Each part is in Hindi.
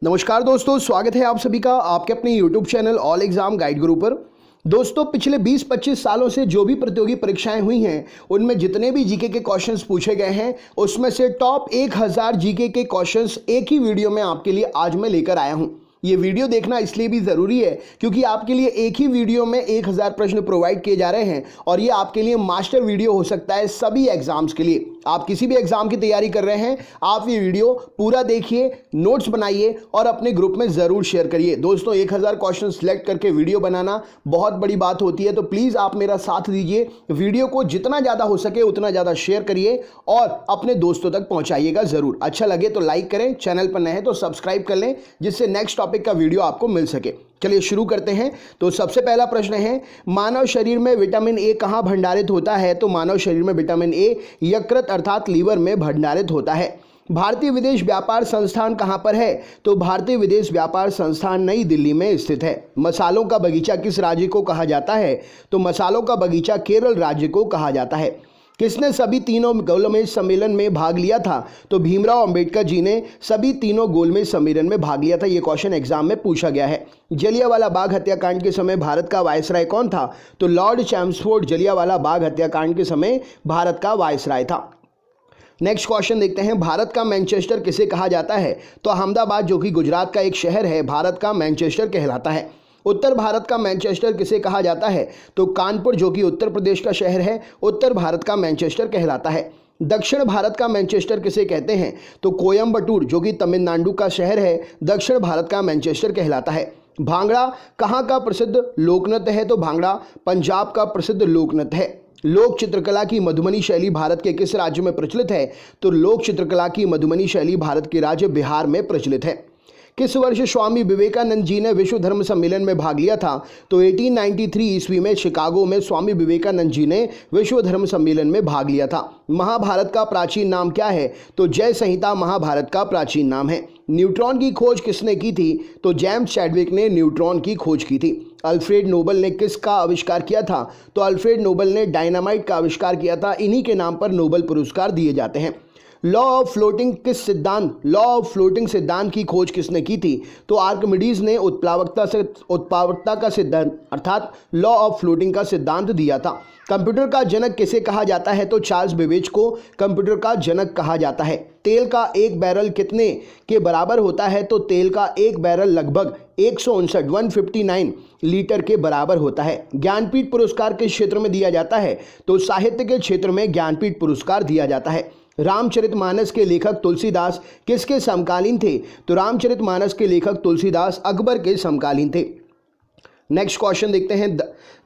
नमस्कार दोस्तों, स्वागत है आप सभी का आपके अपने YouTube channel all exam guide गुरु पर। दोस्तों, पिछले 20-25 सालों से जो भी प्रतियोगी परीक्षाएं हुई हैं उनमें जितने भी जीके के क्वेश्चंस पूछे गए हैं उसमें से टॉप 1000 जीके के क्वेश्चंस एक ही वीडियो में आपके लिए आज मैं लेकर आया हूं। ये वीडियो देखना इसलिए भी ज़रूरी है क्योंकि आपके लिए एक ही वीडियो में 1000 प्रश्न प्रोवाइड किए जा रहे हैं और ये आपके लिए मास्टर वीडियो हो सकता है सभी एग्जाम्स के लिए। आप किसी भी एग्जाम की तैयारी कर रहे हैं, आप ये वीडियो पूरा देखिए, नोट्स बनाइए और अपने ग्रुप में ज़रूर शेयर करिए। दोस्तों, 1000 क्वेश्चन सिलेक्ट करके वीडियो बनाना बहुत बड़ी बात होती है, तो प्लीज़ आप मेरा साथ दीजिए। वीडियो को जितना ज़्यादा हो सके उतना ज़्यादा शेयर करिए और अपने दोस्तों तक पहुँचाइएगा ज़रूर। अच्छा लगे तो लाइक करें, चैनल पर नए हैं तो सब्सक्राइब कर लें जिससे नेक्स्ट टॉपिक का वीडियो आपको मिल सके। चलिए शुरू करते हैं। तो सबसे पहला प्रश्न है, मानव शरीर में विटामिन ए कहाँ भंडारित होता है? तो मानव शरीर में विटामिन ए यकृत अर्थात लीवर में भंडारित होता है। भारतीय विदेश व्यापार संस्थान कहाँ पर है? तो भारतीय विदेश व्यापार संस्थान नई दिल्ली में स्थित है। मसालों का बगीचा किस राज्य को कहा जाता है? तो मसालों का बगीचा केरल राज्य को कहा जाता है। किसने सभी तीनों गोलमेज सम्मेलन में भाग लिया था? तो भीमराव अंबेडकर जी ने सभी तीनों गोलमेज सम्मेलन में भाग लिया था। ये क्वेश्चन एग्जाम में पूछा गया है। जलियांवाला बाग हत्याकांड के समय भारत का वायसराय कौन था? तो लॉर्ड चैम्सफोर्ड जलियांवाला बाग हत्याकांड के समय भारत का वायसराय था। नेक्स्ट क्वेश्चन देखते हैं, भारत का मैनचेस्टर किसे कहा जाता है? तो अहमदाबाद जो कि गुजरात का एक शहर है, भारत का मैनचेस्टर कहलाता है। उत्तर भारत का मैनचेस्टर किसे कहा जाता है? तो कानपुर जो कि उत्तर प्रदेश का शहर है, उत्तर भारत का मैनचेस्टर कहलाता है। दक्षिण भारत का मैनचेस्टर किसे कहते हैं? तो कोयम्बटूर जो कि तमिलनाडु का शहर है, दक्षिण भारत का मैनचेस्टर कहलाता है। भांगड़ा कहाँ का प्रसिद्ध लोकनृत्य है? तो भांगड़ा पंजाब का प्रसिद्ध लोकनृत्य है। लोक चित्रकला की मधुबनी शैली भारत के किस राज्य में प्रचलित है? तो लोक चित्रकला की मधुबनी शैली भारत के राज्य बिहार में प्रचलित है। किस वर्ष स्वामी विवेकानंद जी ने विश्व धर्म सम्मेलन में भाग लिया था? तो 1893 ईस्वी में शिकागो में स्वामी विवेकानंद जी ने विश्व धर्म सम्मेलन में भाग लिया था। महाभारत का प्राचीन नाम क्या है? तो जय संहिता महाभारत का प्राचीन नाम है। न्यूट्रॉन की खोज किसने की थी? तो जेम्स चैडविक ने न्यूट्रॉन की खोज की थी। अल्फ्रेड नोबल ने किसका आविष्कार किया था? तो अल्फ्रेड नोबल ने डायनामाइट का आविष्कार किया था। इन्हीं के नाम पर नोबेल पुरस्कार दिए जाते हैं। लॉ ऑफ फ्लोटिंग सिद्धांत की खोज किसने की थी? तो आर्किमिडीज ने उत्प्लावकता का सिद्धांत अर्थात लॉ ऑफ फ्लोटिंग का सिद्धांत दिया था। कंप्यूटर का जनक किसे कहा जाता है? तो चार्ल्स बेबेज को कंप्यूटर का जनक कहा जाता है। तेल का एक बैरल कितने के बराबर होता है? तो तेल का एक बैरल लगभग 159 लीटर के बराबर होता है। ज्ञानपीठ पुरस्कार किस क्षेत्र में दिया जाता है? तो साहित्य के क्षेत्र में ज्ञानपीठ पुरस्कार दिया जाता है। रामचरितमानस के लेखक तुलसीदास किसके समकालीन थे? तो रामचरितमानस के लेखक तुलसीदास अकबर के समकालीन थे। नेक्स्ट क्वेश्चन देखते हैं,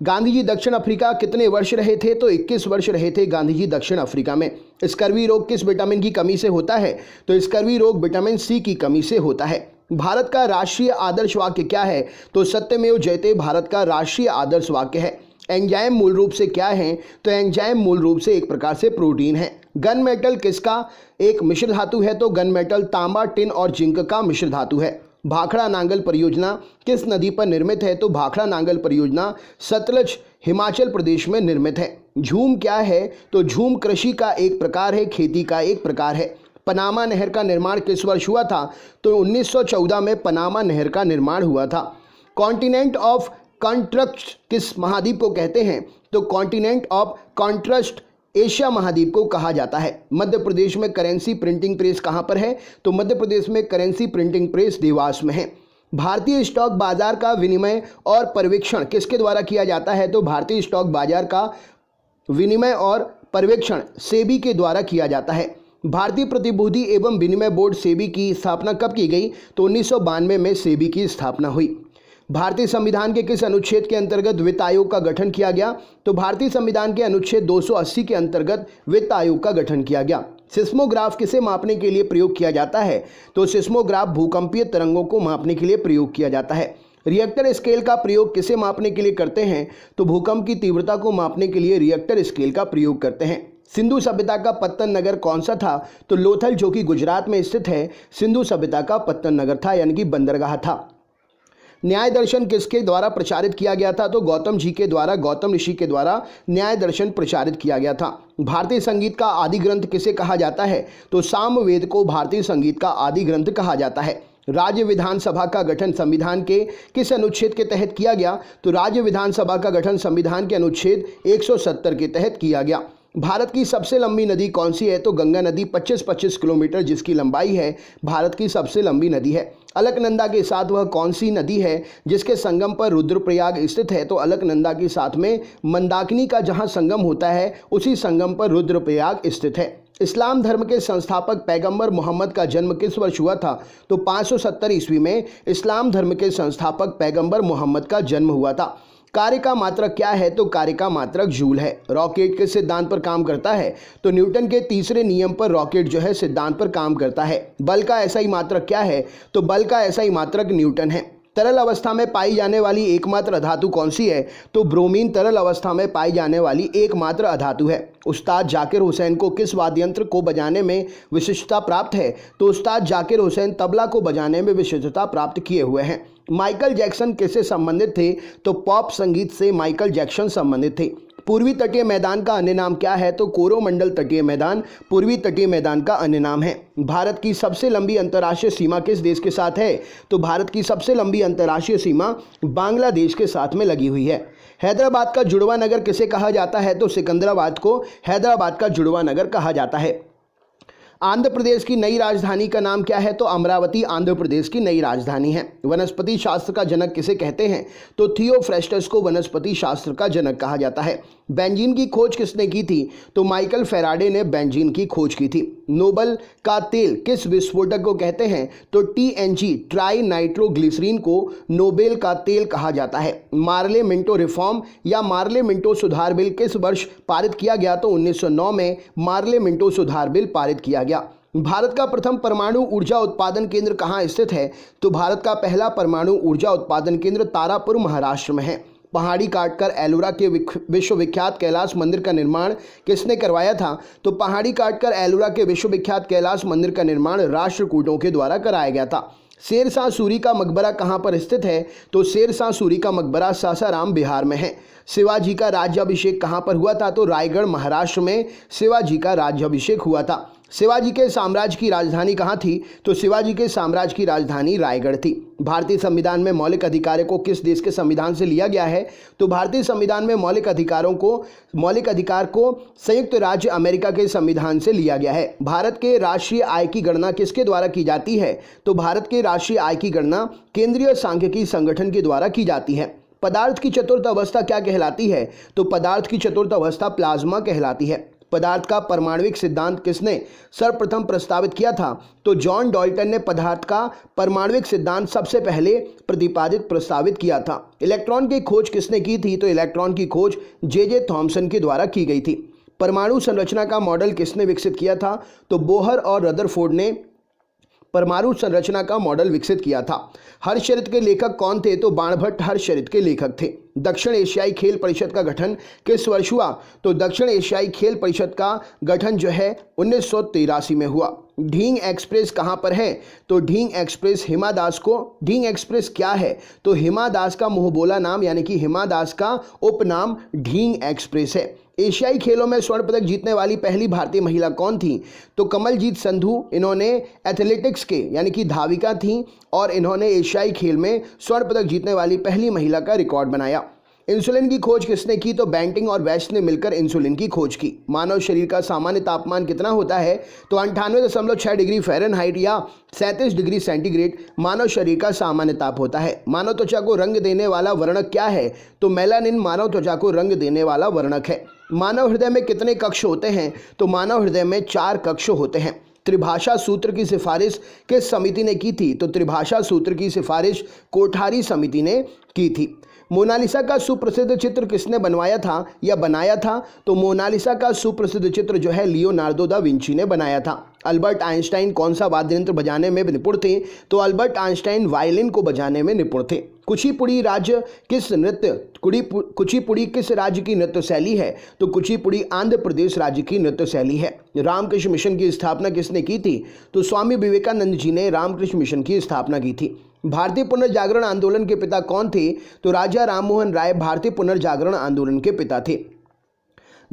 गांधी जी दक्षिण अफ्रीका कितने वर्ष रहे थे? तो 21 वर्ष रहे थे गांधी जी दक्षिण अफ्रीका में। स्कर्वी रोग किस विटामिन की कमी से होता है? तो स्कर्वी रोग विटामिन सी की कमी से होता है। भारत का राष्ट्रीय आदर्श वाक्य क्या है? तो सत्यमेव जयते भारत का राष्ट्रीय आदर्श वाक्य है। एंजाइम मूल रूप से क्या है? तो एंजाइम मूल रूप से एक प्रकार से प्रोटीन है। गन मेटल किसका एक मिश्र धातु है? तो गन मेटल तांबा, टिन और जिंक का मिश्र धातु है। भाखड़ा नांगल परियोजना किस नदी पर निर्मित है? तो भाखड़ा नांगल परियोजना सतलज हिमाचल प्रदेश में निर्मित है। झूम क्या है? तो झूम कृषि का एक प्रकार है, खेती का एक प्रकार है। पनामा नहर का निर्माण किस वर्ष हुआ था? तो 1914 में पनामा नहर का निर्माण हुआ था। कॉन्टिनेंट ऑफ कॉन्ट्रस्ट किस महाद्वीप को कहते हैं? तो कॉन्टिनेंट ऑफ कॉन्ट्रस्ट एशिया महाद्वीप को कहा जाता है। मध्य प्रदेश में करेंसी प्रिंटिंग प्रेस कहाँ पर है? तो मध्य प्रदेश में करेंसी प्रिंटिंग प्रेस देवास में है। भारतीय स्टॉक बाजार का विनिमय और पर्यवेक्षण किसके द्वारा किया जाता है? तो भारतीय स्टॉक बाजार का विनिमय और पर्यवेक्षण सेबी के द्वारा किया जाता है। भारतीय प्रतिभूति एवं विनिमय बोर्ड सेबी की स्थापना कब की गई? तो 1992 में सेबी की स्थापना हुई। भारतीय संविधान के किस अनुच्छेद के अंतर्गत वित्त आयोग का गठन किया गया? तो भारतीय संविधान के अनुच्छेद 280 के अंतर्गत वित्त आयोग का गठन किया गया। सिस्मोग्राफ किसे मापने के लिए प्रयोग किया जाता है? तो सिस्मोग्राफ भूकंपीय तरंगों को मापने के लिए प्रयोग किया जाता है। रिएक्टर स्केल का प्रयोग किसे मापने के लिए करते हैं? तो भूकंप की तीव्रता को मापने के लिए रिएक्टर स्केल का प्रयोग करते हैं। सिंधु सभ्यता का पत्तन नगर कौन सा था? तो लोथल जो कि गुजरात में स्थित है, सिंधु सभ्यता का पत्तन नगर था, यानी कि बंदरगाह था। न्याय दर्शन किसके द्वारा प्रचारित किया गया था? तो गौतम ऋषि के द्वारा न्याय दर्शन प्रचारित किया गया था। भारतीय संगीत का आदि ग्रंथ किसे कहा जाता है? तो सामवेद को भारतीय संगीत का आदि ग्रंथ कहा जाता है। राज्य विधानसभा का गठन संविधान के किस अनुच्छेद के तहत किया गया? तो राज्य विधानसभा का गठन संविधान के अनुच्छेद 170 के तहत किया गया। भारत की सबसे लंबी नदी कौन सी है? तो गंगा नदी 25 किलोमीटर जिसकी लंबाई है भारत की सबसे लंबी नदी है। अलकनंदा के साथ वह कौन सी नदी है जिसके संगम पर रुद्रप्रयाग स्थित है? तो अलकनंदा के साथ में मंदाकिनी का जहां संगम होता है उसी संगम पर रुद्रप्रयाग स्थित है। इस्लाम धर्म के संस्थापक पैगंबर मोहम्मद का जन्म किस वर्ष हुआ था? तो 570 ईस्वी में इस्लाम धर्म के संस्थापक पैगंबर मोहम्मद का जन्म हुआ था। कार्य का मात्रक क्या है? तो कार्य का मात्रक जूल है। रॉकेट किस सिद्धांत पर काम करता है? तो न्यूटन के तीसरे नियम पर रॉकेट जो है सिद्धांत पर काम करता है। बल का एसआई मात्रक क्या है? तो बल का एसआई मात्रक न्यूटन है। तरल अवस्था में पाई जाने वाली एकमात्र अधातु कौन सी है? तो ब्रोमीन तरल अवस्था में पाई जाने वाली एकमात्र अधातु है। उस्ताद जाकिर हुसैन को किस वाद्य यंत्र को बजाने में विशिष्टता प्राप्त है? तो उस्ताद जाकिर हुसैन तबला को बजाने में विशिष्टता प्राप्त किए हुए हैं। माइकल जैक्सन किससे संबंधित थे? तो पॉप संगीत से माइकल जैक्सन संबंधित थे। पूर्वी तटीय मैदान का अन्य नाम क्या है? तो कोरोमंडल तटीय मैदान पूर्वी तटीय मैदान का अन्य नाम है। भारत की सबसे लंबी अंतर्राष्ट्रीय सीमा किस देश के साथ है? तो भारत की सबसे लंबी अंतर्राष्ट्रीय सीमा बांग्लादेश के साथ में लगी हुई है। हैदराबाद का जुड़वा नगर किसे कहा जाता है? तो सिकंदराबाद को हैदराबाद का जुड़वा नगर कहा जाता है। आंध्र प्रदेश की नई राजधानी का नाम क्या है? तो अमरावती आंध्र प्रदेश की नई राजधानी है। वनस्पति शास्त्र का जनक किसे कहते हैं? तो थियोफ्रेस्टस को वनस्पति शास्त्र का जनक कहा जाता है। बेंजीन की खोज किसने की थी? तो माइकल फेराडे ने बेंजीन की खोज की थी। नोबल का तेल किस विस्फोटक को कहते हैं? तो टीएनजी ट्राई नाइट्रोग्लिसरीन को नोबेल का तेल कहा जाता है। मार्ले मिंटो रिफॉर्म या मार्ले मिंटो सुधार बिल किस वर्ष पारित किया गया? तो 1909 में मार्ले मिंटो सुधार बिल पारित किया गया। भारत का प्रथम परमाणु ऊर्जा उत्पादन केंद्र कहाँ स्थित है? तो भारत का पहला परमाणु ऊर्जा उत्पादन केंद्र तारापुर महाराष्ट्र में है। पहाड़ी काटकर एलोरा के विश्वविख्यात कैलाश मंदिर का निर्माण किसने करवाया था? तो पहाड़ी काटकर एलोरा के विश्वविख्यात कैलाश मंदिर का निर्माण राष्ट्रकूटों के द्वारा कराया गया था। शेरशाह सूरी का मकबरा कहाँ पर स्थित है? तो शेरशाह सूरी का मकबरा सासाराम बिहार में है। शिवाजी का राज्याभिषेक कहाँ पर हुआ था? तो रायगढ़ महाराष्ट्र में शिवाजी का राज्याभिषेक हुआ था। शिवाजी के साम्राज्य की राजधानी कहाँ थी? तो शिवाजी के साम्राज्य की राजधानी रायगढ़ थी। भारतीय संविधान में मौलिक अधिकारों को किस देश के संविधान से लिया गया है? तो भारतीय संविधान में मौलिक अधिकार को संयुक्त राज्य अमेरिका के संविधान से लिया गया है। भारत के राष्ट्रीय आय की गणना किसके द्वारा की जाती है? तो भारत के राष्ट्रीय आय की गणना केंद्रीय सांख्यिकी संगठन के द्वारा की जाती है। पदार्थ की चतुर्थ अवस्था क्या कहलाती है? तो पदार्थ की चतुर्थ अवस्था प्लाज्मा कहलाती है। पदार्थ का परमाणविक सिद्धांत किसने सर्वप्रथम प्रस्तावित किया था? तो जॉन डॉल्टन ने पदार्थ का परमाणविक सिद्धांत सबसे पहले प्रस्तावित किया था। इलेक्ट्रॉन की खोज किसने की थी? तो इलेक्ट्रॉन की खोज जे थॉमसन के द्वारा की गई थी। परमाणु संरचना का मॉडल किसने विकसित किया था? तो बोहर और रदरफोर्ड ने परमाणु संरचना का मॉडल विकसित किया था। हर्षचरित के लेखक कौन थे? तो बाणभट्ट हर्षचरित के लेखक थे। दक्षिण एशियाई खेल परिषद का गठन किस वर्ष हुआ? तो दक्षिण एशियाई खेल परिषद का गठन जो है 1983 में हुआ। ढींग एक्सप्रेस कहाँ पर है? तो ढींग एक्सप्रेस हिमा दास को ढींग एक्सप्रेस क्या है? तो हिमा दास का मुंहबोला नाम यानी कि हिमा दास का उपनाम ढींग एक्सप्रेस है। एशियाई खेलों में स्वर्ण पदक जीतने वाली पहली भारतीय महिला कौन थी? तो कमलजीत संधू। इन्होंने एथलेटिक्स के यानी कि धाविका थी और इन्होंने एशियाई खेल में स्वर्ण पदक जीतने वाली पहली महिला का रिकॉर्ड बनाया। इंसुलिन की खोज किसने की? तो बेंटिंग और वेस्ट ने मिलकर इंसुलिन की खोज की। मानव शरीर का सामान्य तापमान कितना होता है? तो 98.6 डिग्री फ़ारेनहाइट या 37 डिग्री सेंटीग्रेड मानव शरीर का सामान्य ताप होता है। मानव त्वचा को रंग देने वाला वर्णक क्या है? तो मेलानिन मानव त्वचा को रंग देने वाला वर्णक है। मानव हृदय में कितने कक्ष होते हैं? तो मानव हृदय में 4 कक्ष होते हैं। त्रिभाषा सूत्र की सिफारिश किस समिति ने की थी? तो त्रिभाषा सूत्र की सिफारिश कोठारी समिति ने की थी। मोनालिसा का सुप्रसिद्ध चित्र किसने बनवाया था या बनाया था? तो मोनालिसा का सुप्रसिद्ध चित्र जो है लियोनार्डो दा विंची ने बनाया था। अल्बर्ट आइंस्टाइन कौन सा वाद्य यंत्र बजाने में निपुण थे? तो अल्बर्ट आइंस्टाइन वायलिन को बजाने में निपुण थे। कुचिपुड़ी किस राज्य की नृत्य शैली है? तो कुचिपुड़ी आंध्र प्रदेश राज्य की नृत्य शैली है। रामकृष्ण मिशन की स्थापना किसने की थी? तो स्वामी विवेकानंद जी ने रामकृष्ण मिशन की स्थापना की थी। भारतीय पुनर्जागरण आंदोलन के पिता कौन थे? तो राजा राममोहन राय भारतीय पुनर्जागरण आंदोलन के पिता थे।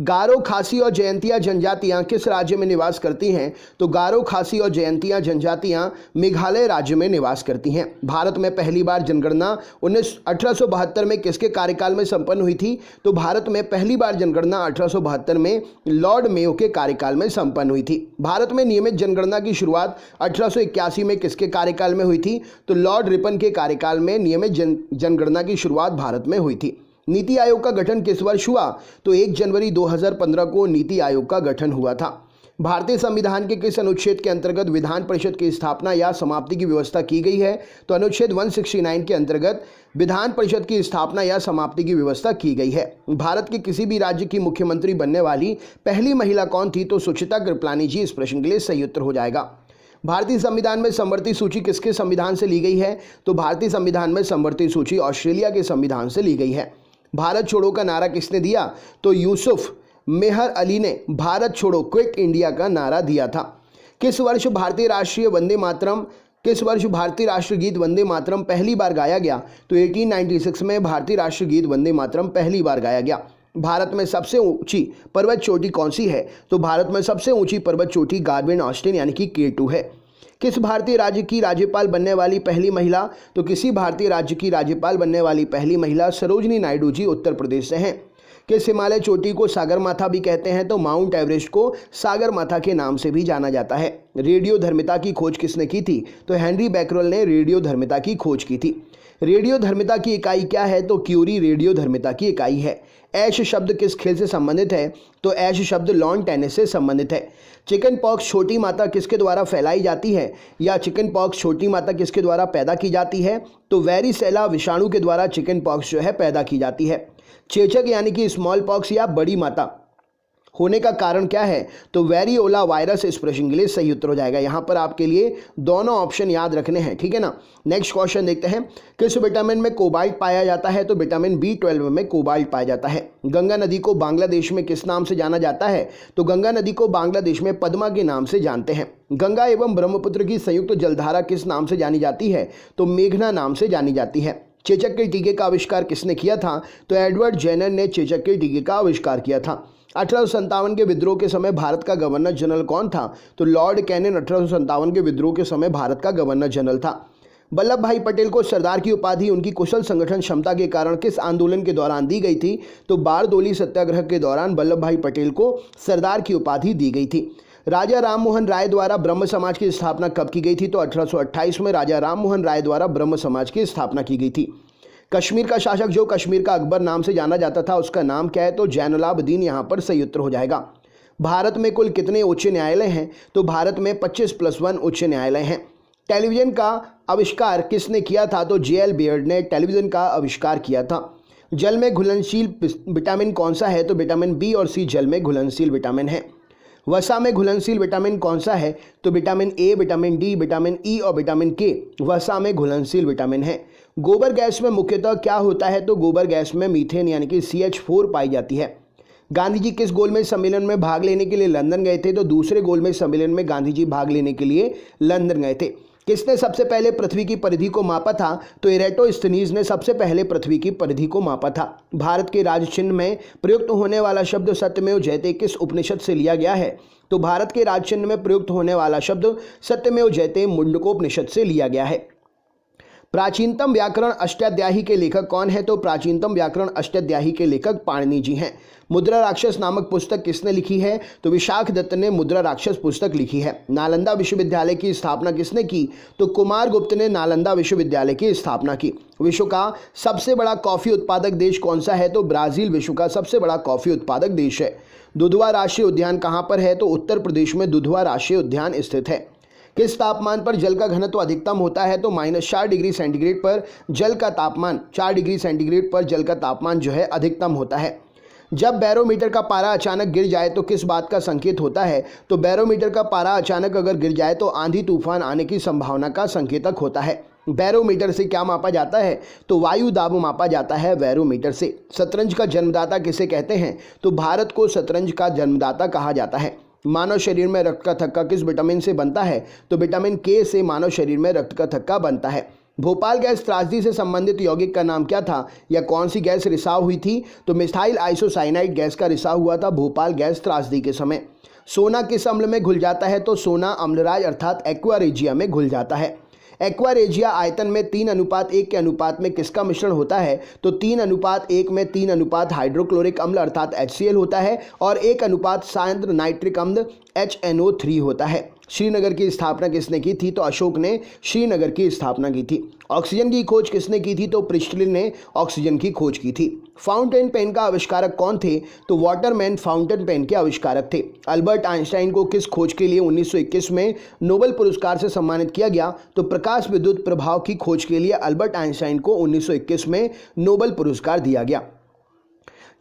गारो, खासी और जयंतिया जनजातियां किस राज्य में निवास करती हैं? तो गारो, खासी और जयंतिया जनजातियां मेघालय राज्य में निवास करती हैं। भारत में पहली बार जनगणना 1872 में किसके कार्यकाल में संपन्न हुई थी? तो भारत में पहली बार जनगणना 1872 में लॉर्ड मेयो के कार्यकाल में संपन्न हुई थी। भारत में नियमित जनगणना की शुरुआत 1881 में किसके कार्यकाल में हुई थी? तो लॉर्ड रिपन के कार्यकाल में नियमित जनगणना की शुरुआत भारत में हुई थी। नीति आयोग का गठन किस वर्ष हुआ? तो 1 जनवरी 2015 को नीति आयोग का गठन हुआ था। भारतीय संविधान के किस अनुच्छेद के अंतर्गत विधान परिषद की स्थापना या समाप्ति की व्यवस्था की गई है? तो अनुच्छेद 169 के अंतर्गत विधान परिषद की स्थापना या समाप्ति की व्यवस्था की गई है। भारत के किसी भी राज्य की मुख्यमंत्री बनने वाली पहली महिला कौन थी? तो सुचिता कृपलानी जी इस प्रश्न के लिए सही उत्तर हो जाएगा। भारतीय संविधान में समवर्ती सूची किसके संविधान से ली गई है? तो भारतीय संविधान में समवर्ती सूची ऑस्ट्रेलिया के संविधान से ली गई है। भारत छोड़ो का नारा किसने दिया? तो यूसुफ मेहर अली ने भारत छोड़ो क्विट इंडिया का नारा दिया था। किस वर्ष भारतीय राष्ट्रगीत वंदे मातरम पहली बार गाया गया? तो 1896 में भारतीय राष्ट्रगीत वंदे मातरम पहली बार गाया गया। भारत में सबसे ऊंची पर्वत चोटी कौन सी है? तो भारत में सबसे ऊंची पर्वत चोटी गार्बिन ऑस्टिन यानी कि K2 है। किस भारतीय राज्य की राज्यपाल बनने वाली पहली महिला? तो किसी भारतीय राज्य की राज्यपाल बनने वाली पहली महिला सरोजनी नायडू जी उत्तर प्रदेश से हैं। किस हिमालय चोटी को सागरमाथा भी कहते हैं? तो माउंट एवरेस्ट को सागरमाथा के नाम से भी जाना जाता है। रेडियोधर्मिता की खोज किसने की थी? तो हेनरी बैकरल ने रेडियोधर्मिता की खोज की थी। रेडियोधर्मिता की इकाई क्या है? तो क्यूरी रेडियोधर्मिता की इकाई है। ऐश शब्द किस खेल से संबंधित है? तो ऐश शब्द लॉन टेनिस से संबंधित है। चिकन पॉक्स छोटी माता किसके द्वारा फैलाई जाती है? या चिकन पॉक्स छोटी माता किसके द्वारा पैदा की जाती है? तो वेरिसेला विषाणु के द्वारा चिकन पॉक्स जो है पैदा की जाती है। चेचक यानी कि स्मॉल पॉक्स या बड़ी माता होने का कारण क्या है? तो वेरियोला वायरस इस प्रश्न के लिए सही उत्तर हो जाएगा। यहाँ पर आपके लिए दोनों ऑप्शन याद रखने हैं, ठीक है ना। नेक्स्ट क्वेश्चन देखते हैं। किस विटामिन में कोबाल्ट पाया जाता है? तो विटामिन B12 में कोबाल्ट पाया जाता है। गंगा नदी को बांग्लादेश में किस नाम से जाना जाता है? तो गंगा नदी को बांग्लादेश में पद्मा के नाम से जानते हैं। गंगा एवं ब्रह्मपुत्र की संयुक्त जलधारा किस नाम से जानी जाती है? तो मेघना नाम से जानी जाती है। चेचक के टीके का आविष्कार किसने किया था? तो एडवर्ड जेनर ने चेचक के टीके का आविष्कार किया था। 1857 के विद्रोह के समय भारत का गवर्नर जनरल कौन था? तो लॉर्ड कैनिन 1857 के विद्रोह के समय भारत का गवर्नर जनरल था। वल्लभ भाई पटेल को सरदार की उपाधि उनकी कुशल संगठन क्षमता के कारण किस आंदोलन के दौरान दी गई थी? तो बारदोली सत्याग्रह के दौरान वल्लभ भाई पटेल को सरदार की उपाधि दी गई थी। राजा राममोहन राय द्वारा ब्रह्म समाज की स्थापना कब की गई थी? तो 1828 में राजा राममोहन राय द्वारा ब्रह्म समाज की स्थापना की गई थी। कश्मीर का शासक जो कश्मीर का अकबर नाम से जाना जाता था उसका नाम क्या है? तो जैनुलाब्दीन यहाँ पर सही उत्तर हो जाएगा। भारत में कुल कितने उच्च न्यायालय हैं? तो भारत में 25+1 उच्च न्यायालय हैं। टेलीविजन का आविष्कार किसने किया था? तो J.L. बियर्ड ने टेलीविजन का आविष्कार किया था। जल में घुलनशील विटामिन कौन सा है? तो विटामिन B और C जल में घुलनशील विटामिन है। वसा में घुलनशील विटामिन कौन सा है? तो vitamin A, vitamin D, vitamin E और विटामिन K वसा में घुलनशील विटामिन है। गोबर गैस में मुख्यतः क्या होता है? तो गोबर गैस में मीथेन यानी कि CH4 पाई जाती है। गांधी जी किस गोलमेज सम्मेलन में भाग लेने के लिए लंदन गए थे? तो दूसरे गोलमेज सम्मेलन में गांधी जी भाग लेने के लिए लंदन गए थे। किसने सबसे पहले पृथ्वी की परिधि को मापा था? तो इरेटोस्थनीज ने सबसे पहले पृथ्वी की परिधि को मापा था। भारत के राज चिन्ह में प्रयुक्त होने वाला शब्द सत्यमेव जयते किस उपनिषद से लिया गया है? तो भारत के राज चिन्ह में प्रयुक्त होने वाला शब्द सत्यमेव जयते मुंडकोपनिषद से लिया गया है। प्राचीनतम व्याकरण अष्टाध्यायी के लेखक कौन है? तो प्राचीनतम व्याकरण अष्टाध्यायी के लेखक पाणिनि जी हैं। मुद्रा राक्षस नामक पुस्तक किसने लिखी है? तो विशाख दत्त ने मुद्रा राक्षस पुस्तक लिखी है। नालंदा विश्वविद्यालय की स्थापना किसने की? तो कुमार गुप्त ने नालंदा विश्वविद्यालय की स्थापना की। विश्व का सबसे बड़ा कॉफी उत्पादक देश कौन सा है? तो ब्राजील विश्व का सबसे बड़ा कॉफी उत्पादक देश है। दुधवा राष्ट्रीय उद्यान कहाँ पर है? तो उत्तर प्रदेश में दुधवा राष्ट्रीय उद्यान स्थित है। किस तापमान पर जल का घनत्व अधिकतम होता है? तो -4 डिग्री सेंटीग्रेड पर जल का तापमान 4 डिग्री सेंटीग्रेड पर जल का तापमान जो है अधिकतम होता है। जब बैरोमीटर का पारा अचानक गिर जाए तो किस बात का संकेत होता है? तो बैरोमीटर का पारा अचानक अगर गिर जाए तो आंधी तूफान आने की संभावना का संकेतक होता है। बैरोमीटर से क्या मापा जाता है? तो वायु दाब मापा जाता है बैरोमीटर से। शतरंज का जन्मदाता किसे कहते हैं? तो भारत को शतरंज का जन्मदाता कहा जाता है। मानव शरीर में रक्त का थक्का किस विटामिन से बनता है? तो विटामिन K से मानव शरीर में रक्त का थक्का बनता है। भोपाल गैस त्रासदी से संबंधित यौगिक का नाम क्या था, या कौन सी गैस रिसाव हुई थी? तो मिथाइल आइसोसाइनाइड गैस का रिसाव हुआ था भोपाल गैस त्रासदी के समय। सोना किस अम्ल में घुल जाता है? तो सोना अम्लराज अर्थात एक्वा रेजिया में घुल जाता है। एक्वा रेजिया आयतन में 3:1 के अनुपात में किसका मिश्रण होता है? तो 3:1 में 3 अनुपात हाइड्रोक्लोरिक अम्ल अर्थात HCl होता है और 1 अनुपात सांद्र नाइट्रिक अम्ल HNO3 होता है। श्रीनगर की स्थापना किसने की थी? तो अशोक ने श्रीनगर की स्थापना की थी। ऑक्सीजन की खोज किसने की थी? तो प्रिस्टलिन ने ऑक्सीजन की खोज की थी। फाउंटेन पेन का आविष्कारक कौन थे? तो वाटरमैन फाउंटेन पेन के आविष्कारक थे। अल्बर्ट आइंस्टाइन को किस खोज के लिए 1921 में नोबेल पुरस्कार से सम्मानित किया गया? तो प्रकाश विद्युत प्रभाव की खोज के लिए अल्बर्ट आइंस्टाइन को 1921 में नोबेल पुरस्कार दिया गया।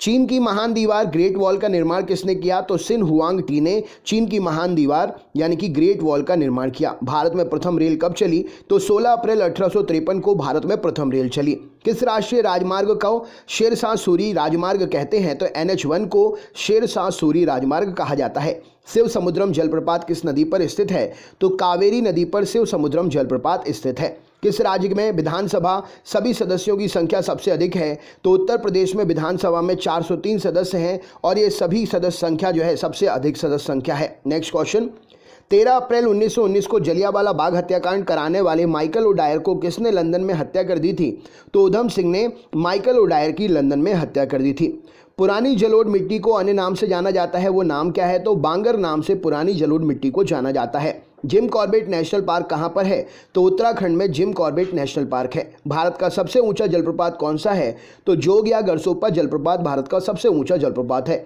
चीन की महान दीवार ग्रेट वॉल का निर्माण किसने किया? तो सिन हुआंग टी ने चीन की महान दीवार यानी कि ग्रेट वॉल का निर्माण किया। भारत में प्रथम रेल कब चली? तो 16 अप्रैल 1853 को भारत में प्रथम रेल चली। किस राष्ट्रीय राजमार्ग को शेरशाह सूरी राजमार्ग कहते हैं? तो NH1 को शेरशाह सूरी राजमार्ग कहा जाता है। शिव समुद्रम जलप्रपात किस नदी पर स्थित है? तो कावेरी नदी पर शिव समुद्रम जलप्रपात स्थित है। किस राज्य में विधानसभा सभी सदस्यों की संख्या सबसे अधिक है? तो उत्तर प्रदेश में विधानसभा में 403 सदस्य हैं और ये सभी सदस्य संख्या जो है सबसे अधिक सदस्य संख्या है। नेक्स्ट क्वेश्चन, 13 अप्रैल 1919 को जलियांवाला बाग हत्याकांड कराने वाले माइकल ओडायर को किसने लंदन में हत्या कर दी थी? तो उधम सिंह ने माइकल ओडायर की लंदन में हत्या कर दी थी। पुरानी जलोढ़ मिट्टी को अन्य नाम से जाना जाता है, वो नाम क्या है? तो बांगर नाम से पुरानी जलोढ़ मिट्टी को जाना जाता है। जिम कॉर्बेट नेशनल पार्क कहाँ पर है? तो उत्तराखंड में जिम कॉर्बेट नेशनल पार्क है। भारत का सबसे ऊंचा जलप्रपात कौन सा है? तो जोग या गरसोपा जलप्रपात भारत का सबसे ऊंचा जलप्रपात है।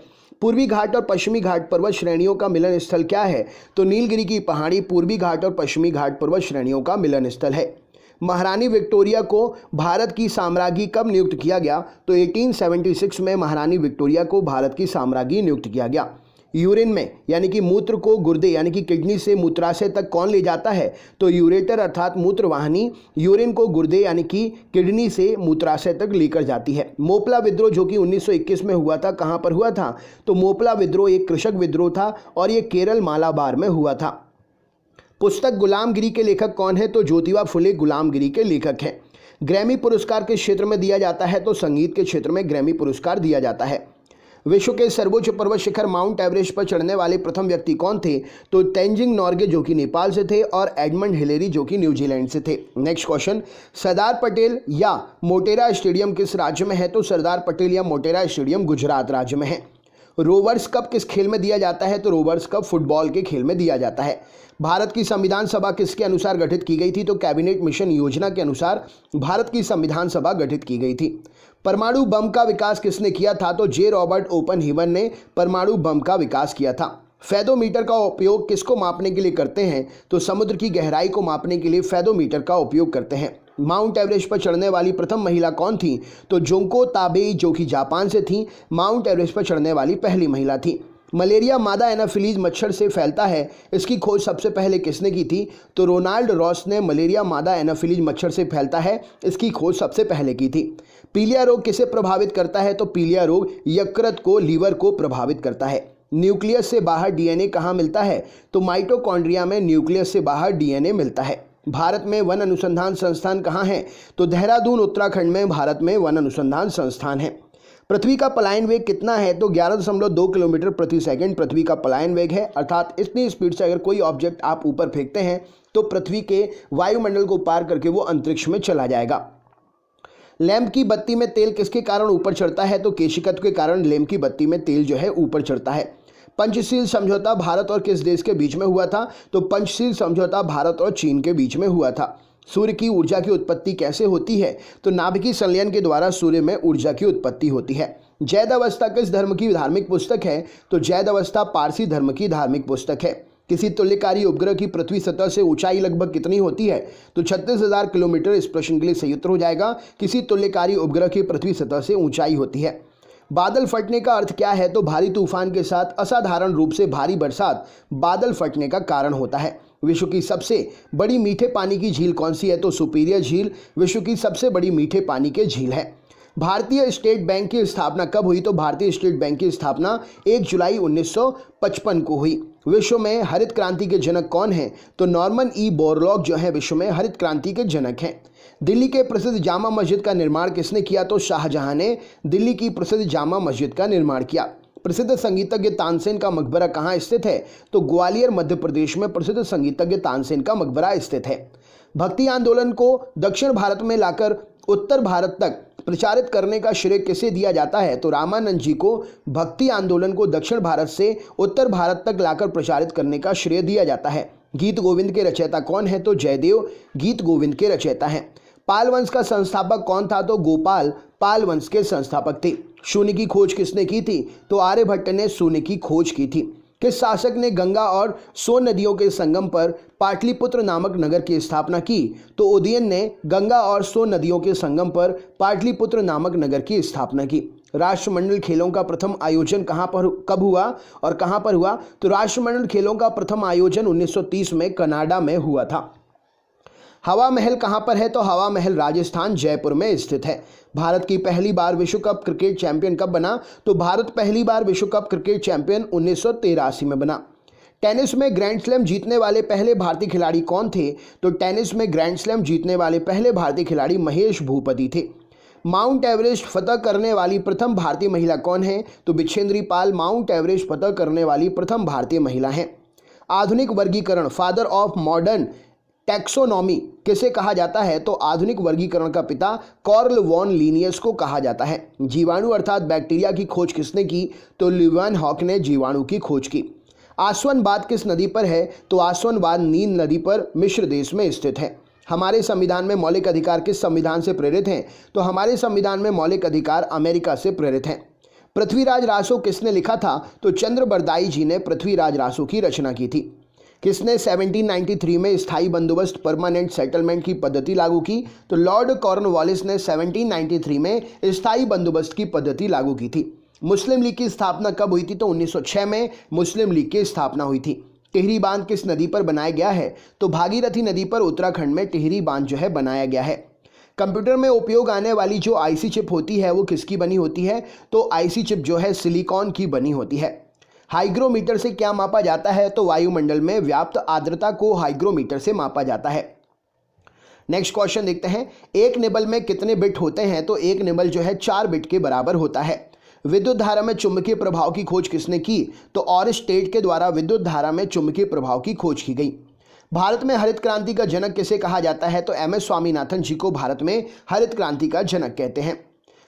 पूर्वी घाट और पश्चिमी घाट पर्वत श्रेणियों का मिलन स्थल क्या है? तो नीलगिरी की पहाड़ी पूर्वी घाट और पश्चिमी घाट पर्वत श्रेणियों का मिलन स्थल है। महारानी विक्टोरिया को भारत की साम्राज्ञी कब नियुक्त किया गया? तो 1876 में महारानी विक्टोरिया को भारत की साम्राज्ञी नियुक्त किया गया। यूरिन में यानी कि मूत्र को गुर्दे यानी कि किडनी से मूत्राशय तक कौन ले जाता है? तो यूरेटर अर्थात मूत्रवाहिनी यूरिन को गुर्दे यानी कि किडनी से मूत्राशय तक लेकर जाती है। मोपला विद्रोह जो कि 1921 में हुआ था, कहाँ पर हुआ था? तो मोपला विद्रोह एक कृषक विद्रोह था और ये केरल मालाबार में हुआ था। पुस्तक गुलामगिरी के लेखक कौन है? तो ज्योतिबा फुले गुलामगिरी के लेखक हैं। ग्रैमी पुरस्कार किस क्षेत्र में दिया जाता है? तो संगीत के क्षेत्र में ग्रैमी पुरस्कार दिया जाता है। विश्व के सर्वोच्च पर्वत शिखर माउंट एवरेस्ट पर चढ़ने वाले प्रथम व्यक्ति कौन थे? तो तेंजिंग नोर्गे जो कि नेपाल से थे और एडमंड हिलेरी जो कि न्यूजीलैंड से थे। नेक्स्ट क्वेश्चन, सरदार पटेल या मोटेरा स्टेडियम किस राज्य में है? तो सरदार पटेल या मोटेरा स्टेडियम गुजरात राज्य में है। रोवर्स कप किस खेल में दिया जाता है? तो रोवर्स कप फुटबॉल के खेल में दिया जाता है। भारत की संविधान सभा किसके अनुसार गठित की गई थी? तो कैबिनेट मिशन योजना के अनुसार भारत की संविधान सभा गठित की गई थी। परमाणु बम का विकास किसने किया था? तो जे रॉबर्ट ओपनहीवर ने परमाणु बम का विकास किया था। फेदोमीटर का उपयोग किसको मापने के लिए करते हैं? तो समुद्र की गहराई को मापने के लिए फेदोमीटर का उपयोग करते हैं। माउंट एवरेस्ट पर चढ़ने वाली प्रथम महिला कौन थी? तो जोंको ताबेई जो कि जापान से थी, माउंट एवरेस्ट पर चढ़ने वाली पहली महिला थी। मलेरिया मादा एनाफिलीज मच्छर से फैलता है, इसकी खोज सबसे पहले किसने की थी? तो रोनाल्ड रॉस ने मलेरिया मादा एनाफिलीज मच्छर से फैलता है, इसकी खोज सबसे पहले की थी। पीलिया रोग किसे प्रभावित करता है? तो पीलिया रोग यकृत को लीवर को प्रभावित करता है। न्यूक्लियस से बाहर डीएनए कहाँ मिलता है? तो माइटोकॉन्ड्रिया में न्यूक्लियस से बाहर डीएनए मिलता है। भारत में वन अनुसंधान संस्थान कहाँ है? तो देहरादून उत्तराखंड में भारत में वन अनुसंधान संस्थान है। पृथ्वी का पलायन वेग कितना है? तो 11.2 किलोमीटर प्रति सेकंड पृथ्वी का पलायन वेग है, अर्थात इतनी स्पीड से अगर कोई ऑब्जेक्ट आप ऊपर फेंकते हैं तो पृथ्वी के वायुमंडल को पार करके वो अंतरिक्ष में चला जाएगा। लैंप की बत्ती में तेल किसके कारण ऊपर चढ़ता है? तो केशिकत्व के कारण लैंप की बत्ती में तेल जो है ऊपर चढ़ता है। पंचशील समझौता भारत और किस देश के बीच में हुआ था? तो पंचशील समझौता भारत और चीन के बीच में हुआ था। सूर्य की ऊर्जा की उत्पत्ति कैसे होती है? तो नाभिकीय संलयन के द्वारा सूर्य में ऊर्जा की उत्पत्ति होती है। जैद अवस्था किस धर्म की धार्मिक पुस्तक है? तो जैद अवस्था पारसी धर्म की धार्मिक पुस्तक है। किसी तुल्यकारी उपग्रह की पृथ्वी सतह से ऊंचाई लगभग कितनी होती है? तो 36,000 किलोमीटर। इस प्रश्न के लिए सही उत्तर हो जाएगा किसी तुल्यकारी उपग्रह की पृथ्वी सतह से ऊंचाई होती है। बादल फटने का अर्थ क्या है? तो भारी तूफान के साथ असाधारण रूप से भारी बरसात बादल फटने का कारण होता है। विश्व की सबसे बड़ी मीठे पानी की झील कौन सी है? तो सुपीरियर झील विश्व की सबसे बड़ी मीठे पानी की झील है। भारतीय स्टेट बैंक की स्थापना कब हुई? तो भारतीय स्टेट बैंक की स्थापना 1 जुलाई 1955 को हुई। विश्व में हरित क्रांति के जनक कौन हैं? तो नॉर्मन ई बोरलॉग जो है विश्व में हरित क्रांति के जनक हैं। दिल्ली के प्रसिद्ध जामा मस्जिद का निर्माण किसने किया? तो शाहजहां ने दिल्ली की प्रसिद्ध जामा मस्जिद का निर्माण किया। प्रसिद्ध संगीतज्ञ तानसेन का मकबरा कहाँ स्थित है? तो ग्वालियर मध्य प्रदेश में प्रसिद्ध संगीतज्ञ तानसेन का मकबरा स्थित है। भक्ति आंदोलन को दक्षिण भारत में लाकर उत्तर भारत तक प्रचारित करने का श्रेय किसे दिया जाता है? तो रामानंद जी को भक्ति आंदोलन को दक्षिण भारत से उत्तर भारत तक लाकर प्रचारित करने का श्रेय दिया जाता है। गीत गोविंद के रचयिता कौन है? तो जयदेव गीत गोविंद के रचयिता हैं। पाल वंश का संस्थापक कौन था? तो गोपाल पाल वंश के संस्थापक थे। शून्य की खोज किसने की थी? तो आर्यभट्ट ने शून्य की खोज की थी। किस शासक ने गंगा और सोन नदियों के संगम पर पाटलिपुत्र नामक नगर की स्थापना की? तो उदयन ने गंगा और सोन नदियों के संगम पर पाटलिपुत्र नामक नगर की स्थापना की। राष्ट्रमंडल खेलों का प्रथम आयोजन कब हुआ और कहां पर हुआ? तो राष्ट्रमंडल खेलों का प्रथम आयोजन 1930 में कनाडा में हुआ था। हवा महल कहां पर है? तो हवा महल राजस्थान जयपुर में स्थित है। भारत की पहली बार विश्व कप क्रिकेट चैंपियन कब बना? तो भारत पहली बार विश्व कप क्रिकेट चैंपियन 1983 में बना। टेनिस में ग्रैंड स्लैम जीतने वाले पहले भारतीय खिलाड़ी कौन थे? तो टेनिस में ग्रैंड स्लैम जीतने वाले पहले भारतीय खिलाड़ी महेश भूपति थे। माउंट एवरेस्ट फतह करने वाली प्रथम भारतीय महिला कौन है? तो बिछेंद्री पाल माउंट एवरेस्ट फतह करने वाली प्रथम भारतीय महिला हैं। आधुनिक वर्गीकरण फादर ऑफ मॉडर्न टैक्सोनॉमी किसे कहा जाता है? तो आधुनिक वर्गीकरण का पिता कार्ल वॉन लिनियस को कहा जाता है। जीवाणु अर्थात बैक्टीरिया की खोज किसने की? तो ल्यूवेनहॉक ने जीवाणु की खोज की। आसवनबाद किस नदी पर है? तो आसवनबाद नील नदी पर मिस्र देश में स्थित है। हमारे संविधान में मौलिक अधिकार किस संविधान से प्रेरित हैं? तो हमारे संविधान में मौलिक अधिकार अमेरिका से प्रेरित हैं। पृथ्वीराज रासो किसने लिखा था? तो चंद्रबरदाई जी ने पृथ्वीराज रासो की रचना की थी। किसने 1793 में स्थायी बंदोबस्त परमानेंट सेटलमेंट की पद्धति लागू की? तो लॉर्ड कॉर्नवालिस ने 1793 में स्थायी बंदोबस्त की पद्धति लागू की थी। मुस्लिम लीग की स्थापना कब हुई थी? तो 1906 में मुस्लिम लीग की स्थापना हुई थी। टिहरी बांध किस नदी पर बनाया गया है? तो भागीरथी नदी पर उत्तराखंड में टिहरी बांध जो है बनाया गया है। कंप्यूटर में उपयोग आने वाली जो आईसी चिप होती है वो किसकी बनी होती है? तो आईसी चिप जो है सिलिकॉन की बनी होती है। हाइग्रोमीटर से क्या मापा जाता है? तो वायुमंडल में व्याप्त आर्द्रता को हाइग्रोमीटर से मापा जाता है। नेक्स्ट क्वेश्चन देखते हैं। एक निबल में कितने बिट होते हैं? तो एक निबल जो है 4 बिट के बराबर होता है। विद्युत धारा में चुंबकीय प्रभाव की खोज किसने की? तो ऑरस्टेड के द्वारा विद्युत धारा में चुंबकीय प्रभाव की खोज की गई। भारत में हरित क्रांति का जनक किसे कहा जाता है? तो एम एस स्वामीनाथन जी को भारत में हरित क्रांति का जनक कहते हैं।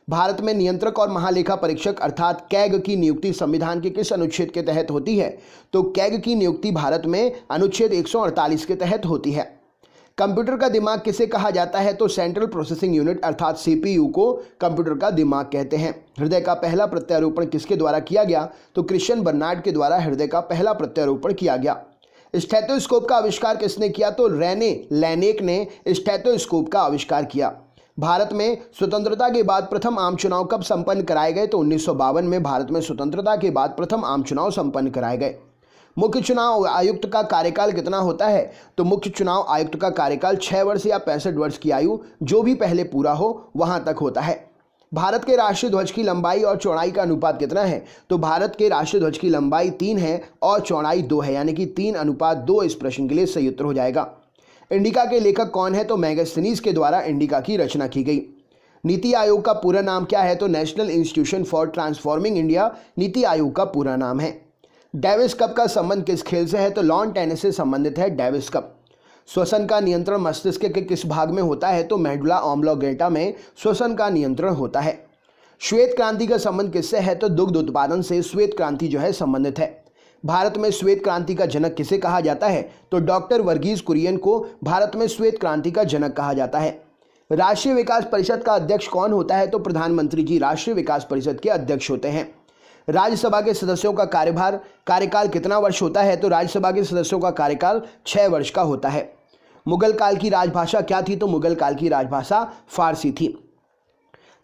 भारत में नियंत्रक और महालेखा परीक्षक अर्थात कैग की नियुक्ति संविधान के किस अनुच्छेद के तहत होती है? तो कैग की नियुक्ति भारत में अनुच्छेद 148 के तहत होती है। कंप्यूटर का दिमाग किसे कहा जाता है? तो सेंट्रल प्रोसेसिंग यूनिट अर्थात सीपीयू को कंप्यूटर का दिमाग कहते हैं। हृदय का पहला प्रत्यारोपण किसके द्वारा किया गया? तो क्रिश्चियन बर्नार्ड के द्वारा हृदय का पहला प्रत्यारोपण किया गया। स्टेथोस्कोप का आविष्कार किसने किया? तो रेने लैनेक ने स्टेथोस्कोप का आविष्कार किया। भारत में स्वतंत्रता के बाद प्रथम आम चुनाव कब संपन्न कराए गए? तो 1952 में भारत में स्वतंत्रता के बाद प्रथम आम चुनाव संपन्न कराए गए। मुख्य चुनाव आयुक्त का कार्यकाल कितना होता है? तो मुख्य चुनाव आयुक्त का कार्यकाल 6 वर्ष या 65 वर्ष की आयु जो भी पहले पूरा हो वहां तक होता है। भारत के राष्ट्रीय ध्वज की लंबाई और चौड़ाई का अनुपात कितना है? तो भारत के राष्ट्रीय ध्वज की लंबाई 3 है और चौड़ाई 2 है, यानी कि 3:2 इस प्रश्न के लिए सही उत्तर हो जाएगा। इंडिका के लेखक कौन है? तो मैगस्थनीज के द्वारा इंडिका की रचना की गई। नीति आयोग का पूरा नाम क्या है? तो national institution for transforming India NITI Aayog का पूरा नाम है। डेविस कप का संबंध किस खेल से है? तो लॉन टेनिस से संबंधित है डेविस कप। श्वसन का नियंत्रण मस्तिष्क के किस भाग में होता है? तो मेडुला ऑब्लोंगेटा में श्वसन का नियंत्रण होता है। श्वेत क्रांति का संबंध किससे है? तो दुग्ध उत्पादन से श्वेत क्रांति जो है संबंधित है। भारत में श्वेत क्रांति का जनक किसे कहा जाता है? तो डॉक्टर वर्गीज कुरियन को भारत में श्वेत क्रांति का जनक कहा जाता है। राष्ट्रीय विकास परिषद का अध्यक्ष कौन होता है? तो प्रधानमंत्री जी राष्ट्रीय विकास परिषद के अध्यक्ष होते हैं। राज्यसभा के सदस्यों का कार्यकाल कितना वर्ष होता है? तो राज्यसभा के सदस्यों का कार्यकाल 6 वर्ष का होता है। मुगल काल की राजभाषा क्या थी? तो मुगल काल की राजभाषा फारसी थी।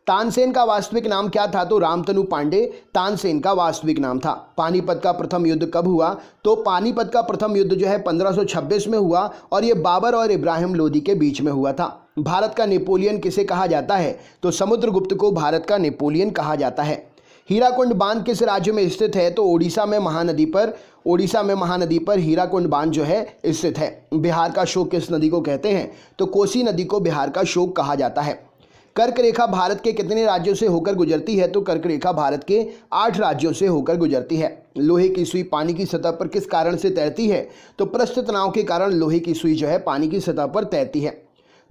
तानसेन का वास्तविक नाम क्या था? तो रामतनु पांडे तानसेन का वास्तविक नाम था। पानीपत का प्रथम युद्ध कब हुआ? तो पानीपत का प्रथम युद्ध जो है 1526 में हुआ और ये बाबर और इब्राहिम लोदी के बीच में हुआ था। भारत का नेपोलियन किसे कहा जाता है? तो समुद्रगुप्त को भारत का नेपोलियन कहा जाता है। हीराकुंड बांध किस राज्य में स्थित है? तो ओडिशा में महानदी पर हीराकुंड बांध जो है स्थित है। बिहार का शोक किस नदी को कहते हैं? तो कोसी नदी को बिहार का शोक कहा जाता है। कर्क रेखा भारत के कितने राज्यों से होकर गुजरती है? तो कर्क रेखा भारत के 8 राज्यों से होकर गुजरती है। लोहे की सुई पानी की सतह पर किस कारण से तैरती है? तो पृष्ठ तनाव के कारण लोहे की सुई जो है पानी की सतह पर तैरती है।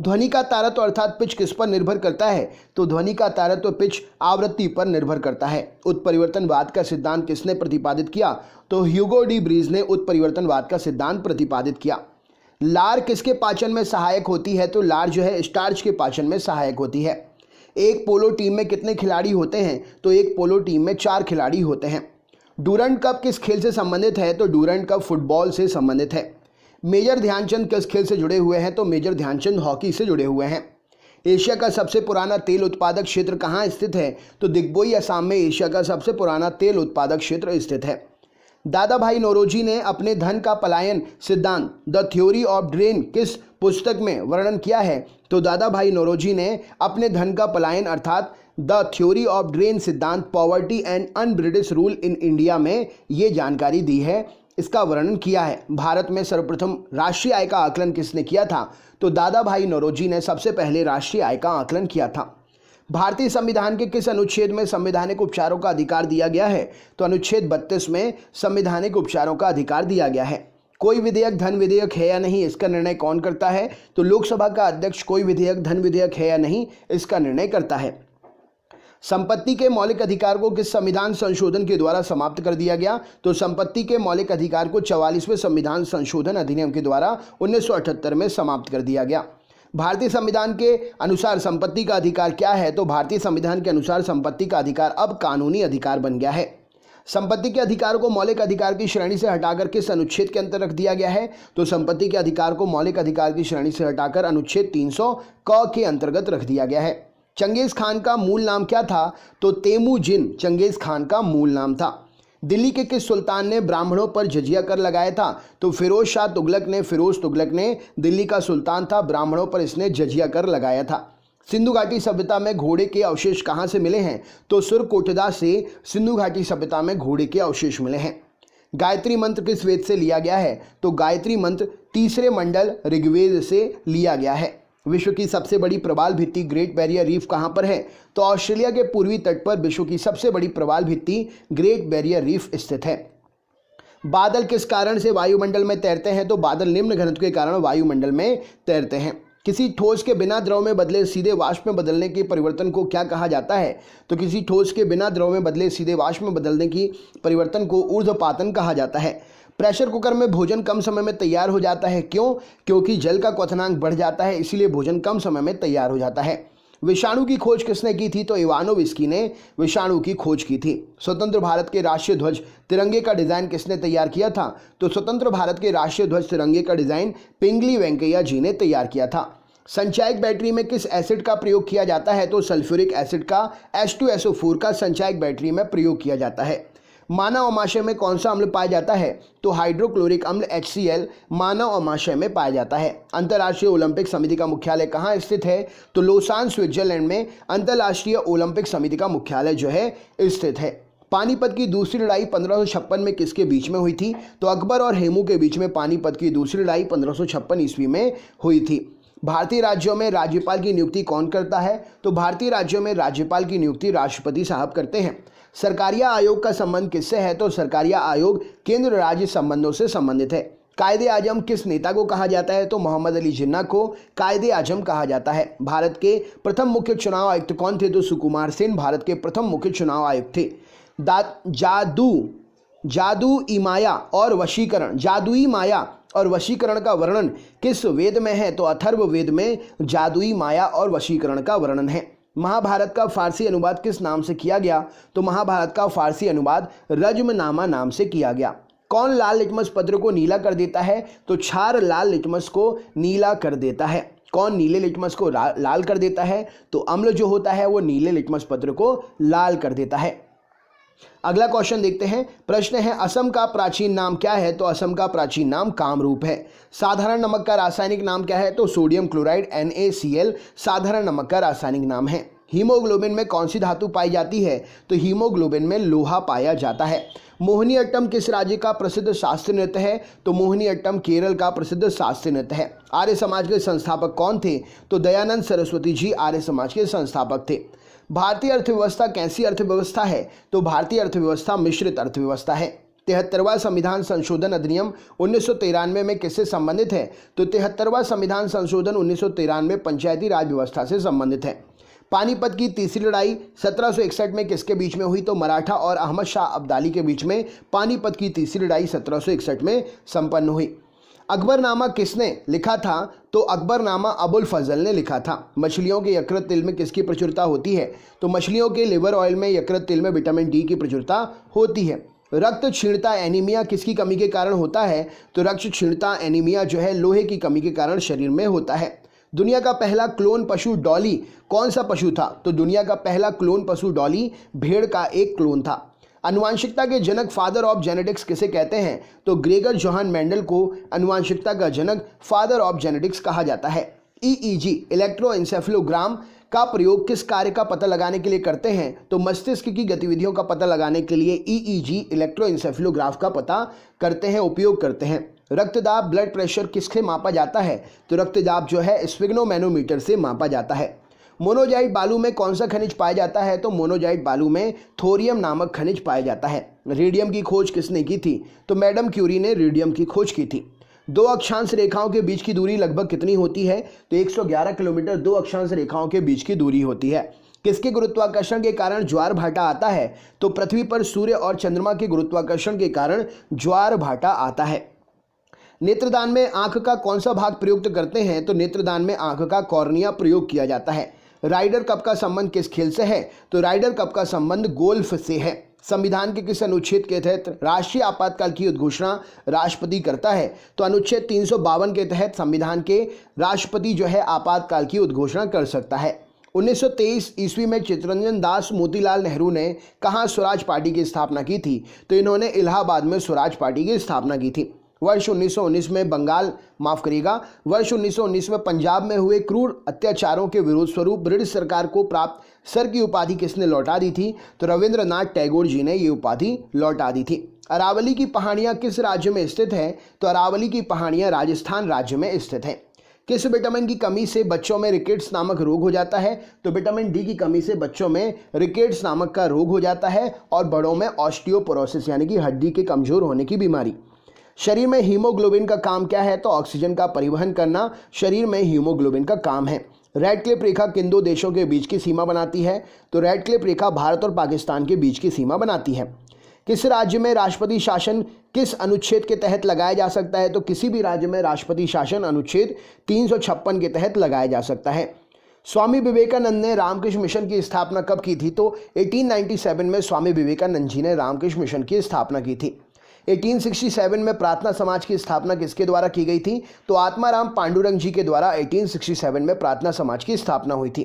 ध्वनि का तारत्व अर्थात पिच किस पर निर्भर करता है? तो ध्वनि का तारत्व पिच आवृत्ति पर निर्भर करता है। उत्परिवर्तनवाद का सिद्धांत किसने प्रतिपादित किया? तो ह्यूगो डी ब्रीज ने उत्परिवर्तनवाद का सिद्धांत प्रतिपादित किया। लार किसके पाचन में सहायक होती है? तो लार जो है स्टार्च के पाचन में सहायक होती है। एक पोलो टीम में कितने खिलाड़ी होते हैं? तो एक पोलो टीम में 4 खिलाड़ी होते हैं। डूरंड कप किस खेल से संबंधित है? तो डूरंड कप फुटबॉल से संबंधित है। मेजर ध्यानचंद किस खेल से जुड़े हुए हैं? तो मेजर ध्यानचंद हॉकी से जुड़े हुए हैं। एशिया का सबसे पुराना तेल उत्पादक क्षेत्र कहाँ स्थित है? तो दिग्बोई असम में एशिया का सबसे पुराना तेल उत्पादक क्षेत्र स्थित है। दादा भाई नौरोजी ने अपने धन का पलायन सिद्धांत द थ्योरी ऑफ ड्रेन किस पुस्तक में वर्णन किया है? तो दादा भाई नौरोजी ने अपने धन का पलायन अर्थात द थ्योरी ऑफ ड्रेन सिद्धांत poverty and un British rule in India में ये जानकारी दी है, इसका वर्णन किया है। भारत में सर्वप्रथम राष्ट्रीय आय का आकलन किसने किया था? तो दादा भाई नौरोजी ने सबसे पहले राष्ट्रीय आय का आकलन किया था। भारतीय संविधान के किस अनुच्छेद में संवैधानिक उपचारों का अधिकार दिया गया है? तो अनुच्छेद 32 में संवैधानिक उपचारों का अधिकार दिया गया है। कोई विधेयक धन विधेयक है या नहीं, इसका निर्णय कौन करता है? तो लोकसभा का अध्यक्ष कोई विधेयक धन विधेयक है या नहीं, इसका निर्णय करता है। संपत्ति के मौलिक अधिकार को किस संविधान संशोधन के द्वारा समाप्त कर दिया गया? तो संपत्ति के मौलिक अधिकार को 44वें संविधान संशोधन अधिनियम के द्वारा 1978 में समाप्त कर दिया गया। भारतीय संविधान के अनुसार संपत्ति का अधिकार क्या है? तो भारतीय संविधान के अनुसार संपत्ति का अधिकार अब कानूनी अधिकार बन गया है। संपत्ति के अधिकार को मौलिक अधिकार की श्रेणी से हटाकर किस अनुच्छेद के अंतर रख दिया गया है? तो संपत्ति के अधिकार को मौलिक अधिकार की श्रेणी से हटाकर अनुच्छेद 300 क के अंतर्गत रख दिया गया है। चंगेज खान का मूल नाम क्या था? तो तेमुजिन चंगेज खान का मूल नाम था। दिल्ली के किस सुल्तान ने ब्राह्मणों पर जजिया कर लगाया था? तो फिरोज तुगलक ने दिल्ली का सुल्तान था, ब्राह्मणों पर इसने जजिया कर लगाया था। सिंधु घाटी सभ्यता में घोड़े के अवशेष कहाँ से मिले हैं? तो सुरकोटदा से सिंधु घाटी सभ्यता में घोड़े के अवशेष मिले हैं। गायत्री मंत्र किस वेद से लिया गया है? तो गायत्री मंत्र 3रे मंडल ऋग्वेद से लिया गया है। विश्व की सबसे बड़ी प्रवाल भित्ति ग्रेट बैरियर रीफ कहाँ पर है? तो ऑस्ट्रेलिया के पूर्वी तट पर विश्व की सबसे बड़ी प्रवाल भित्ति ग्रेट बैरियर रीफ स्थित है। बादल किस कारण से वायुमंडल में तैरते हैं? तो बादल निम्न घनत्व के कारण वायुमंडल में तैरते हैं। किसी ठोस के बिना द्रव में बदले सीधे वाष्प में बदलने के परिवर्तन को क्या कहा जाता है? तो किसी ठोस के बिना द्रव में बदले सीधे वाष्प में बदलने की परिवर्तन को ऊर्ध्वपातन कहा जाता है। प्रेशर कुकर में भोजन कम समय में तैयार हो जाता है, क्यों? क्योंकि जल का क्वथनांक बढ़ जाता है, इसीलिए भोजन कम समय में तैयार हो जाता है। विषाणु की खोज किसने की थी? तो इवानोविस्की ने विषाणु की खोज की थी। स्वतंत्र भारत के राष्ट्रीय ध्वज तिरंगे का डिजाइन किसने तैयार किया था? तो स्वतंत्र भारत के राष्ट्रीय ध्वज तिरंगे का डिजाइन पिंगली वेंकैया जी ने तैयार किया था। संचायक बैटरी में किस एसिड का प्रयोग किया जाता है? तो सल्फ्यूरिक एसिड का H2SO4 का संचायक बैटरी में प्रयोग किया जाता है। मानव अमाशय में कौन सा अम्ल पाया जाता है? तो हाइड्रोक्लोरिक अम्ल HCl मानव अमाशय में पाया जाता है। अंतर्राष्ट्रीय ओलंपिक समिति का मुख्यालय कहाँ स्थित है? तो लोसान स्विट्जरलैंड में अंतर्राष्ट्रीय ओलंपिक समिति का मुख्यालय जो है स्थित है। पानीपत की दूसरी लड़ाई 1556 में किसके बीच में हुई थी? तो अकबर और हेमू के बीच में पानीपत की दूसरी लड़ाई 1556 ईस्वी में हुई थी। भारतीय राज्यों में राज्यपाल की नियुक्ति कौन करता है? तो भारतीय राज्यों में राज्यपाल की नियुक्ति राष्ट्रपति साहब करते हैं। सरकारिया आयोग का संबंध किससे है? तो सरकारिया आयोग केंद्र राज्य संबंधों से संबंधित है। कायदे आजम किस नेता को कहा जाता है? तो मोहम्मद अली जिन्ना को कायदे आजम कहा जाता है। भारत के प्रथम मुख्य चुनाव आयुक्त कौन थे? तो सुकुमार सेन भारत के प्रथम मुख्य चुनाव आयुक्त थे। जादुई माया और वशीकरण का वर्णन किस वेद में है? तो अथर्व वेद में जादुई माया और वशीकरण का वर्णन है। महाभारत का फारसी अनुवाद किस नाम से किया गया? तो महाभारत का फारसी अनुवाद रज्मनामा नाम से किया गया। कौन लाल लिटमस पत्र को नीला कर देता है? तो क्षार लाल लिटमस को नीला कर देता है। कौन नीले लिटमस को लाल कर देता है? तो अम्ल जो होता है वो नीले लिटमस पत्र को लाल कर देता है। अगला क्वेश्चन देखते हैं। प्रश्न है असम का प्राचीन नाम क्या है? तो असम का प्राचीन नाम कामरूप है। साधारण नमक का रासायनिक नाम क्या है? तो सोडियम क्लोराइड NaCl साधारण नमक का रासायनिक नाम है। हीमोग्लोबिन में कौन सी धातु पाई जाती है? तो हीमोग्लोबिन में लोहा पाया जाता है। मोहिनीअट्टम किस राज्य का प्रसिद्ध शास्त्रीय नृत्य है? तो मोहिनीअट्टम केरल का प्रसिद्ध शास्त्रीय नृत्य है। आर्य समाज के संस्थापक कौन थे? तो दयानंद सरस्वती जी आर्य समाज के संस्थापक थे। भारतीय अर्थव्यवस्था कैसी अर्थव्यवस्था है? तो भारतीय अर्थव्यवस्था मिश्रित अर्थव्यवस्था है। 73वां संविधान संशोधन अधिनियम 1993 में किससे संबंधित है? तो 73वां संविधान संशोधन 1993 पंचायती राज व्यवस्था से संबंधित है। पानीपत की तीसरी लड़ाई 1761 में किसके बीच में हुई? तो मराठा और अहमद शाह अब्दाली के बीच में पानीपत की तीसरी लड़ाई 1761 में संपन्न हुई। अकबरनामा किसने लिखा था? तो अकबरनामा अबुल फजल ने लिखा था। मछलियों के यकृत तेल में किसकी प्रचुरता होती है? तो मछलियों के लिवर ऑयल में यकृत तेल में विटामिन डी की प्रचुरता होती है। रक्त क्षीणता एनीमिया किसकी कमी के कारण होता है? तो रक्त क्षीणता एनीमिया जो है लोहे की कमी के कारण शरीर में होता है। दुनिया का पहला क्लोन पशु डॉली कौन सा पशु था? तो दुनिया का पहला क्लोन पशु डॉली भेड़ का एक क्लोन था। आनुवांशिकता के जनक फादर ऑफ जेनेटिक्स किसे कहते हैं? तो ग्रेगर जोहान मेंडल को आनुवांशिकता का जनक फादर ऑफ जेनेटिक्स कहा जाता है। EEG इलेक्ट्रोएन्सेफेलोग्राम का प्रयोग किस कार्य का पता लगाने के लिए करते हैं? तो मस्तिष्क की गतिविधियों का पता लगाने के लिए EEG इलेक्ट्रोएन्सेफेलोग्राफ का पता करते हैं, उपयोग करते हैं। रक्तदाब ब्लड प्रेशर किससे मापा जाता है? तो रक्तदाब जो है स्फिग्नोमैनोमीटर से मापा जाता है। मोनोजाइट बालू में कौन सा खनिज पाया जाता है? तो मोनोजाइट बालू में थोरियम नामक खनिज पाया जाता है। रेडियम की खोज किसने की थी? तो मैडम क्यूरी ने रेडियम की खोज की थी। दो अक्षांश रेखाओं के बीच की दूरी लगभग कितनी होती है? तो 111 किलोमीटर दो अक्षांश रेखाओं के बीच की दूरी होती है। किसके गुरुत्वाकर्षण के कारण ज्वार भाटा आता है? तो पृथ्वी पर सूर्य और चंद्रमा के गुरुत्वाकर्षण के कारण ज्वार भाटा आता है। नेत्रदान में आंख का कौन सा भाग प्रयुक्त करते हैं? तो नेत्रदान में आंख का कॉर्निया प्रयोग किया जाता है। राइडर कप का संबंध किस खेल से है? तो राइडर कप का संबंध गोल्फ से है। संविधान के किस अनुच्छेद के तहत राष्ट्रीय आपातकाल की उद्घोषणा राष्ट्रपति करता है? तो अनुच्छेद 352 के तहत संविधान के राष्ट्रपति जो है आपातकाल की उद्घोषणा कर सकता है। 1923 ईस्वी में चित्तरंजन दास मोतीलाल नेहरू ने कहाँ स्वराज पार्टी की स्थापना की थी? तो इन्होंने इलाहाबाद में स्वराज पार्टी की स्थापना की थी। वर्ष 1919 में वर्ष 1919 में पंजाब में हुए क्रूर अत्याचारों के विरोध स्वरूप ब्रिटिश सरकार को प्राप्त सर की उपाधि किसने लौटा दी थी? तो रविंद्रनाथ टैगोर जी ने ये उपाधि लौटा दी थी। अरावली की पहाड़ियाँ किस राज्य में स्थित है? तो अरावली की पहाड़ियाँ राजस्थान राज्य में स्थित हैं। किस विटामिन की कमी से बच्चों में रिकेट्स नामक रोग हो जाता है? तो विटामिन डी की कमी से बच्चों में रिकेट्स नामक का रोग हो जाता है और बड़ों में ऑस्टियोपोरोसिस यानी कि हड्डी के कमजोर होने की बीमारी। शरीर में हीमोग्लोबिन का काम क्या है? तो ऑक्सीजन का परिवहन करना शरीर में हीमोग्लोबिन का काम है। रेडक्लिफ रेखा किन दो देशों के बीच की सीमा बनाती है? तो रेडक्लिफ रेखा भारत और पाकिस्तान के बीच की सीमा बनाती है। किस राज्य में राष्ट्रपति शासन किस अनुच्छेद के तहत लगाया जा सकता है? तो किसी भी राज्य में राष्ट्रपति शासन अनुच्छेद 356 के तहत लगाया जा सकता है। स्वामी विवेकानंद ने रामकृष्ण मिशन की स्थापना कब की थी? तो 1897 में स्वामी विवेकानंद जी ने रामकृष्ण मिशन की स्थापना की थी। 1867 में प्रार्थना समाज की स्थापना किसके द्वारा की गई थी? तो आत्माराम पांडुरंग जी के द्वारा 1867 में प्रार्थना समाज की स्थापना हुई थी।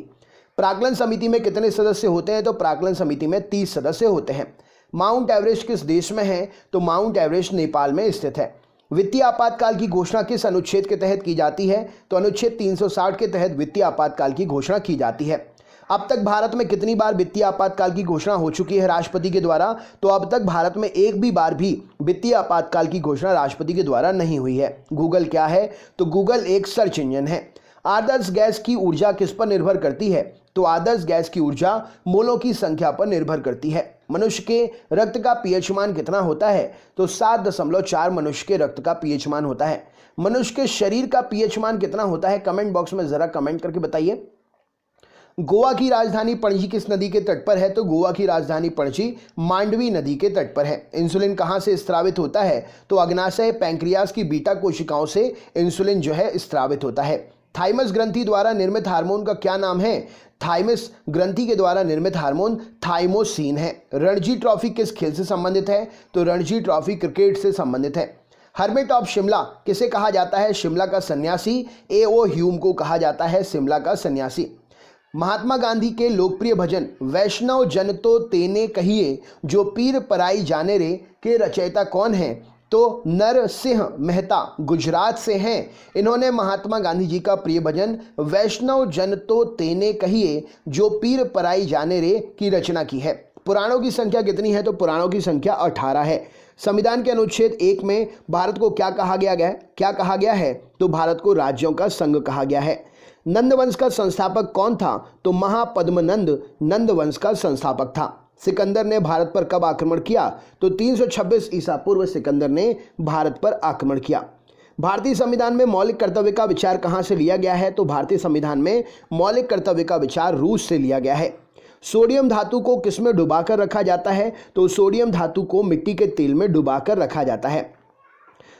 प्राक्कलन समिति में कितने सदस्य होते हैं? तो प्राक्कलन समिति में 30 सदस्य होते हैं। माउंट एवरेस्ट किस देश में है? तो माउंट एवरेस्ट नेपाल में स्थित है। वित्तीय आपातकाल की घोषणा किस अनुच्छेद के तहत की जाती है? तो अनुच्छेद 360 के तहत वित्तीय आपातकाल की घोषणा की जाती है। अब तक भारत में कितनी बार वित्तीय आपातकाल की घोषणा हो चुकी है राष्ट्रपति के द्वारा? तो अब तक भारत में एक भी बार भी वित्तीय आपातकाल की घोषणा राष्ट्रपति के द्वारा नहीं हुई है। गूगल क्या है? तो गूगल एक सर्च इंजन है। आदर्श गैस की ऊर्जा किस पर निर्भर करती है? तो आदर्श गैस की ऊर्जा मोलों की संख्या पर निर्भर करती है। मनुष्य के रक्त का पीएच मान कितना होता है? तो 7.4 मनुष्य के रक्त का पीएच मान होता है। मनुष्य के शरीर का पीएच मान कितना होता है? कमेंट बॉक्स में जरा कमेंट करके बताइए। गोवा की राजधानी पणजी किस नदी के तट पर है? तो गोवा की राजधानी पणजी मांडवी नदी के तट पर है। इंसुलिन कहाँ से स्रावित होता है? तो अग्नाशय पैंक्रियास की बीटा कोशिकाओं से इंसुलिन जो है स्रावित होता है। थाइमस ग्रंथि द्वारा निर्मित हार्मोन का क्या नाम है? थाइमस ग्रंथि के द्वारा निर्मित हार्मोन थाइमोसिन है। रणजी ट्रॉफी किस खेल से संबंधित है? तो रणजी ट्रॉफी क्रिकेट से संबंधित है। हर्मिट ऑफ शिमला किसे कहा जाता है? शिमला का सन्यासी। A.O. ह्यूम को कहा जाता है शिमला का सन्यासी। महात्मा गांधी के लोकप्रिय भजन वैष्णव जन तो तेने कहिए जो पीर पराई जाने रे के रचयिता कौन है? तो नरसिंह मेहता गुजरात से हैं। इन्होंने महात्मा गांधी जी का प्रिय भजन वैष्णव जन तो तेने कहिए जो पीर पराई जाने रे की रचना की है। पुराणों की संख्या कितनी है? तो पुराणों की संख्या 18 है। संविधान के अनुच्छेद 1 में भारत को क्या कहा गया है? तो भारत को राज्यों का संघ कहा गया है। नंद वंश का संस्थापक कौन था? तो महापद्मनंद नंद वंश का संस्थापक था। सिकंदर ने भारत पर कब आक्रमण किया? तो 326 ईसा पूर्व सिकंदर ने भारत पर आक्रमण किया। भारतीय संविधान में मौलिक कर्तव्य का विचार कहां से लिया गया है? तो भारतीय संविधान में मौलिक कर्तव्य का विचार रूस से लिया गया है। सोडियम धातु को किसमें डुबाकर रखा जाता है? तो सोडियम धातु को मिट्टी के तेल में डुबाकर रखा जाता है।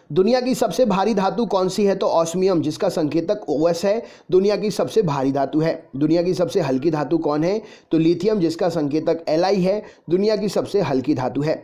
दुनिया की सबसे भारी धातु कौन सी है? तो ऑस्मियम, जिसका संकेतक OS है, दुनिया की सबसे भारी धातु है। दुनिया की सबसे हल्की धातु कौन है? तो लिथियम, जिसका संकेतक Li है, दुनिया की सबसे हल्की धातु है।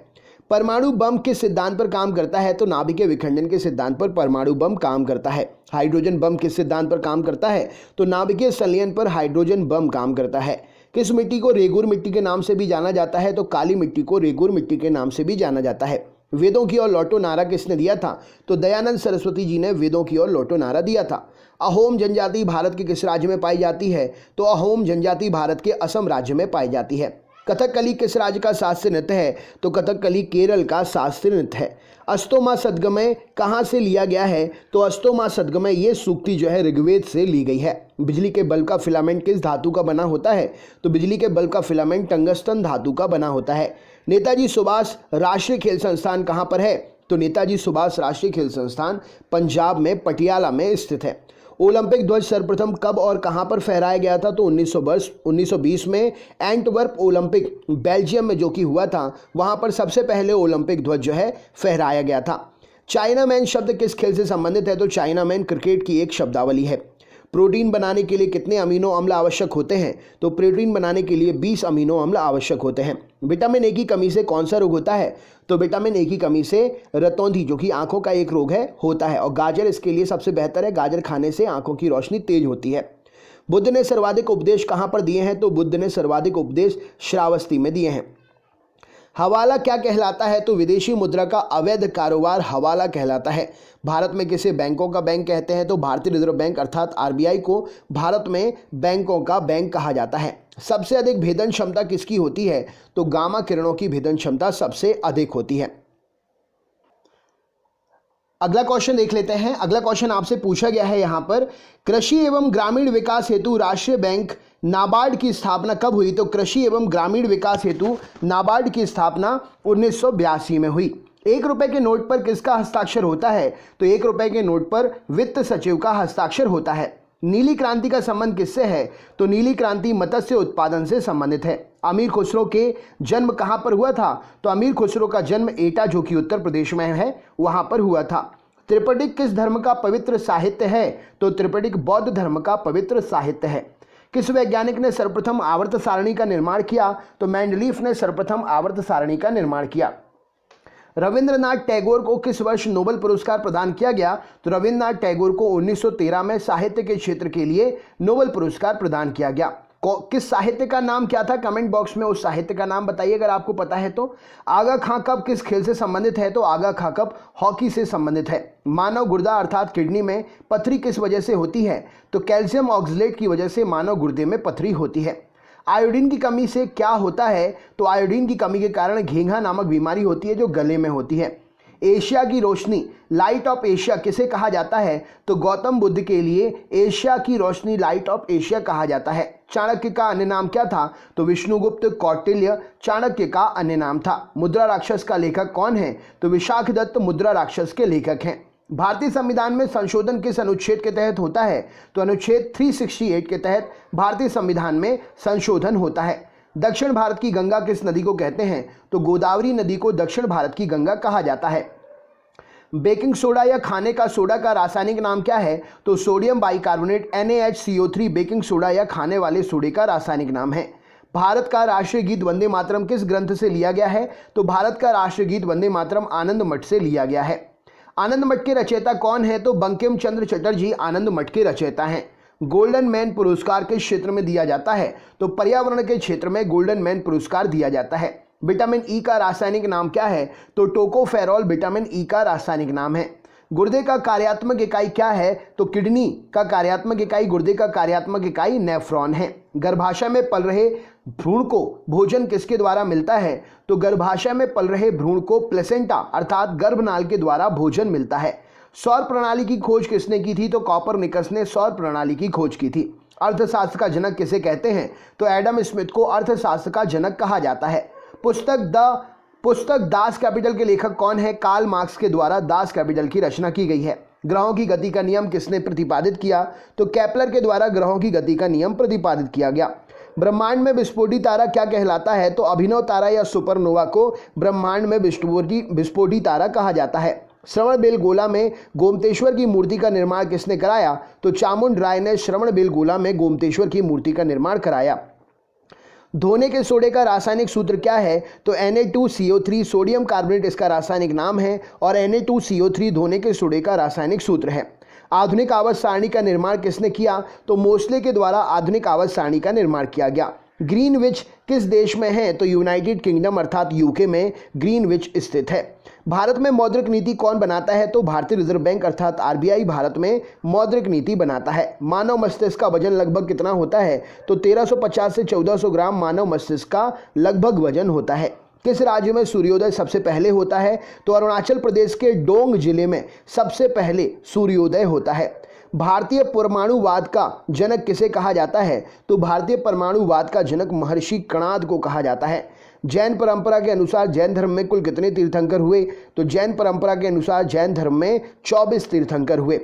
परमाणु बम किस सिद्धांत पर काम करता है? तो नाभिकीय विखंडन के सिद्धांत पर परमाणु बम काम करता है। हाइड्रोजन बम किस सिद्धांत पर काम करता है? तो नाभिकीय संलयन पर हाइड्रोजन बम काम करता है। किस मिट्टी को रेगुर मिट्टी के नाम से भी जाना जाता है? तो काली मिट्टी को रेगुर मिट्टी के नाम से भी जाना जाता है। वेदों की ओर लौटो नारा किसने दिया था? तो दयानंद सरस्वती जी ने वेदों की ओर लौटो नारा दिया था। अहोम जनजाति भारत के किस राज्य में पाई जाती है? तो अहोम जनजाति भारत के असम राज्य में पाई जाती है। कथकली किस राज्य का शास्त्रीय नृत्य है? तो कथकली केरल का शास्त्रीय नृत्य है। अस्तोमा सद्गमय कहाँ से लिया गया है? तो अस्तोमा सद्गमय ये सूक्ति जो है ऋग्वेद से ली गई है। बिजली के बल्ब का फिलामेंट किस धातु का बना होता है? तो बिजली के बल्ब का फिलामेंट टंगस्टन धातु का बना होता है। नेताजी सुभाष राष्ट्रीय खेल संस्थान कहाँ पर है? तो नेताजी सुभाष राष्ट्रीय खेल संस्थान पंजाब में पटियाला में स्थित है। ओलंपिक ध्वज सर्वप्रथम कब और कहां पर फहराया गया था? तो 1920 में एंटवर्प ओलंपिक बेल्जियम में जो कि हुआ था, वहां पर सबसे पहले ओलंपिक ध्वज जो है फहराया गया था। चाइना मैन शब्द किस खेल से संबंधित है? तो चाइना मैन क्रिकेट की एक शब्दावली है। प्रोटीन बनाने के लिए कितने अमीनो अम्ल आवश्यक होते हैं? तो प्रोटीन बनाने के लिए 20 अमीनो अम्ल आवश्यक होते हैं। विटामिन ए की कमी से कौन सा रोग होता है? तो विटामिन ए की कमी से रतौंधी, जो कि आंखों का एक रोग है, होता है। और गाजर इसके लिए सबसे बेहतर है। गाजर खाने से आंखों की रोशनी तेज होती है। बुद्ध ने सर्वाधिक उपदेश कहां पर दिए हैं? तो बुद्ध ने सर्वाधिक उपदेश श्रावस्ती में दिए हैं। हवाला क्या कहलाता है? तो विदेशी मुद्रा का अवैध कारोबार हवाला कहलाता है। भारत में किसे बैंकों का बैंक कहते हैं? तो भारतीय रिजर्व बैंक अर्थात RBI को भारत में बैंकों का बैंक कहा जाता है। सबसे अधिक भेदन क्षमता किसकी होती है? तो गामा किरणों की भेदन क्षमता सबसे अधिक होती है। अगला क्वेश्चन देख लेते हैं। अगला क्वेश्चन आपसे पूछा गया है यहाँ पर, कृषि एवं ग्रामीण विकास हेतु राष्ट्रीय बैंक नाबार्ड की स्थापना कब हुई? तो कृषि एवं ग्रामीण विकास हेतु नाबार्ड की स्थापना 1982 में हुई। 1 रुपए के नोट पर किसका हस्ताक्षर होता है? तो 1 रुपए के नोट पर वित्त सचिव का हस्ताक्षर होता है। नीली क्रांति का संबंध किससे है? तो नीली क्रांति मत्स्य उत्पादन से संबंधित है। अमीर खुसरो के जन्म कहां पर हुआ था? तो अमीर खुसरो का जन्म एटा, जो कि उत्तर प्रदेश में है, वहां पर हुआ था। त्रिपिटक किस धर्म का पवित्र साहित्य है? तो त्रिपिटक बौद्ध धर्म का पवित्र साहित्य है। किस वैज्ञानिक ने सर्वप्रथम आवर्त सारणी का निर्माण किया? तो मेंडलीफ ने सर्वप्रथम आवर्त सारणी का निर्माण किया। रविंद्रनाथ टैगोर को किस वर्ष नोबेल पुरस्कार प्रदान किया गया? तो रविंद्रनाथ टैगोर को 1913 में साहित्य के क्षेत्र के लिए नोबेल पुरस्कार प्रदान किया गया। किस साहित्य का नाम क्या था? कमेंट बॉक्स में उस साहित्य का नाम बताइए अगर आपको पता है तो। आगा खां कप किस खेल से संबंधित है? तो आगा खां कप हॉकी से संबंधित है। मानव गुर्दा अर्थात किडनी में पथरी किस वजह से होती है? तो कैल्शियम ऑक्सलेट की वजह से मानव गुर्दे में पथरी होती है। आयोडीन की कमी से क्या होता है? तो आयोडीन की कमी के कारण घेंघा नामक बीमारी होती है, जो गले में होती है। एशिया की रोशनी लाइट ऑफ एशिया किसे कहा जाता है? तो गौतम बुद्ध के लिए एशिया की रोशनी लाइट ऑफ एशिया कहा जाता है। चाणक्य का अन्य नाम क्या था? तो विष्णुगुप्त कौटिल्य चाणक्य का अन्य नाम था। मुद्रा राक्षस का लेखक कौन है? तो विशाखदत्त मुद्रा राक्षस के लेखक हैं। भारतीय संविधान में संशोधन किस अनुच्छेद के तहत होता है? तो अनुच्छेद 368 के तहत भारतीय संविधान में संशोधन होता है। दक्षिण भारत की गंगा किस नदी को कहते हैं? तो गोदावरी नदी को दक्षिण भारत की गंगा कहा जाता है। बेकिंग सोडा या खाने का सोडा का रासायनिक नाम क्या है? तो sodium bicarbonate NaHCO3 baking soda या खाने वाले सोडे का रासायनिक नाम है। भारत का राष्ट्रीय गीत वंदे मातरम किस ग्रंथ से लिया गया है? तो भारत का राष्ट्रीय गीत वंदे मातरम आनंद मठ से लिया गया है। आनंद मठ के रचयिता कौन है? तो बंकिम चंद्र चटर्जी आनंद मठ के रचयिता हैं। गोल्डन मैन पुरस्कार किस क्षेत्र में दिया जाता है? तो पर्यावरण के क्षेत्र में गोल्डन मैन पुरस्कार दिया जाता है। विटामिन ई का रासायनिक नाम क्या है? तो टोकोफेरॉल विटामिन ई का रासायनिक नाम है। गुर्दे का कार्यात्मक इकाई क्या है? तो किडनी का कार्यात्मक इकाई, गुर्दे का कार्यात्मक इकाई नेफ्रॉन है। गर्भाशय में पल रहे भ्रूण को भोजन किसके द्वारा मिलता है? तो गर्भाशय में पल रहे भ्रूण को प्लेसेंटा अर्थात गर्भनाल के द्वारा भोजन मिलता है। सौर प्रणाली की खोज किसने की थी? तो कॉपरनिकस ने सौर प्रणाली की खोज की थी। अर्थशास्त्र का जनक किसे कहते हैं? तो एडम स्मिथ को अर्थशास्त्र का जनक कहा जाता है। पुस्तक दास कैपिटल के लेखक कौन है? कार्ल मार्क्स के द्वारा दास कैपिटल की रचना की गई है। ग्रहों की गति का नियम किसने प्रतिपादित किया? तो केपलर के द्वारा ग्रहों की गति का नियम प्रतिपादित किया गया। ब्रह्मांड में विस्फोटी तारा क्या कहलाता है? तो अभिनव तारा या सुपरनोवा को ब्रह्मांड में विस्फोटी तारा कहा जाता है। श्रवणबेलगोला में गोमतेश्वर की मूर्ति का निर्माण किसने कराया? तो चामुंड राय ने श्रवणबेलगोला में गोमतेश्वर की मूर्ति का निर्माण कराया। धोने के सोडे का रासायनिक सूत्र क्या है? तो Na2CO3 सोडियम कार्बोनेट इसका रासायनिक नाम है और Na2CO3 धोने के सोडे का रासायनिक सूत्र है। आधुनिक आवर्त सारणी का निर्माण किसने किया? तो मोस्ले के द्वारा आधुनिक आवर्त सारणी का निर्माण किया गया। ग्रीनविच किस देश में है? तो यूनाइटेड किंगडम अर्थात यूके में ग्रीनविच स्थित है। भारत में मौद्रिक नीति कौन बनाता है? तो भारतीय रिजर्व बैंक अर्थात आरबीआई भारत में मौद्रिक नीति बनाता है। मानव मस्तिष्क का वजन लगभग कितना होता है? तो 1350 से 1400 ग्राम मानव मस्तिष्क का लगभग वजन होता है। किस राज्य में सूर्योदय सबसे पहले होता है? तो अरुणाचल प्रदेश के डोंग जिले में सबसे पहले सूर्योदय होता है। भारतीय परमाणुवाद का जनक किसे कहा जाता है? तो भारतीय परमाणुवाद का जनक महर्षि कणाद को कहा जाता है। जैन परंपरा के अनुसार जैन धर्म में कुल कितने तीर्थंकर हुए? तो जैन परंपरा के अनुसार जैन धर्म में 24 तीर्थंकर हुए।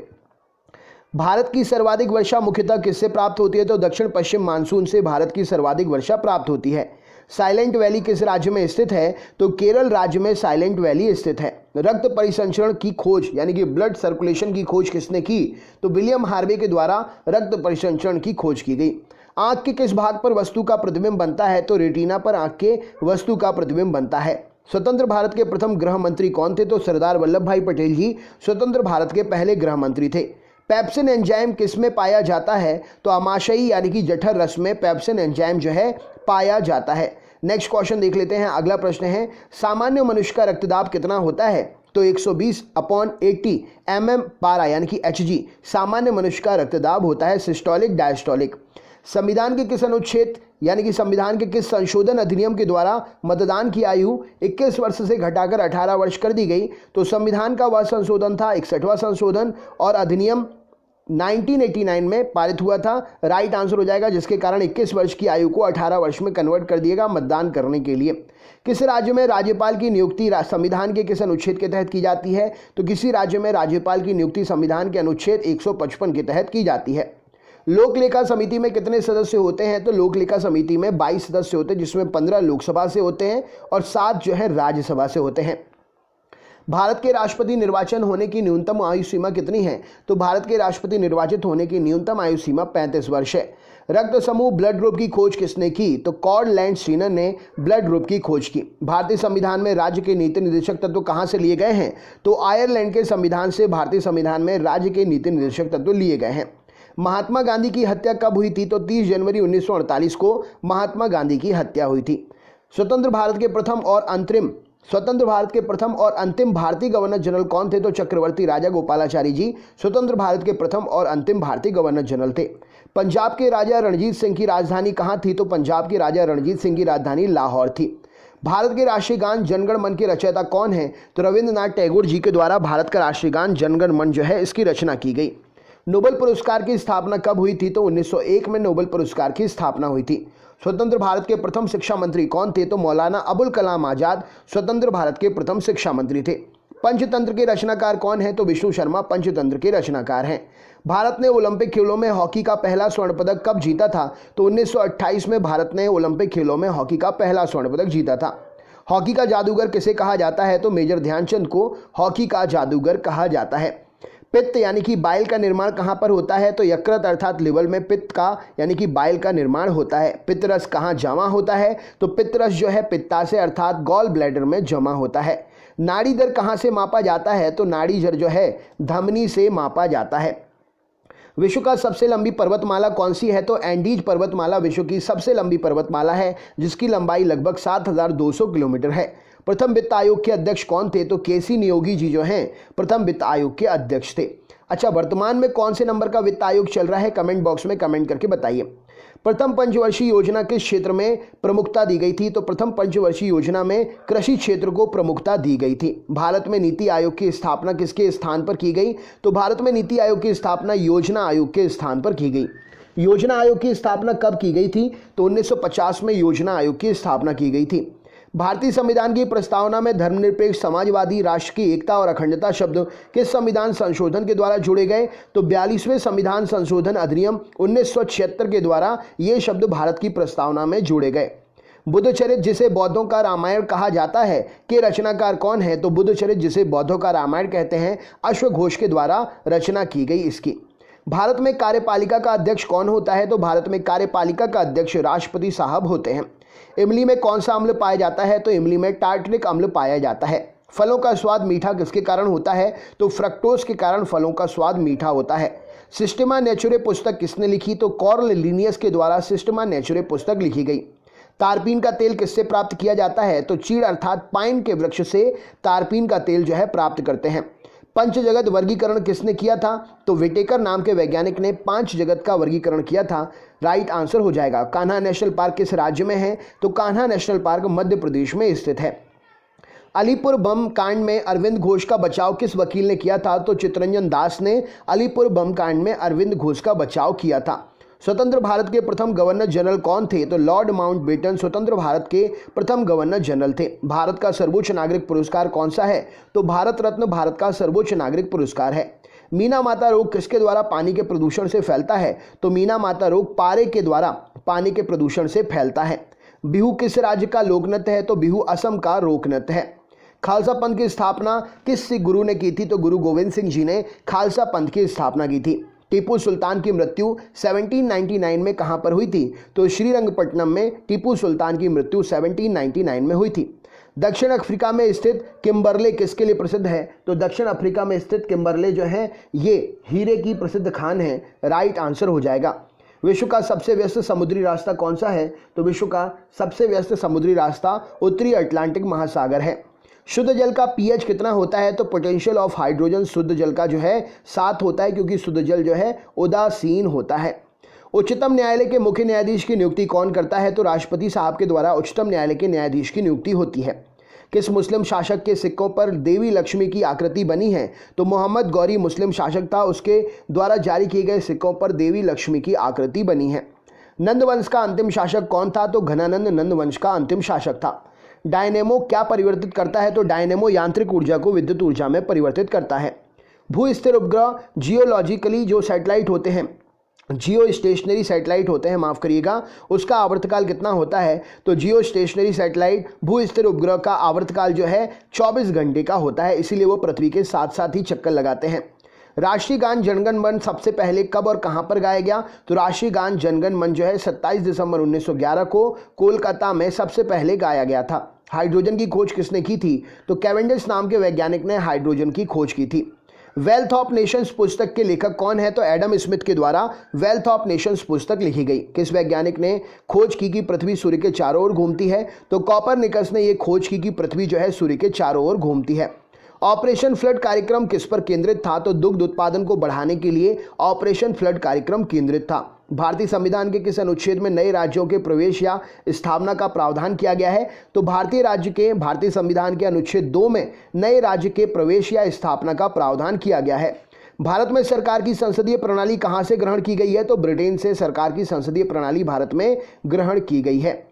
भारत की सर्वाधिक वर्षा मुख्यतः किससे प्राप्त होती है? तो दक्षिण पश्चिम मानसून से भारत की सर्वाधिक वर्षा प्राप्त होती है। साइलेंट वैली किस राज्य में स्थित है? तो केरल राज्य में साइलेंट वैली स्थित है। रक्त परिसंचरण की खोज यानी कि ब्लड सर्कुलेशन की खोज किसने की? तो विलियम हार्वे के द्वारा रक्त परिसंचरण की खोज की गई। आंख के किस भाग पर वस्तु का प्रतिबिंब बनता है? तो रेटिना पर आंख के वस्तु का प्रतिबिंब बनता है। स्वतंत्र भारत के प्रथम गृह मंत्री कौन थे? तो सरदार वल्लभ भाई पटेल जी स्वतंत्र भारत के पहले गृह मंत्री थे। पेप्सिन एंजाइम किस में पाया जाता है? तो आमाशयी यानी कि जठर रस में पेप्सिन एंजाइम जो है पाया जाता है। नेक्स्ट क्वेश्चन देख लेते हैं। अगला प्रश्न है, सामान्य मनुष्य का रक्तदाब कितना होता है? तो 120/80 mm पारा यानी कि Hg सामान्य मनुष्य का रक्तदाब होता है। Systolic diastolic. संविधान के किस अनुच्छेद यानी कि संविधान के किस संशोधन अधिनियम के द्वारा मतदान की आयु 21 वर्ष से घटाकर 18 वर्ष कर दी गई? तो संविधान का वह संशोधन था 61वां संशोधन और अधिनियम 1989 में पारित हुआ था। राइट आंसर हो जाएगा, जिसके कारण 21 वर्ष की आयु को 18 वर्ष में कन्वर्ट कर दिएगा मतदान करने के लिए। किस राज्य में राज्यपाल की नियुक्ति संविधान के किस अनुच्छेद के तहत की जाती है? तो किसी राज्य में राज्यपाल की नियुक्ति संविधान के अनुच्छेद 155 के तहत की जाती है। लोक लेखा समिति में कितने सदस्य होते हैं? तो लोक लेखा समिति में 22 सदस्य होते हैं, जिसमें 15 लोकसभा से होते हैं और 7 जो है राज्यसभा से होते हैं। भारत के राष्ट्रपति निर्वाचन होने की न्यूनतम आयु सीमा कितनी है? तो भारत के राष्ट्रपति निर्वाचित होने की न्यूनतम आयु सीमा 35 वर्ष है। रक्त समूह ब्लड ग्रुप की खोज किसने की? तो कॉर्ड लैंड-स्टीनर ने ब्लड ग्रुप की खोज की। भारतीय संविधान में राज्य के नीति निर्देशक तत्व कहां से लिए गए हैं? तो आयरलैंड के संविधान से भारतीय संविधान में राज्य के नीति निर्देशक तत्व लिए गए हैं। महात्मा गांधी की हत्या कब हुई थी? तो 30 जनवरी 1948 को महात्मा गांधी की हत्या हुई थी। स्वतंत्र भारत के प्रथम और अंतिम भारतीय गवर्नर जनरल कौन थे? तो चक्रवर्ती राजा गोपालाचारी जी स्वतंत्र भारत के प्रथम और अंतिम भारतीय गवर्नर जनरल थे। पंजाब के राजा रणजीत सिंह की राजधानी कहाँ थी? तो पंजाब के राजा रणजीत सिंह की राजधानी लाहौर थी। भारत के राष्ट्रीय गान जनगण मन के रचयिता कौन है? तो रविंद्रनाथ टैगोर जी के द्वारा भारत का राष्ट्रीय गान जनगण मन जो है इसकी रचना की गई। नोबेल पुरस्कार की स्थापना कब हुई थी? तो 1901 में नोबेल पुरस्कार की स्थापना हुई थी। स्वतंत्र भारत के प्रथम शिक्षा मंत्री कौन थे? तो मौलाना अबुल कलाम आजाद स्वतंत्र भारत के प्रथम शिक्षा मंत्री थे। पंचतंत्र के रचनाकार कौन है? तो विष्णु शर्मा पंचतंत्र के रचनाकार हैं। भारत ने ओलंपिक खेलों में हॉकी का पहला स्वर्ण पदक कब जीता था? तो 1928 में भारत ने ओलंपिक खेलों में हॉकी का पहला स्वर्ण पदक जीता था। हॉकी का जादूगर किसे कहा जाता है? तो मेजर ध्यानचंद को हॉकी का जादूगर कहा जाता है। पित्त यानी कि बाइल का निर्माण कहाँ पर होता है? तो यकृत अर्थात लिवर में पित्त का यानी कि बाइल का निर्माण होता है। पित्तरस कहाँ जमा होता है? तो पित्तरस जो है पित्ताशय अर्थात गॉल ब्लैडर में जमा होता है। नाड़ी दर कहाँ से मापा जाता है? तो नाड़ी दर जो है धमनी से मापा जाता है। विश्व का सबसे लंबी पर्वतमाला कौन सी है? तो एंडीज पर्वतमाला विश्व की सबसे लंबी पर्वतमाला है, जिसकी लंबाई लगभग 7,200 किलोमीटर है। प्रथम वित्त आयोग के अध्यक्ष कौन थे? तो केसी नियोगी जी जो हैं प्रथम वित्त आयोग के अध्यक्ष थे। अच्छा, वर्तमान में कौन से नंबर का वित्त आयोग चल रहा है? कमेंट बॉक्स में कमेंट करके बताइए। प्रथम पंचवर्षीय योजना किस क्षेत्र में प्रमुखता दी गई थी? तो प्रथम पंचवर्षीय योजना में कृषि क्षेत्र को प्रमुखता दी गई थी। भारत में नीति आयोग की स्थापना किसके स्थान पर की गई? तो भारत में नीति आयोग की स्थापना योजना आयोग के स्थान पर की गई। योजना आयोग की स्थापना कब की गई थी? तो 1950 में योजना आयोग की स्थापना की गई थी। भारतीय संविधान की प्रस्तावना में धर्मनिरपेक्ष, समाजवादी, राष्ट्र की एकता और अखंडता शब्द किस संविधान संशोधन के द्वारा जोड़े गए? तो 42वें संविधान संशोधन अधिनियम 1976 के द्वारा ये शब्द भारत की प्रस्तावना में जोड़े गए। बुद्धचरित, जिसे बौद्धों का रामायण कहा जाता है, के रचनाकार कौन है? तो बुद्धचरित, जिसे बौद्धों का रामायण कहते हैं, अश्वघोष के द्वारा रचना की गई इसकी। भारत में कार्यपालिका का अध्यक्ष कौन होता है? तो भारत में कार्यपालिका का अध्यक्ष राष्ट्रपति साहब होते हैं। इमली में कौन सा अम्ल पाया जाता है? तो इमली में टार्टरिक अम्ल पाया जाता है। फलों का स्वाद मीठा किसके कारण होता है? तो फ्रक्टोज के कारण फलों का स्वाद मीठा होता है। सिस्टेमा नेचुरे पुस्तक किसने लिखी? तो कार्ल लिनियस के द्वारा सिस्टेमा नेचुरे पुस्तक लिखी गई। तारपीन का तेल किससे प्राप्त किया जाता है? तो चीड़ अर्थात पाइन के वृक्ष से तारपीन का तेल जो है प्राप्त करते हैं। पंच जगत वर्गीकरण किसने किया था? तो विटेकर नाम के वैज्ञानिक ने 5 जगत का वर्गीकरण किया था। राइट आंसर हो जाएगा। कान्हा नेशनल पार्क किस राज्य में है? तो कान्हा नेशनल पार्क मध्य प्रदेश में स्थित है। अलीपुर बम कांड में अरविंद घोष का बचाव किस वकील ने किया था? तो चित्तरंजन दास ने अलीपुर बम कांड में अरविंद घोष का बचाव किया था। स्वतंत्र भारत के प्रथम गवर्नर जनरल कौन थे? तो लॉर्ड माउंटबेटन स्वतंत्र भारत के प्रथम गवर्नर जनरल थे। भारत का सर्वोच्च नागरिक पुरस्कार कौन सा है? तो भारत रत्न भारत का सर्वोच्च नागरिक पुरस्कार है। मीना माता रोग किसके द्वारा पानी के प्रदूषण से फैलता है? तो मीना माता रोग पारे के द्वारा पानी के प्रदूषण से फैलता है। बिहू किस राज्य का लोक नृत्य है? तो बिहू असम का लोक नृत्य है। खालसा पंथ की स्थापना किस गुरु ने की थी? तो गुरु गोविंद सिंह जी ने खालसा पंथ की स्थापना की थी। टीपू सुल्तान की मृत्यु 1799 में कहां पर हुई थी? तो श्रीरंगपट्टनम में टीपू सुल्तान की मृत्यु 1799 में हुई थी। दक्षिण अफ्रीका में स्थित किम्बरले किसके लिए प्रसिद्ध है? तो दक्षिण अफ्रीका में स्थित किम्बरले जो है ये हीरे की प्रसिद्ध खान है। राइट आंसर हो जाएगा। विश्व का सबसे व्यस्त समुद्री रास्ता कौन सा है? तो विश्व का सबसे व्यस्त समुद्री रास्ता उत्तरी अटलांटिक महासागर है। शुद्ध जल का पीएच कितना होता है? तो पोटेंशियल ऑफ हाइड्रोजन शुद्ध जल का जो है 7 होता है, क्योंकि शुद्ध जल जो है उदासीन होता है। उच्चतम न्यायालय के मुख्य न्यायाधीश की नियुक्ति कौन करता है? तो राष्ट्रपति साहब के द्वारा उच्चतम न्यायालय के न्यायाधीश की नियुक्ति होती है। किस मुस्लिम शासक के सिक्कों पर देवी लक्ष्मी की आकृति बनी है? तो मोहम्मद गौरी मुस्लिम शासक था, उसके द्वारा जारी किए गए सिक्कों पर देवी लक्ष्मी की आकृति बनी है। नंद वंश का अंतिम शासक कौन था? तो घनानंद नंद वंश का अंतिम शासक था। डायनेमो क्या परिवर्तित करता है? तो डायनेमो यांत्रिक ऊर्जा को विद्युत ऊर्जा में परिवर्तित करता है। भू स्थिर उपग्रह जियोलॉजिकली जो सैटेलाइट होते हैं, जियो स्टेशनरी सैटेलाइट होते हैं, माफ करिएगा, उसका आवर्तकाल कितना होता है? तो जियो स्टेशनरी सैटेलाइट भू स्थिर उपग्रह का आवर्तकाल जो है 24 घंटे का होता है, इसीलिए वो पृथ्वी के साथ साथ ही चक्कर लगाते हैं। राष्ट्रीय गान जनगण मन सबसे पहले कब और कहां पर गाया गया? तो राष्ट्रीय गान जनगण मन जो है 27 दिसंबर 1911 को कोलकाता में सबसे पहले गाया गया था। हाइड्रोजन की खोज किसने की थी? तो कैवेंडिश नाम के वैज्ञानिक ने हाइड्रोजन की खोज की थी। वेल्थ ऑफ नेशंस पुस्तक के लेखक कौन है? तो एडम स्मिथ के द्वारा वेल्थ ऑफ नेशंस पुस्तक लिखी गई। किस वैज्ञानिक ने खोज की कि पृथ्वी सूर्य के चारों ओर घूमती है? तो कॉपरनिकस ने यह खोज की कि पृथ्वी जो है सूर्य के चारों ओर घूमती है। ऑपरेशन फ्लड कार्यक्रम किस पर केंद्रित था? तो दुग्ध उत्पादन को बढ़ाने के लिए ऑपरेशन फ्लड कार्यक्रम केंद्रित था। भारतीय संविधान के किस अनुच्छेद में नए राज्यों के प्रवेश या स्थापना का प्रावधान किया गया है? तो भारतीय संविधान के अनुच्छेद 2 में नए राज्य के प्रवेश या स्थापना का प्रावधान किया गया है। भारत में सरकार की संसदीय प्रणाली कहां से ग्रहण की गई है? तो ब्रिटेन से सरकार की संसदीय प्रणाली भारत में ग्रहण की गई है।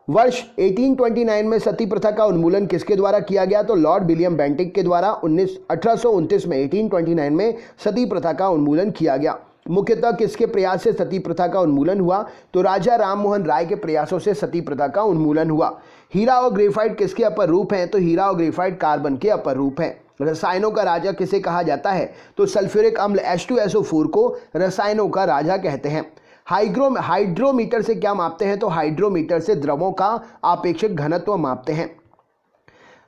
वर्ष 1829 में सती प्रथा का उन्मूलन किसके द्वारा किया गया? तो लॉर्ड विलियम बेंटिक के द्वारा 1829 में 1829 में सती प्रथा का उन्मूलन किया गया। मुख्यतः किसके प्रयास से सती प्रथा का उन्मूलन हुआ? तो राजा राम मोहन राय के प्रयासों से सती प्रथा का उन्मूलन हुआ। हीरा और ग्रेफाइट किसके अपर रूप हैं? तो हीरा और ग्रेफाइट कार्बन के अपर रूप हैं। रसायनों का राजा किसे कहा जाता है? तो सल्फ्यूरिक अम्ल H2SO4 को रसायनों का राजा कहते हैं। हाइड्रोमीटर से क्या मापते हैं? तो हाइड्रोमीटर से द्रवों का आपेक्षिक घनत्व मापते हैं।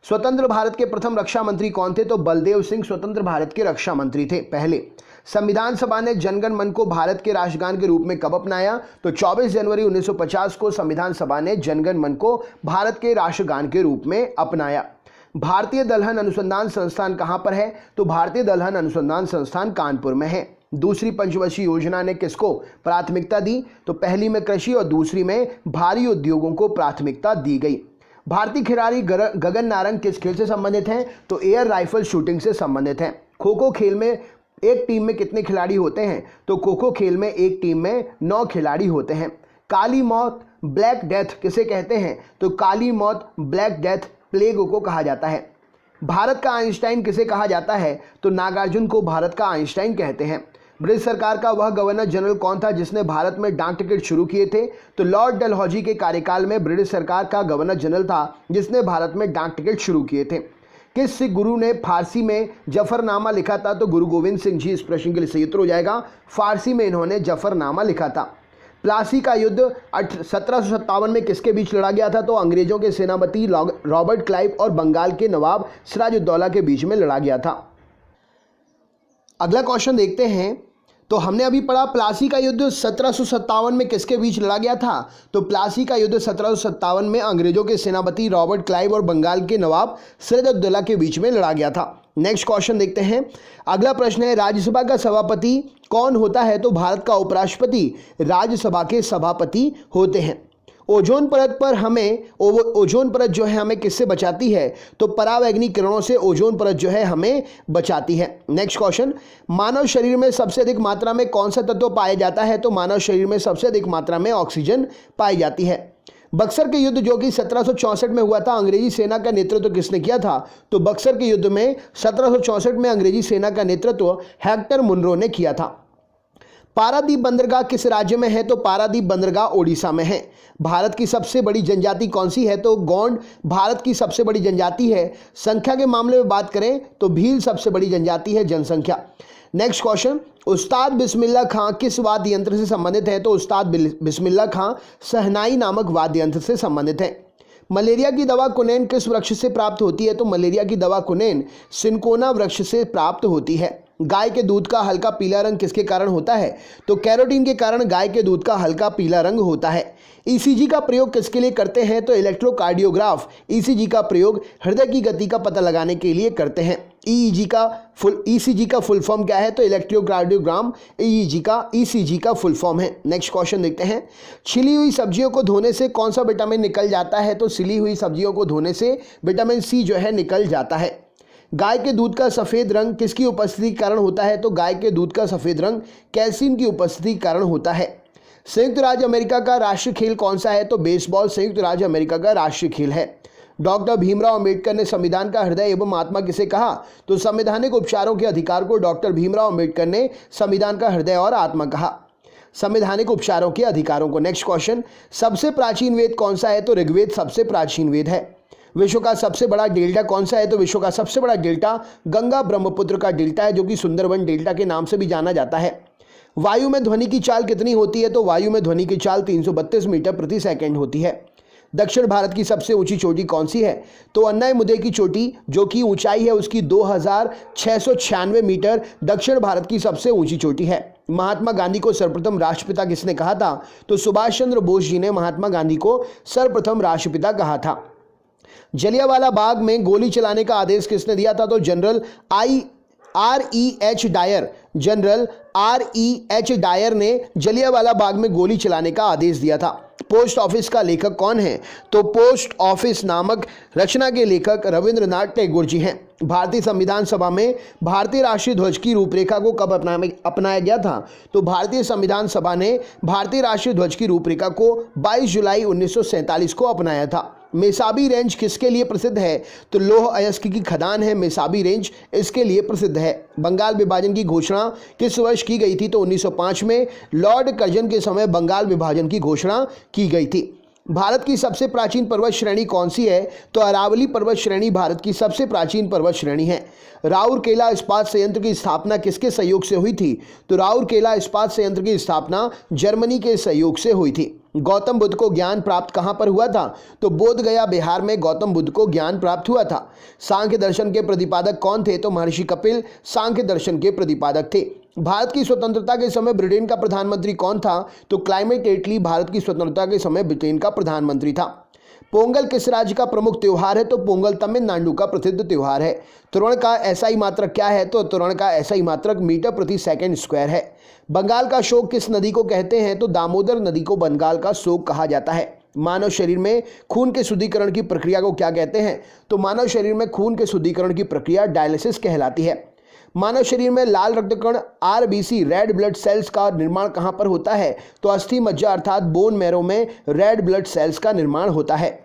स्वतंत्र भारत के प्रथम रक्षा मंत्री कौन थे? तो बलदेव सिंह स्वतंत्र भारत के रक्षा मंत्री थे पहले। संविधान सभा ने जनगण मन को भारत के राष्ट्रगान के रूप में कब अपनाया? तो 24 जनवरी 1950 को संविधान सभा ने जनगण मन को भारत के राष्ट्रगान के रूप में अपनाया। भारतीय दलहन अनुसंधान संस्थान कहां पर है? तो भारतीय दलहन अनुसंधान संस्थान कानपुर में है। दूसरी पंचवर्षीय योजना ने किसको प्राथमिकता दी? तो पहली में कृषि और दूसरी में भारी उद्योगों को प्राथमिकता दी गई। भारतीय खिलाड़ी गगन नारंग किस खेल से संबंधित हैं? तो एयर राइफल शूटिंग से संबंधित हैं। खो खो खेल में एक टीम में कितने खिलाड़ी होते हैं? तो खो खो खेल में एक टीम में 9 खिलाड़ी होते हैं। काली मौत ब्लैक डेथ किसे कहते हैं? तो काली मौत ब्लैक डेथ प्लेग को कहा जाता है। भारत का आइंस्टाइन किसे कहा जाता है? तो नागार्जुन को भारत का आइंस्टाइन कहते हैं। ब्रिटिश सरकार का वह गवर्नर जनरल कौन था जिसने भारत में डाक टिकट शुरू किए थे? तो लॉर्ड डलहौजी के कार्यकाल में ब्रिटिश सरकार का गवर्नर जनरल था जिसने भारत में डाक टिकट शुरू किए थे। किस सिख गुरु ने फारसी में जफरनामा लिखा था? तो गुरु गोविंद सिंह जी। इस प्रश्न के लिए सही उत्तर हो जाएगा फारसी में इन्होंने जफरनामा लिखा था। प्लासी का युद्ध 1757 में किसके बीच लड़ा गया था? तो अंग्रेजों के सेनापति रॉबर्ट क्लाइव और बंगाल के नवाब सिराजुद्दौला के बीच में लड़ा गया था। अगला क्वेश्चन देखते हैं। तो हमने अभी पढ़ा प्लासी का युद्ध 1757 में किसके बीच लड़ा गया था? तो प्लासी का युद्ध 1757 में अंग्रेजों के सेनापति रॉबर्ट क्लाइव और बंगाल के नवाब सिराजुद्दौला के बीच में लड़ा गया था। नेक्स्ट क्वेश्चन देखते हैं। अगला प्रश्न है राज्यसभा का सभापति कौन होता है? तो भारत का उपराष्ट्रपति राज्यसभा के सभापति होते हैं। ओजोन परत पर हमें ओजोन परत जो है हमें किससे बचाती है? तो परावैंगनी किरणों से ओजोन परत जो है हमें बचाती है। नेक्स्ट क्वेश्चन, मानव शरीर में सबसे अधिक मात्रा में कौन सा तत्व पाया जाता है? तो मानव शरीर में सबसे अधिक मात्रा में ऑक्सीजन पाई जाती है। बक्सर के युद्ध जो कि 1764 में हुआ था, अंग्रेजी सेना का नेतृत्व किसने किया था? तो बक्सर के युद्ध में 1764 में अंग्रेजी सेना का नेतृत्व हेक्टर मुनरो ने किया था। पारादीप बंदरगाह किस राज्य में है? तो पारादीप बंदरगाह ओडिशा में है। भारत की सबसे बड़ी जनजाति कौन सी है? तो गोंड भारत की सबसे बड़ी जनजाति है। संख्या के मामले में बात करें तो भील सबसे बड़ी जनजाति है जनसंख्या। नेक्स्ट क्वेश्चन, उस्ताद बिस्मिल्लाह खां किस वाद्य यंत्र से संबंधित है? तो उस्ताद बिस्मिल्लाह खां शहनाई नामक वाद्य यंत्र से संबंधित है। मलेरिया की दवा कुनैन किस वृक्ष से प्राप्त होती है? तो मलेरिया की दवा कुनैन सिनकोना वृक्ष से प्राप्त होती है। गाय के दूध का हल्का पीला रंग किसके कारण होता है? तो कैरोटीन के कारण गाय के दूध का हल्का पीला रंग होता है। ईसीजी का प्रयोग किसके लिए करते हैं? तो इलेक्ट्रोकार्डियोग्राफ ईसीजी का प्रयोग हृदय की गति का पता लगाने के लिए करते हैं। ईसीजी का फुल फॉर्म क्या है? तो इलेक्ट्रोकार्डियोग्राम ईसीजी का फुल फॉर्म है। नेक्स्ट क्वेश्चन देखते हैं। छिली हुई सब्जियों को धोने से कौन सा विटामिन निकल जाता है? तो छिली हुई सब्जियों को धोने से विटामिन सी जो है निकल जाता है। गाय के दूध का सफ़ेद रंग किसकी उपस्थिति के कारण होता है? तो गाय के दूध का सफ़ेद रंग कैल्शियम की उपस्थिति के कारण होता है। संयुक्त राज्य अमेरिका का राष्ट्रीय खेल कौन सा है? तो बेसबॉल संयुक्त राज्य अमेरिका का राष्ट्रीय खेल है। डॉक्टर भीमराव अंबेडकर ने संविधान का हृदय एवं आत्मा किसे कहा? तो संवैधानिक उपचारों के अधिकार को डॉक्टर भीमराव अंबेडकर ने संविधान का हृदय और आत्मा कहा। संवैधानिक उपचारों के अधिकारों को। नेक्स्ट क्वेश्चन, सबसे प्राचीन वेद कौन सा है? तो ऋग्वेद सबसे प्राचीन वेद है। विश्व का सबसे बड़ा डेल्टा कौन सा है? तो विश्व का सबसे बड़ा डेल्टा गंगा ब्रह्मपुत्र का डेल्टा है, जो कि सुंदरबन डेल्टा के नाम से भी जाना जाता है। वायु में ध्वनि की चाल कितनी होती है? तो वायु में ध्वनि की चाल 332 मीटर प्रति सेकंड होती है। दक्षिण भारत की सबसे ऊंची चोटी कौन सी है? तो अन्नायमुदे की चोटी, जो कि ऊंचाई है उसकी 2696 मीटर, दक्षिण भारत की सबसे ऊंची चोटी है। महात्मा गांधी को सर्वप्रथम राष्ट्रपिता किसने कहा था? तो सुभाष चंद्र बोस जी ने महात्मा गांधी को सर्वप्रथम राष्ट्रपिता कहा था। जलियांवाला बाग में गोली चलाने का आदेश किसने दिया था? तो जनरल R.E.H. डायर ने जलियांवाला बाग में गोली चलाने का आदेश दिया था। पोस्ट ऑफिस का लेखक कौन है? तो पोस्ट ऑफिस नामक रचना के लेखक रविंद्रनाथ टैगोर जी हैं। भारतीय संविधान सभा में भारतीय राष्ट्रीय ध्वज की रूपरेखा को कब अपनाया गया था? तो भारतीय संविधान सभा ने भारतीय राष्ट्रीय ध्वज की रूपरेखा को 22 जुलाई 1947 को अपनाया था। मेसाबी रेंज किसके लिए प्रसिद्ध है? तो लौह अयस्क की खदान है मेसाबी रेंज, इसके लिए प्रसिद्ध है। बंगाल विभाजन की घोषणा किस वर्ष की गई थी? तो 1905 में लॉर्ड कर्जन के समय बंगाल विभाजन की घोषणा की गई थी। भारत की सबसे प्राचीन पर्वत श्रेणी कौन सी है? तो अरावली पर्वत श्रेणी भारत की सबसे प्राचीन पर्वत श्रेणी है। राउरकेला इस्पात संयंत्र की स्थापना किसके सहयोग से हुई थी? तो राउरकेला इस्पात संयंत्र की स्थापना जर्मनी के सहयोग से हुई थी। गौतम बुद्ध को ज्ञान प्राप्त कहाँ पर हुआ था? तो बोध गया बिहार में गौतम बुद्ध को ज्ञान प्राप्त हुआ था। सांख्य दर्शन के प्रतिपादक कौन थे? तो महर्षि कपिल सांख्य दर्शन के प्रतिपादक थे। भारत की स्वतंत्रता के समय ब्रिटेन का प्रधानमंत्री कौन था? तो क्लाइमेट एटली भारत की स्वतंत्रता के समय ब्रिटेन का प्रधानमंत्री था। पोंगल किस राज्य का प्रमुख त्योहार है? तो पोंगल तमिलनाडु का प्रसिद्ध त्योहार है। त्वरण का एसआई मात्रक क्या है? तो त्वरण का एसआई मात्रक मीटर प्रति सेकंड स्क्वायर है। बंगाल का शोक किस नदी को कहते हैं? तो दामोदर नदी को बंगाल का शोक कहा जाता है। मानव शरीर में खून के शुद्धिकरण की प्रक्रिया को क्या कहते हैं? तो मानव शरीर में खून के शुद्धिकरण की प्रक्रिया डायलिसिस कहलाती है। मानव शरीर में लाल रक्तकण आरबीसी रेड ब्लड सेल्स का निर्माण कहां पर होता है? तो अस्थि मज्जा अर्थात बोन मैरो में रेड ब्लड सेल्स का निर्माण होता है।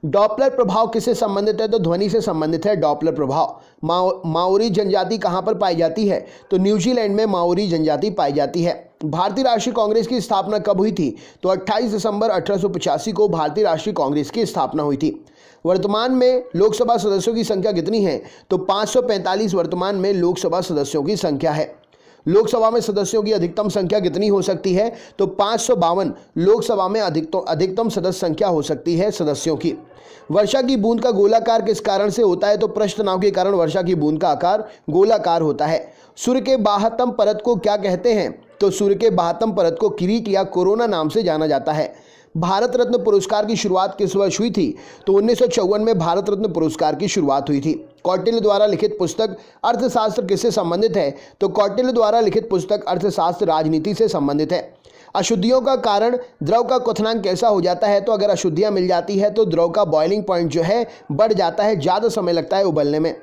डॉपलर प्रभाव किससे संबंधित है? तो ध्वनि से संबंधित है डॉपलर प्रभाव। माओरी जनजाति कहां पर पाई जाती है? तो न्यूजीलैंड में माओरी जनजाति पाई जाती है। भारतीय राष्ट्रीय कांग्रेस की स्थापना कब हुई थी? तो 28 दिसंबर 1885 को भारतीय राष्ट्रीय कांग्रेस की स्थापना हुई थी। वर्तमान में लोकसभा सदस्यों की संख्या कितनी है? तो 545 वर्तमान में लोकसभा सदस्यों की संख्या है। लोकसभा में सदस्यों की अधिकतम संख्या कितनी हो सकती है? तो 552 लोकसभा में अधिकतम सदस्य संख्या हो सकती है सदस्यों की। वर्षा की बूंद का गोलाकार किस कारण से होता है? तो पृष्ठ तनाव के कारण वर्षा की बूंद का आकार गोलाकार होता है। सूर्य के बाह्यतम परत को क्या कहते हैं? तो सूर्य के बाह्यतम परत को किरीट या कोरोना नाम से जाना जाता है। भारत रत्न पुरस्कार की शुरुआत किस वर्ष हुई थी? तो 1954 में भारत रत्न पुरस्कार की शुरुआत हुई थी। कौटिल्य द्वारा लिखित पुस्तक अर्थशास्त्र किससे संबंधित है? तो कौटिल्य द्वारा लिखित पुस्तक अर्थशास्त्र राजनीति से संबंधित है। अशुद्धियों का कारण द्रव का क्वथनांक कैसा हो जाता है? तो अगर अशुद्धियां मिल जाती है तो द्रव का बॉइलिंग पॉइंट जो है बढ़ जाता है, ज़्यादा समय लगता है उबलने में।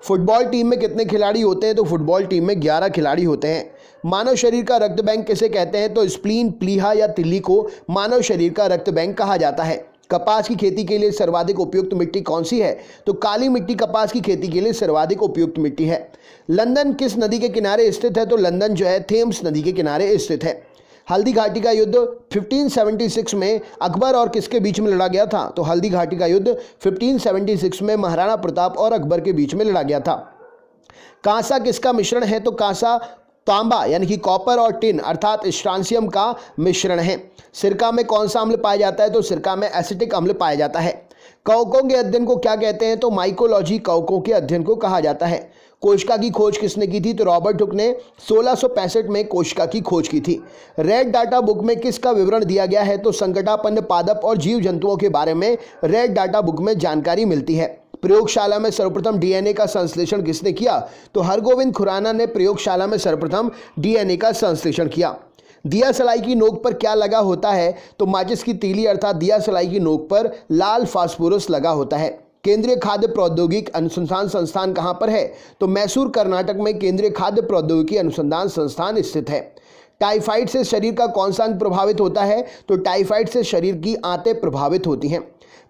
फुटबॉल टीम में कितने खिलाड़ी होते हैं? तो फुटबॉल टीम में 11 खिलाड़ी होते हैं। मानव शरीर का रक्त बैंक किसे कहते हैं? तो स्प्लीन, प्लीहा या तिल्ली को मानव शरीर का रक्त बैंक कहा जाता है। कपास की खेती के लिए सर्वाधिक उपयुक्त मिट्टी कौन सी है? तो काली मिट्टी कपास की खेती के लिए सर्वाधिक उपयुक्त मिट्टी है। लंदन किस नदी के किनारे स्थित है? तो लंदन जो है थेम्स नदी के किनारे स्थित है। हल्दी घाटी का युद्ध 1576 में अकबर और किसके बीच में लड़ा गया था? तो हल्दी घाटी का युद्ध 1576 में महाराणा प्रताप और अकबर के बीच में लड़ा गया था। कांसा किसका मिश्रण है? तो कांसा तांबा यानी कि कॉपर और टिन अर्थात स्ट्रांसियम का मिश्रण है। सिरका में कौन सा अम्ल पाया जाता है? तो सिरका में एसिटिक अम्ल पाया जाता है। कवकों के अध्ययन को क्या कहते हैं? तो माइकोलॉजी कवकों के अध्ययन को कहा जाता है। कोशिका की खोज किसने की थी? तो रॉबर्ट हुक ने 1665 में कोशिका की खोज की थी। रेड डाटा बुक में किसका विवरण दिया गया है? तो संकटापन्न पादप और जीव जंतुओं के बारे में रेड डाटा बुक में जानकारी मिलती है। प्रयोगशाला में सर्वप्रथम डीएनए का संश्लेषण किसने किया? तो हरगोविंद खुराना ने प्रयोगशाला में सर्वप्रथम डीएनए का संश्लेषण किया। दिया सलाई की नोक पर क्या लगा होता है? तो माचिस की तीली अर्थात दिया सलाई की नोक पर लाल फास्फोरस लगा होता है। केंद्रीय खाद्य प्रौद्योगिकी अनुसंधान संस्थान कहाँ पर है? तो मैसूर कर्नाटक में केंद्रीय खाद्य प्रौद्योगिकी अनुसंधान संस्थान स्थित है। टाइफाइड से शरीर का कौन सा अंग प्रभावित होता है? तो टाइफाइड से शरीर की आंतें प्रभावित होती हैं।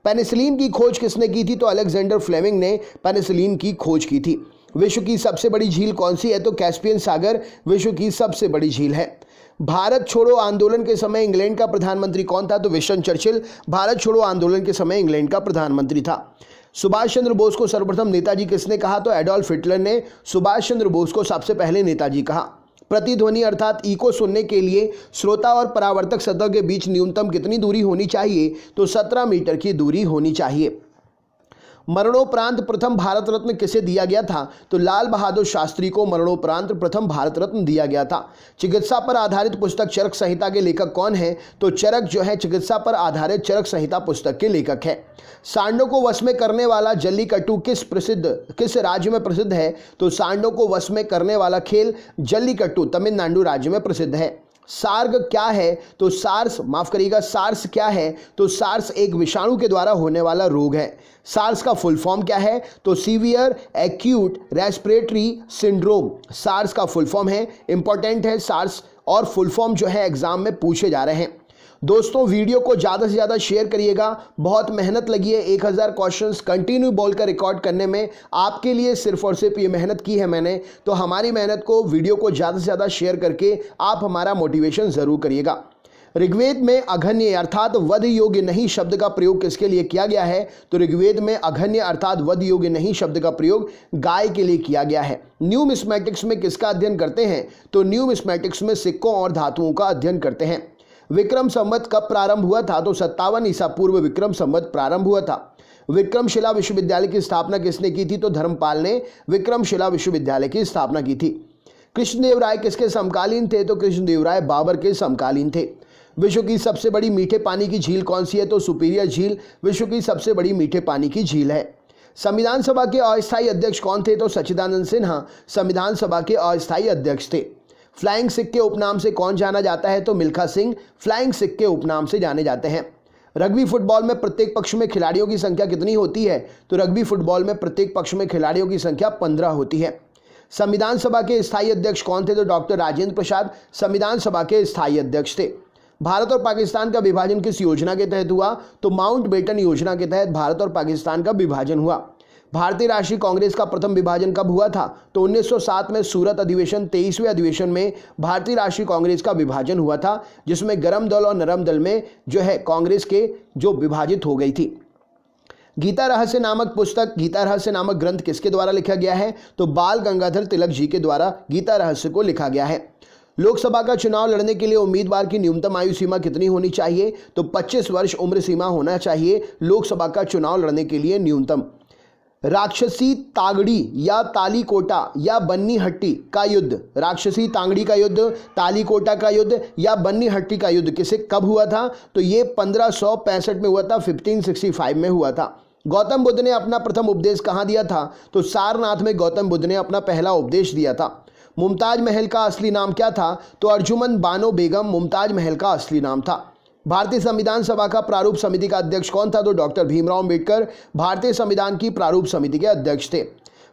पेनिसिलिन की खोज किसने की थी? तो अलेक्जेंडर फ्लेमिंग ने पेनिसिलिन की खोज की थी। विश्व की सबसे बड़ी झील कौन सी है? तो कैस्पियन सागर विश्व की सबसे बड़ी झील है। भारत छोड़ो आंदोलन के समय इंग्लैंड का प्रधानमंत्री कौन था? तो विंस्टन चर्चिल भारत छोड़ो आंदोलन के समय इंग्लैंड का प्रधानमंत्री था। सुभाष चंद्र बोस को सर्वप्रथम नेताजी किसने कहा? तो एडोल्फ हिटलर ने सुभाष चंद्र बोस को सबसे पहले नेताजी कहा। प्रतिध्वनि अर्थात इको सुनने के लिए श्रोता और परावर्तक सतह के बीच न्यूनतम कितनी दूरी होनी चाहिए? तो 17 मीटर की दूरी होनी चाहिए। मरणोपरांत प्रथम भारत रत्न किसे दिया गया था? तो लाल बहादुर शास्त्री को मरणोपरांत प्रथम भारत रत्न दिया गया था। चिकित्सा पर आधारित पुस्तक चरक संहिता के लेखक कौन है? तो चरक जो है चिकित्सा पर आधारित चरक संहिता पुस्तक के लेखक है। सांडों को वश में करने वाला जल्लीकट्टू किस राज्य में प्रसिद्ध है? तो सांडों को वश में करने वाला खेल जल्लीकट्टू तमिलनाडु राज्य में प्रसिद्ध है। सार्ग क्या है? तो सार्स क्या है? तो सार्स एक विषाणु के द्वारा होने वाला रोग है। सार्स का फुल फॉर्म क्या है? तो severe acute respiratory syndrome SARS का फुल फॉर्म है। इंपॉर्टेंट है सार्स और फुल फॉर्म जो है एग्जाम में पूछे जा रहे हैं। दोस्तों वीडियो को ज़्यादा से ज़्यादा शेयर करिएगा। बहुत मेहनत लगी है 1000 क्वेश्चंस कंटिन्यू बोलकर रिकॉर्ड करने में। आपके लिए सिर्फ और सिर्फ ये मेहनत की है मैंने, तो हमारी मेहनत को वीडियो को ज़्यादा से ज़्यादा शेयर करके आप हमारा मोटिवेशन ज़रूर करिएगा। ऋग्वेद में अघन्य अर्थात वध योग्य नहीं शब्द का प्रयोग किसके लिए किया गया है? तो ऋग्वेद में अघन्य अर्थात वध योग्य नहीं शब्द का प्रयोग गाय के लिए किया गया है। न्यूमिस्मेटिक्स में किसका अध्ययन करते हैं? तो न्यूमिस्मेटिक्स में सिक्कों और धातुओं का अध्ययन करते हैं। विक्रम संवत कब प्रारंभ हुआ था? तो 57 ईसा पूर्व विक्रम संवत प्रारंभ हुआ था। विक्रमशिला विश्वविद्यालय की स्थापना किसने की थी? तो धर्मपाल ने विक्रमशिला विश्वविद्यालय की स्थापना की थी। कृष्णदेव राय किसके समकालीन थे? तो कृष्णदेव राय बाबर के समकालीन थे। विश्व की सबसे बड़ी मीठे पानी की झील कौन सी है? तो सुपीरियर झील विश्व की सबसे बड़ी मीठे पानी की झील है। संविधान सभा के अस्थायी अध्यक्ष कौन थे? तो सच्चिदानंद सिन्हा संविधान सभा के अस्थायी अध्यक्ष थे। फ्लाइंग सिख के उपनाम से कौन जाना जाता है? तो मिल्खा सिंह फ्लाइंग सिख के उपनाम से जाने जाते हैं। रग्बी फुटबॉल में प्रत्येक पक्ष में खिलाड़ियों की संख्या कितनी होती है? तो रग्बी फुटबॉल में प्रत्येक पक्ष में खिलाड़ियों की संख्या 15 होती है। संविधान सभा के स्थायी अध्यक्ष कौन थे? तो डॉक्टर राजेंद्र प्रसाद संविधान सभा के स्थायी अध्यक्ष थे। भारत और पाकिस्तान का विभाजन किस योजना के तहत हुआ? तो माउंटबेटन योजना के तहत भारत और पाकिस्तान का विभाजन हुआ। भारतीय राष्ट्रीय कांग्रेस का प्रथम विभाजन कब हुआ था? तो 1907 में सूरत अधिवेशन 23वें अधिवेशन में भारतीय राष्ट्रीय कांग्रेस का विभाजन हुआ था, जिसमें गरम दल और नरम दल में जो है कांग्रेस के जो विभाजित हो गई थी। गीता रहस्य नामक पुस्तक, गीता रहस्य नामक ग्रंथ किसके द्वारा लिखा गया है? तो बाल गंगाधर तिलक जी के द्वारा गीता रहस्य को लिखा गया है। लोकसभा का चुनाव लड़ने के लिए उम्मीदवार की न्यूनतम आयु सीमा कितनी होनी चाहिए? तो 25 वर्ष उम्र सीमा होना चाहिए लोकसभा का चुनाव लड़ने के लिए न्यूनतम। राक्षसी तागड़ी या तालीकोटा या बन्नी हट्टी का युद्ध, राक्षसी तांगड़ी का युद्ध, तालीकोटा का युद्ध या बन्नी हट्टी का युद्ध किसे कब हुआ था? तो ये 1565 में हुआ था, 1565 में हुआ था। गौतम बुद्ध ने अपना प्रथम उपदेश कहाँ दिया था? तो सारनाथ में गौतम बुद्ध ने अपना पहला उपदेश दिया था। मुमताज महल का असली नाम क्या था? तो अर्जुमन बानो बेगम मुमताज महल का असली नाम था। भारतीय संविधान सभा का प्रारूप समिति का अध्यक्ष कौन था? तो डॉक्टर भीमराव अम्बेडकर भारतीय संविधान की प्रारूप समिति के अध्यक्ष थे।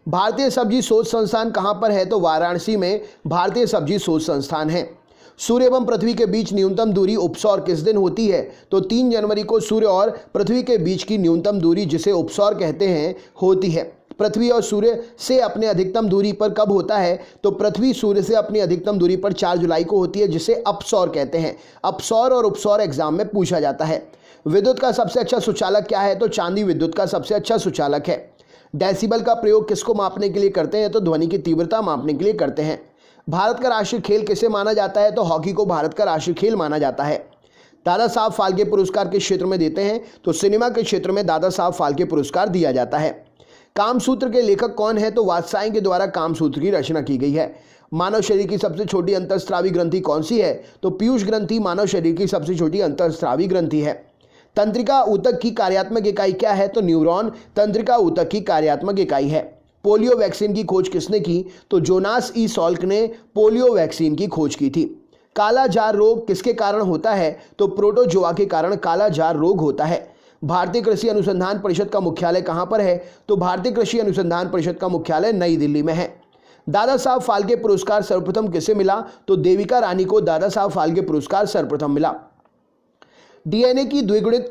भारतीय सब्जी शोध संस्थान कहाँ पर है? तो वाराणसी में भारतीय सब्जी शोध संस्थान है। सूर्य एवं पृथ्वी के बीच न्यूनतम दूरी उपसौर किस दिन होती है? तो 3 जनवरी को सूर्य और पृथ्वी के बीच की न्यूनतम दूरी, जिसे उपसौर कहते हैं, होती है। पृथ्वी और सूर्य से अपने अधिकतम दूरी पर कब होता है? तो पृथ्वी सूर्य से अपनी अधिकतम दूरी पर 4 जुलाई को होती है, जिसे अपसौर कहते हैं। अपसौर और उपसौर एग्जाम में पूछा जाता है। विद्युत का सबसे अच्छा सुचालक क्या है? तो चांदी विद्युत का सबसे अच्छा सुचालक है। डेसिबल का प्रयोग किसको मापने के लिए करते हैं? तो ध्वनि की तीव्रता मापने के लिए करते हैं। भारत का राष्ट्रीय खेल किसे माना जाता है? तो हॉकी को भारत का राष्ट्रीय खेल माना जाता है। दादा साहब फाल्के पुरस्कार किस क्षेत्र में देते हैं? तो सिनेमा के क्षेत्र में दादा साहब फाल्के पुरस्कार दिया जाता है। कामसूत्र के लेखक कौन है? तो वात्स्यायन के द्वारा कामसूत्र की रचना की गई है। मानव शरीर की सबसे छोटी अंतःस्रावी ग्रंथि कौन सी है? तो पीयूष ग्रंथि मानव शरीर की सबसे छोटी अंतःस्रावी ग्रंथि है। तंत्रिका ऊतक की कार्यात्मक इकाई क्या है? तो न्यूरॉन तंत्रिका ऊतक की कार्यात्मक इकाई है। पोलियो वैक्सीन की खोज किसने की? तो जोनास ई सॉल्क ने पोलियो वैक्सीन की खोज की थी। काला जार रोग किसके कारण होता है? तो प्रोटोजोआ के कारण काला जार रोग होता है। भारतीय कृषि अनुसंधान परिषद का मुख्यालय कहाँ पर है? तो भारतीय कृषि अनुसंधान परिषद का मुख्यालय नई दिल्ली में है। दादा साहब फाल्के पुरस्कार सर्वप्रथम किसे मिला? तो देविका रानी को दादा साहब फाल्के पुरस्कार सर्वप्रथम मिला। डीएनए की द्विगुणित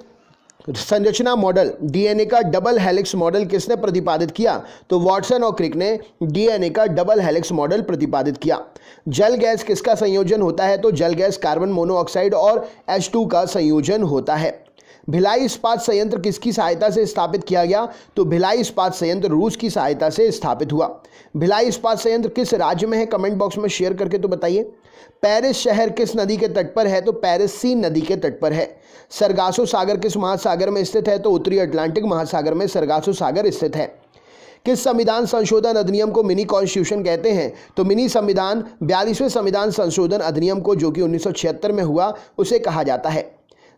संरचना मॉडल, डीएनए का डबल हेलिक्स मॉडल किसने प्रतिपादित किया? तो वॉटसन और क्रिक ने डीएनए का डबल हेलिक्स मॉडल प्रतिपादित किया। जल गैस किसका संयोजन होता है? तो जल गैस कार्बन मोनोऑक्साइड और H2 का संयोजन होता है। भिलाई इस्पात संयंत्र किसकी सहायता से स्थापित किया गया? तो भिलाई इस्पात संयंत्र रूस की सहायता से स्थापित हुआ। भिलाई इस्पात संयंत्र किस राज्य में है? कमेंट बॉक्स में शेयर करके तो बताइए। पेरिस शहर किस नदी के तट पर है? तो पेरिस सीन नदी के तट पर है। सरगासो सागर किस महासागर में स्थित है? तो उत्तरी अटलांटिक महासागर में सरगासो सागर स्थित है। किस संविधान संशोधन अधिनियम को मिनी कॉन्स्टिट्यूशन कहते हैं? तो मिनी संविधान 42वें संविधान संशोधन अधिनियम को, जो कि 1976 में हुआ, उसे कहा जाता है।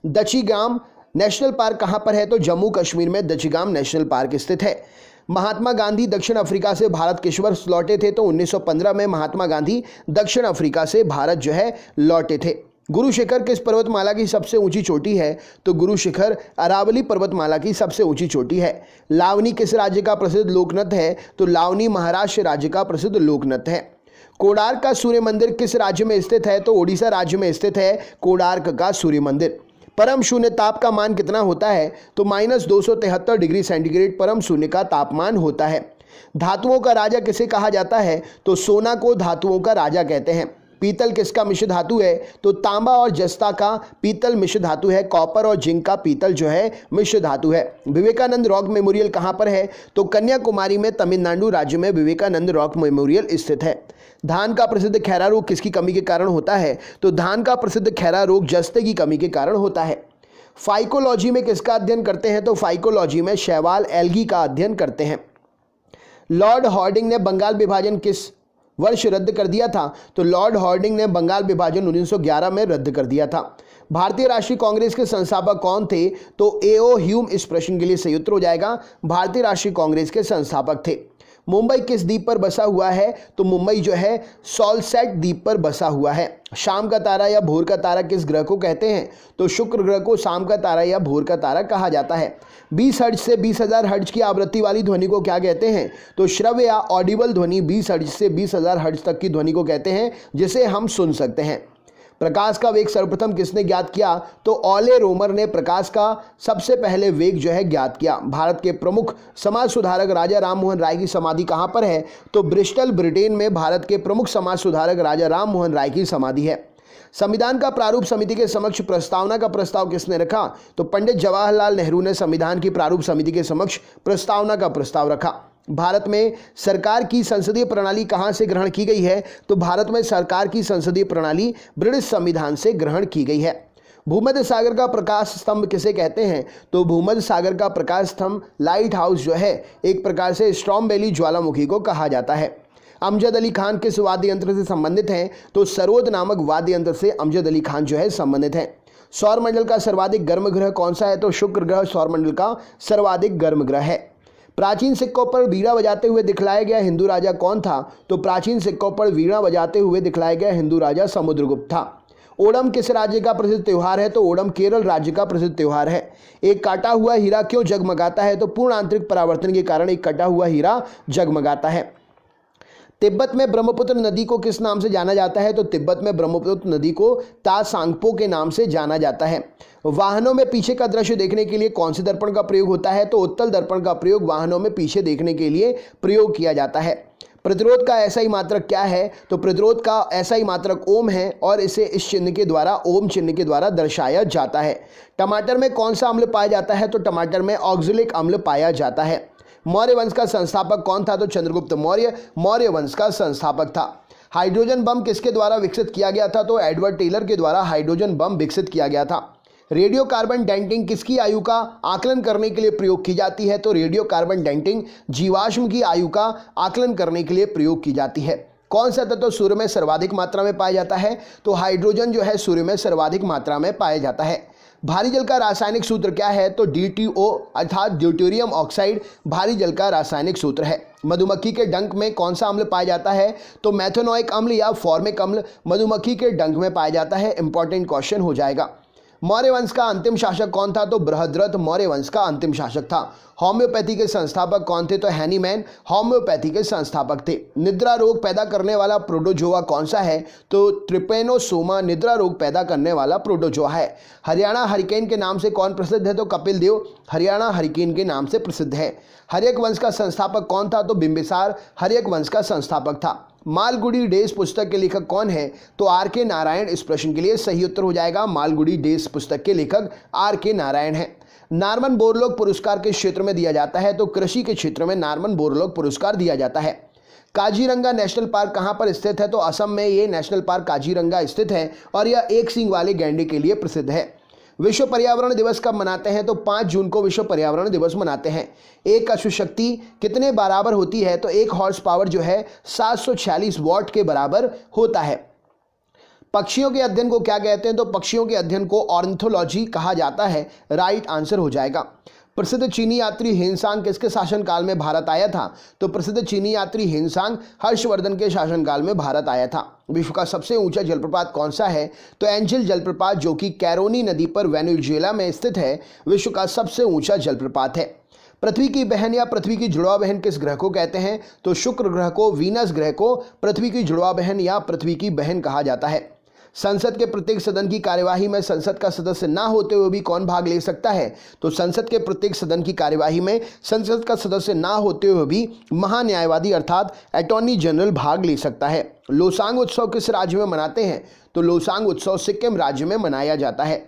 दचीगाम नेशनल पार्क कहाँ पर है? तो जम्मू कश्मीर में दचीगाम नेशनल पार्क स्थित है। महात्मा गांधी दक्षिण अफ्रीका से भारत किस वर्ष लौटे थे? तो 1915 में महात्मा गांधी दक्षिण अफ्रीका से भारत जो है लौटे थे। गुरु शिखर किस पर्वतमाला की सबसे ऊंची चोटी है? तो गुरु शिखर अरावली पर्वतमाला की सबसे ऊंची चोटी है। लावनी किस राज्य का प्रसिद्ध लोकनृत्य है? तो लावनी महाराष्ट्र राज्य का प्रसिद्ध लोकनृत्य है। कोणार्क का सूर्य मंदिर किस राज्य में स्थित है? तो ओडिशा राज्य में स्थित है कोणार्क का सूर्य मंदिर। परम शून्य ताप का मान कितना होता है? तो -273 डिग्री सेंटीग्रेड परम शून्य का तापमान होता है। धातुओं का राजा किसे कहा जाता है? तो सोना को धातुओं का राजा कहते हैं। पीतल किसका मिश्र धातु है? तो तांबा और जस्ता का पीतल मिश्र धातु है। कॉपर और जिंक का पीतल जो है मिश्र धातु है। विवेकानंद रॉक मेमोरियल कहाँ पर है? तो कन्याकुमारी में तमिलनाडु राज्य में विवेकानंद रॉक मेमोरियल स्थित है। धान का प्रसिद्ध खैरा रोग किसकी कमी के कारण होता है? तो धान का प्रसिद्ध खैरा रोग जस्ते की कमी के कारण होता है। फाइकोलॉजी में किसका अध्ययन करते हैं? तो फाइकोलॉजी में शैवाल एल्गी का अध्ययन करते हैं। लॉर्ड हॉर्डिंग ने बंगाल विभाजन किस वर्ष रद्द कर दिया था? तो लॉर्ड हार्डिंग ने बंगाल विभाजन 1911 में रद्द कर दिया था। भारतीय राष्ट्रीय कांग्रेस के संस्थापक कौन थे? तो एओ ह्यूम इस प्रश्न के लिए सही उत्तर हो जाएगा, भारतीय राष्ट्रीय कांग्रेस के संस्थापक थे। मुंबई किस द्वीप पर बसा हुआ है? तो मुंबई जो है सॉलसेट द्वीप पर बसा हुआ है। शाम का तारा या भोर का तारा किस ग्रह को कहते हैं? तो शुक्र ग्रह को शाम का तारा या भोर का तारा कहा जाता है। 20 हर्ट्ज से 20,000 हर्ट्ज की आवृत्ति वाली ध्वनि को क्या कहते हैं? तो श्रव्य या ऑडिबल ध्वनि 20 हर्ट्ज से 20,000 हर्ट्ज तक की ध्वनि को कहते हैं, जिसे हम सुन सकते हैं। प्रकाश का वेग सर्वप्रथम किसने ज्ञात किया? तो ऑले रोमर ने प्रकाश का सबसे पहले वेग जो है ज्ञात किया। भारत के प्रमुख समाज सुधारक राजा राम मोहन राय की समाधि कहां पर है? तो ब्रिस्टल ब्रिटेन में भारत के प्रमुख समाज सुधारक राजा राम मोहन राय की समाधि है। संविधान का प्रारूप समिति के समक्ष प्रस्तावना का प्रस्ताव किसने रखा? तो पंडित जवाहरलाल नेहरू ने संविधान की प्रारूप समिति के समक्ष प्रस्तावना का प्रस्ताव रखा। भारत में सरकार की संसदीय प्रणाली कहां से ग्रहण की गई है? तो भारत में सरकार की संसदीय प्रणाली ब्रिटिश संविधान से ग्रहण की गई है। भूमध्य सागर का प्रकाश स्तंभ किसे कहते हैं? तो भूमध्य सागर का प्रकाश स्तंभ लाइट हाउस जो है एक प्रकार से स्ट्रॉम्बेली ज्वालामुखी को कहा जाता है। अमजद अली खान किस वाद्य यंत्र से संबंधित हैं? तो सरोद नामक वाद्य यंत्र से अमजद अली खान जो है संबंधित हैं। सौरमंडल का सर्वाधिक गर्म ग्रह कौन सा है? तो शुक्र ग्रह सौरमंडल का सर्वाधिक गर्म ग्रह है। प्राचीन सिक्कों पर वीणा बजाते हुए दिखलाया गया हिंदू राजा कौन था? तो प्राचीन सिक्कों पर वीणा बजाते हुए दिखलाया गया हिंदू राजा समुद्रगुप्त था। ओणम किस राज्य का प्रसिद्ध त्योहार है? तो ओणम केरल राज्य का प्रसिद्ध त्योहार है। एक काटा हुआ हीरा क्यों जगमगाता है? तो पूर्ण आंतरिक परावर्तन के कारण एक कटा हुआ हीरा जगमगाता है। तिब्बत में ब्रह्मपुत्र नदी को किस नाम से जाना जाता है? तो तिब्बत में ब्रह्मपुत्र नदी को तासांगपो के नाम से जाना जाता है। वाहनों में पीछे का दृश्य देखने के लिए कौन से दर्पण का प्रयोग होता है? तो उत्तल दर्पण का प्रयोग वाहनों में पीछे देखने के लिए प्रयोग किया जाता है। प्रतिरोध का ऐसा ही मात्रक क्या है? तो प्रतिरोध का ऐसा ही मात्रक ओम है और इसे इस चिन्ह के द्वारा ओम चिन्ह के द्वारा दर्शाया जाता है। टमाटर में कौन सा अम्ल पाया जाता है? तो टमाटर में ऑक्जेलिक अम्ल पाया जाता है। मौर्य वंश का संस्थापक कौन था? तो चंद्रगुप्त मौर्य मौर्य वंश का संस्थापक था। हाइड्रोजन बम किसके द्वारा विकसित किया गया था? तो एडवर्ड टेलर के द्वारा हाइड्रोजन बम विकसित किया गया था। रेडियो कार्बन डेटिंग किसकी आयु का आकलन करने के लिए प्रयोग की जाती है? तो रेडियो कार्बन डेटिंग जीवाश्म की आयु का आकलन करने के लिए प्रयोग की जाती है। कौन सा तत्व सूर्य में सर्वाधिक मात्रा में पाया जाता है? तो हाइड्रोजन जो है सूर्य में सर्वाधिक मात्रा में पाया जाता है। भारी जल का रासायनिक सूत्र क्या है? तो DTO अर्थात ड्यूटेरियम ऑक्साइड भारी जल का रासायनिक सूत्र है। मधुमक्खी के डंक में कौन सा अम्ल पाया जाता है? तो मेथनोइक अम्ल या फॉर्मिक अम्ल मधुमक्खी के डंक में पाया जाता है। इंपॉर्टेंट क्वेश्चन हो जाएगा। मौर्य वंश का अंतिम शासक कौन था? तो बृहद्रथ मौर्य वंश का अंतिम शासक था। होम्योपैथी के संस्थापक कौन थे? तो हैनीमैन होम्योपैथी के संस्थापक थे। निद्रा रोग पैदा करने वाला प्रोटोजोआ कौन सा है? तो ट्रिपेनोसोमा निद्रा रोग पैदा करने वाला प्रोटोजोआ है। हरियाणा हरिकेन के नाम से कौन प्रसिद्ध है? तो कपिल देव हरियाणा हरिकेन के नाम से प्रसिद्ध है। हर्यक वंश का संस्थापक कौन था? तो बिंबिसार हर्यक वंश का संस्थापक था। मालगुडी डेज पुस्तक के लेखक कौन है? तो R.K. नारायण इस प्रश्न के लिए सही उत्तर हो जाएगा। मालगुडी डेज पुस्तक के लेखक R.K. नारायण है। नार्मन बोरलॉग पुरस्कार किस क्षेत्र में दिया जाता है? तो कृषि के क्षेत्र में नार्मन बोरलॉग पुरस्कार दिया जाता है। काजीरंगा नेशनल पार्क कहां पर स्थित है? तो असम में ये नेशनल पार्क काजीरंगा स्थित है और यह एक सींग वाले गैंडे के लिए प्रसिद्ध है। विश्व पर्यावरण दिवस कब मनाते हैं? तो 5 जून को विश्व पर्यावरण दिवस मनाते हैं। एक अश्व शक्ति कितने बराबर होती है? तो एक हॉर्स पावर जो है 746 वॉट के बराबर होता है। पक्षियों के अध्ययन को क्या कहते हैं? तो पक्षियों के अध्ययन को ऑर्निथोलॉजी कहा जाता है। राइट आंसर हो जाएगा। प्रसिद्ध चीनी यात्री हेनसांग किसके शासनकाल में भारत आया था? तो प्रसिद्ध चीनी यात्री हेनसांग हर्षवर्धन के शासनकाल में भारत आया था। विश्व का सबसे ऊंचा जलप्रपात कौन सा है? तो एंजिल जलप्रपात जो कि कैरोनी नदी पर वेनेजुएला में स्थित है, विश्व का सबसे ऊंचा जलप्रपात है। पृथ्वी की बहन या पृथ्वी की जुड़वा बहन किस ग्रह को कहते हैं? तो शुक्र ग्रह को वीनस ग्रह को पृथ्वी की जुड़वा बहन या पृथ्वी की बहन कहा जाता है। संसद के प्रत्येक सदन की कार्यवाही में संसद का सदस्य ना होते हुए भी कौन भाग ले सकता है? तो संसद के प्रत्येक सदन की कार्यवाही में संसद का सदस्य ना होते हुए भी महान्यायवादी अर्थात अटॉर्नी जनरल भाग ले सकता है। लोसांग उत्सव किस राज्य में मनाते हैं? तो लोसांग उत्सव सिक्किम राज्य में मनाया जाता है।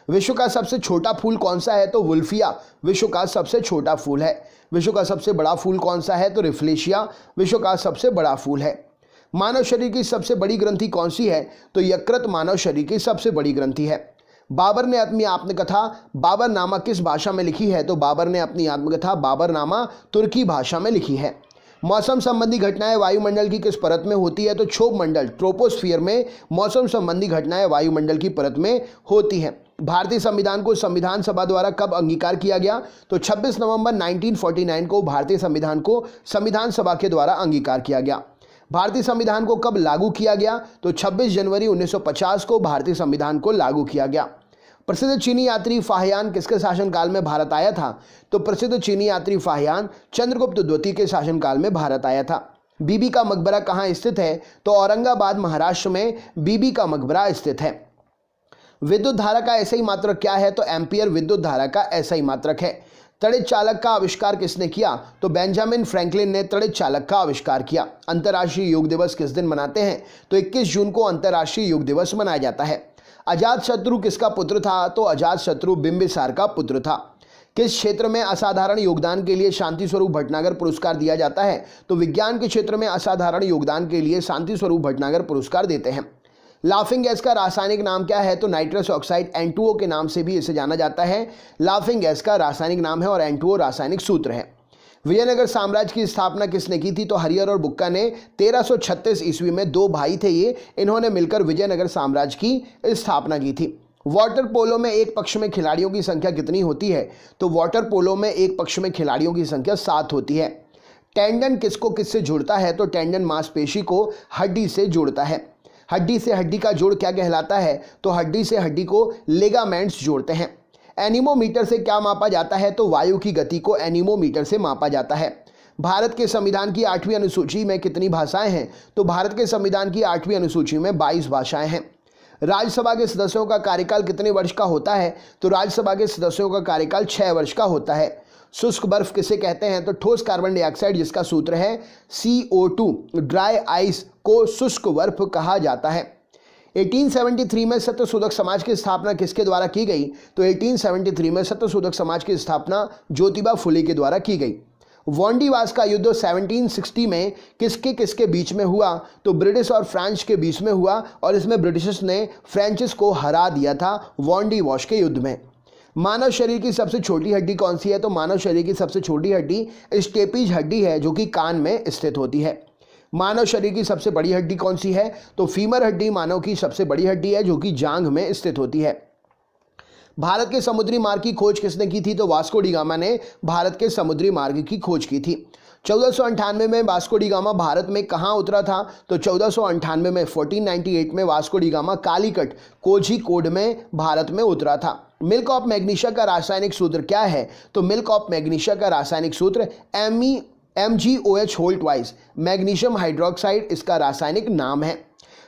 विश्व का सबसे छोटा फूल कौन सा है? तो वुल्फिया विश्व का सबसे छोटा फूल है। विश्व का सबसे बड़ा फूल कौन सा है? तो रिफ्लेशिया विश्व का सबसे बड़ा फूल है। मानव शरीर की सबसे बड़ी ग्रंथि कौन सी है? तो यकृत मानव शरीर की सबसे बड़ी ग्रंथि है। बाबर ने अपनी आत्मकथा बाबरनामा किस भाषा में लिखी है? तो बाबर ने अपनी आत्मकथा बाबरनामा तुर्की भाषा में लिखी है। मौसम संबंधी घटनाएं वायुमंडल की किस परत में होती है? तो क्षोभ मंडल ट्रोपोस्फियर में मौसम संबंधी घटनाएं वायुमंडल की परत में होती हैं। भारतीय संविधान को संविधान सभा द्वारा कब अंगीकार किया गया? तो 26 नवंबर 1949 को भारतीय संविधान को संविधान सभा के द्वारा अंगीकार किया गया। भारतीय संविधान को कब लागू किया गया? तो 26 जनवरी 1950 को भारतीय संविधान को लागू किया गया। प्रसिद्ध चीनी यात्री फाहियान किसके शासनकाल में भारत आया था? तो प्रसिद्ध चीनी यात्री फाहियान चंद्रगुप्त द्वितीय के शासनकाल में भारत आया था। बीबी का मकबरा कहाँ स्थित है? तो औरंगाबाद महाराष्ट्र में बीबी का मकबरा स्थित है। विद्युत धारा का एसआई मात्रक क्या है? तो एम्पियर विद्युत धारा का एसआई मात्रक है। त्वरित चालक का आविष्कार किसने किया? तो बेंजामिन फ्रैंकलिन ने त्वरित चालक का आविष्कार किया। अंतर्राष्ट्रीय योग दिवस किस दिन मनाते हैं? तो 21 जून को अंतर्राष्ट्रीय योग दिवस मनाया जाता है। अजातशत्रु किसका पुत्र था? तो अजातशत्रु बिंबिसार का पुत्र था। किस क्षेत्र में असाधारण योगदान के लिए शांति स्वरूप भटनागर पुरस्कार दिया जाता है? तो विज्ञान के क्षेत्र में असाधारण योगदान के लिए शांति स्वरूप भटनागर पुरस्कार देते हैं। लाफिंग गैस का रासायनिक नाम क्या है? तो नाइट्रस ऑक्साइड N2O के नाम से भी इसे जाना जाता है। लाफिंग गैस का रासायनिक नाम है और N2O रासायनिक सूत्र है। विजयनगर साम्राज्य की स्थापना किसने की थी? तो हरिहर और बुक्का ने 1336 ईस्वी में, दो भाई थे ये, इन्होंने मिलकर विजयनगर साम्राज्य की स्थापना की थी। वाटर पोलो में एक पक्ष में खिलाड़ियों की संख्या कितनी होती है? तो वाटर पोलो में एक पक्ष में खिलाड़ियों की संख्या 7 होती है। टेंडन किसको किससे जोड़ता है? तो टेंडन मांसपेशी को हड्डी से जोड़ता है। हड्डी से हड्डी का जोड़ क्या कहलाता है? तो हड्डी से हड्डी को लिगामेंट्स जोड़ते हैं। एनीमोमीटर से क्या मापा जाता है? तो वायु की गति को एनीमोमीटर से मापा जाता है। भारत के संविधान की 8वीं अनुसूची में कितनी भाषाएं हैं? तो भारत के संविधान की 8वीं अनुसूची में 22 भाषाएं हैं। राज्यसभा के सदस्यों का कार्यकाल कितने वर्ष का होता है? तो राज्यसभा के सदस्यों का कार्यकाल 6 वर्ष का होता है। शुष्क बर्फ किसे कहते हैं? तो ठोस कार्बन डाइऑक्साइड, जिसका सूत्र है CO2। ड्राई आइस को शुष्क बर्फ कहा जाता है। 1873 में सत्यशोधक समाज की स्थापना किसके द्वारा की गई? तो 1873 में सत्यशोधक समाज की स्थापना ज्योतिबा फुले के द्वारा की गई। वांडीवास का युद्ध 1760 में किसके किसके बीच में हुआ? तो ब्रिटिश और फ्रांस के बीच में हुआ और इसमें ब्रिटिशर्स ने फ्रेंचेस को हरा दिया था वांडीवास के युद्ध में। मानव शरीर की सबसे छोटी हड्डी कौन सी है? तो मानव शरीर की सबसे छोटी हड्डी स्टेपीज हड्डी है, जो कि कान में स्थित होती है। मानव शरीर की सबसे बड़ी हड्डी कौन सी है? तो फीमर हड्डी मानव की सबसे बड़ी हड्डी है, जो कि जांघ में स्थित होती है। भारत के समुद्री मार्ग की खोज किसने की थी? तो वास्को डी गामा ने भारत के समुद्री मार्ग की खोज की थी। 1498 में वास्को डी गामा भारत में कहाँ उतरा था? तो 1498 में 1498 में Vasco D gamma Calicut Kozhikode में भारत में उतरा था। मिल्क ऑफ मैग्नीशिया का रासायनिक सूत्र क्या है? तो मिल्क ऑफ मैग्नीशिया का रासायनिक सूत्र MgOH whole twice, magnesium hydroxide इसका रासायनिक नाम है।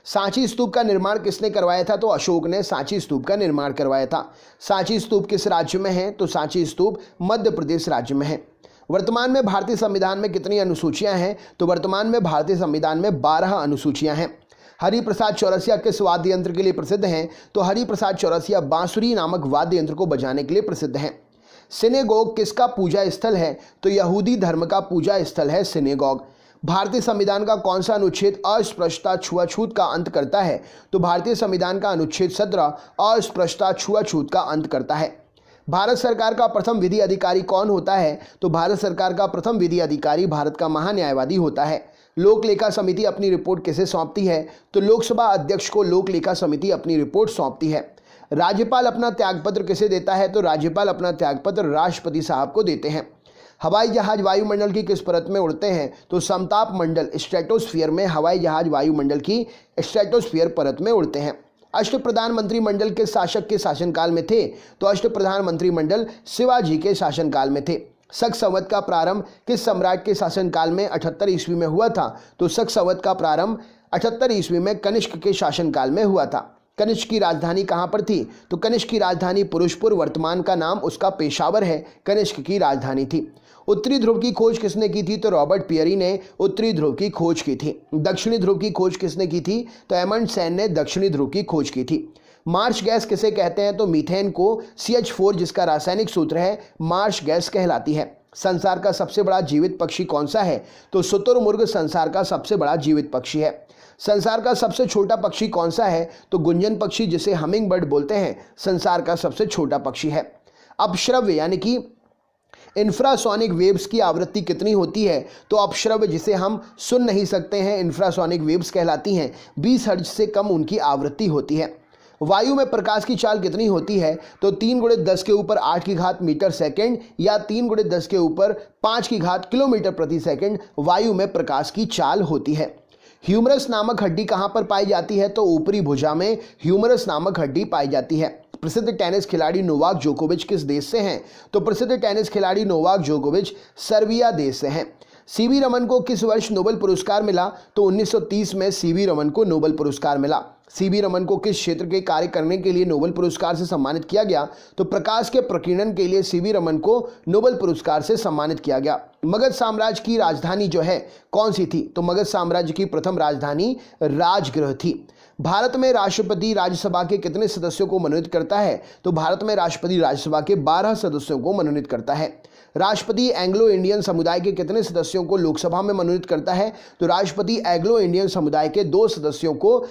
सांची स्तूप का निर्माण किसने करवाया था? तो अशोक ने सांची स्तूप का निर्माण करवाया था। सांची स्तूप किस राज्य में है? तो सांची स्तूप मध्य प्रदेश राज्य में है। वर्तमान में भारतीय संविधान में कितनी अनुसूचियां हैं? तो वर्तमान में भारतीय संविधान में 12 अनुसूचियां हैं। हरिप्रसाद चौरसिया किस वाद्य यंत्र के लिए प्रसिद्ध हैं? तो हरिप्रसाद चौरसिया बांसुरी नामक वाद्य यंत्र को बजाने के लिए प्रसिद्ध हैं। सिनेगोग किसका पूजा स्थल है? तो यहूदी धर्म का पूजा स्थल है सिनेगोग। भारतीय संविधान का कौन सा अनुच्छेद अस्पृश्यता छुआछूत का अंत करता है? तो भारतीय संविधान का अनुच्छेद 17 अस्पृश्यता छुआछूत का अंत करता है। भारत सरकार का प्रथम विधि अधिकारी कौन होता है? तो भारत सरकार का प्रथम विधि अधिकारी भारत का महान्यायवादी होता है। लोक लेखा समिति अपनी रिपोर्ट किसे सौंपती है? तो लोकसभा अध्यक्ष को लोक लेखा समिति अपनी रिपोर्ट सौंपती है। राज्यपाल अपना त्यागपत्र किसे देता है? तो राज्यपाल अपना त्यागपत्र राष्ट्रपति साहब को देते हैं। हवाई जहाज वायुमंडल की किस परत में उड़ते हैं? तो समताप मंडल स्ट्रेटोस्फीयर में हवाई जहाज वायुमंडल की स्ट्रेटोस्फीयर परत में उड़ते हैं। अष्टप्रधान मंत्रिमंडल के शासक के शासनकाल में थे? तो अष्टप्रधान मंत्रिमंडल शिवाजी के शासनकाल में थे। शक संवत का प्रारंभ किस सम्राट के शासनकाल में 78 ईस्वी में हुआ था? तो शक संवत का प्रारंभ 78 ईस्वी में कनिष्क के शासनकाल में हुआ था। कनिष्क की राजधानी कहाँ पर थी? तो कनिष्क की राजधानी पुरुषपुर, वर्तमान का नाम उसका पेशावर है, कनिष्क की राजधानी थी। उत्तरी ध्रुव की खोज किसने की थी? तो रॉबर्ट पियरी ने उत्तरी ध्रुव की खोज की थी। दक्षिणी ध्रुव की खोज किसने की थी? तो अमंडसेन ने दक्षिणी ध्रुव की खोज की थी। मार्श गैस किसे कहते हैं? तो मीथेन को CH4 जिसका रासायनिक सूत्र है मार्श गैस कहलाती है। संसार का सबसे बड़ा जीवित पक्षी कौन सा है? तो शुतुरमुर्ग संसार का सबसे बड़ा जीवित पक्षी है। संसार का सबसे छोटा पक्षी कौन सा है? तो गुंजन पक्षी जिसे हमिंग बर्ड बोलते हैं, संसार का सबसे छोटा पक्षी है। अपश्रव्य यानी कि इंफ्रासोनिक वेव्स की आवृत्ति कितनी होती है? तो अपश्रव्य जिसे हम सुन नहीं सकते हैं इंफ्रासोनिक वेव्स कहलाती हैं। 20 हर्ट्ज से कम उनकी आवृत्ति होती है। वायु में प्रकाश की चाल कितनी होती है? तो 3 × 10 के ऊपर 8 की घात मीटर सेकंड या 3 × 10 के ऊपर 5 की घात किलोमीटर प्रति सेकंड वायु में प्रकाश की चाल होती है। ह्यूमरस नामक हड्डी कहां पर पाई जाती है? तो ऊपरी भुजा में ह्यूमरस नामक हड्डी पाई जाती है। प्रसिद्ध टेनिस खिलाड़ी नोवाक जोकोविच किस देश से हैं? तो प्रसिद्ध टेनिस खिलाड़ी नोवाक जोकोविच सर्बिया देश से हैं। सीवी रमन को किस वर्ष नोबेल पुरस्कार मिला? तो 1930 में सीवी रमन को नोबेल पुरस्कार मिला। सीवी रमन को किस क्षेत्र के कार्य करने के लिए नोबेल पुरस्कार से सम्मानित किया गया? तो प्रकाश के प्रकीर्णन के लिए सीवी रमन को नोबेल पुरस्कार से सम्मानित किया गया। मगध साम्राज्य की राजधानी जो है कौन सी थी? तो मगध साम्राज्य की प्रथम राजधानी राजगृह थी। भारत में राष्ट्रपति राज्यसभा के कितने सदस्यों को मनोनीत करता है? तो भारत में राष्ट्रपति राज्यसभा के 12 सदस्यों को मनोनीत करता है। राष्ट्रपति एंग्लो इंडियन समुदाय के कितने सदस्यों को लोकसभा में मनोनीत करता है? तो राष्ट्रपति एंग्लो इंडियन समुदाय के 2 सदस्यों को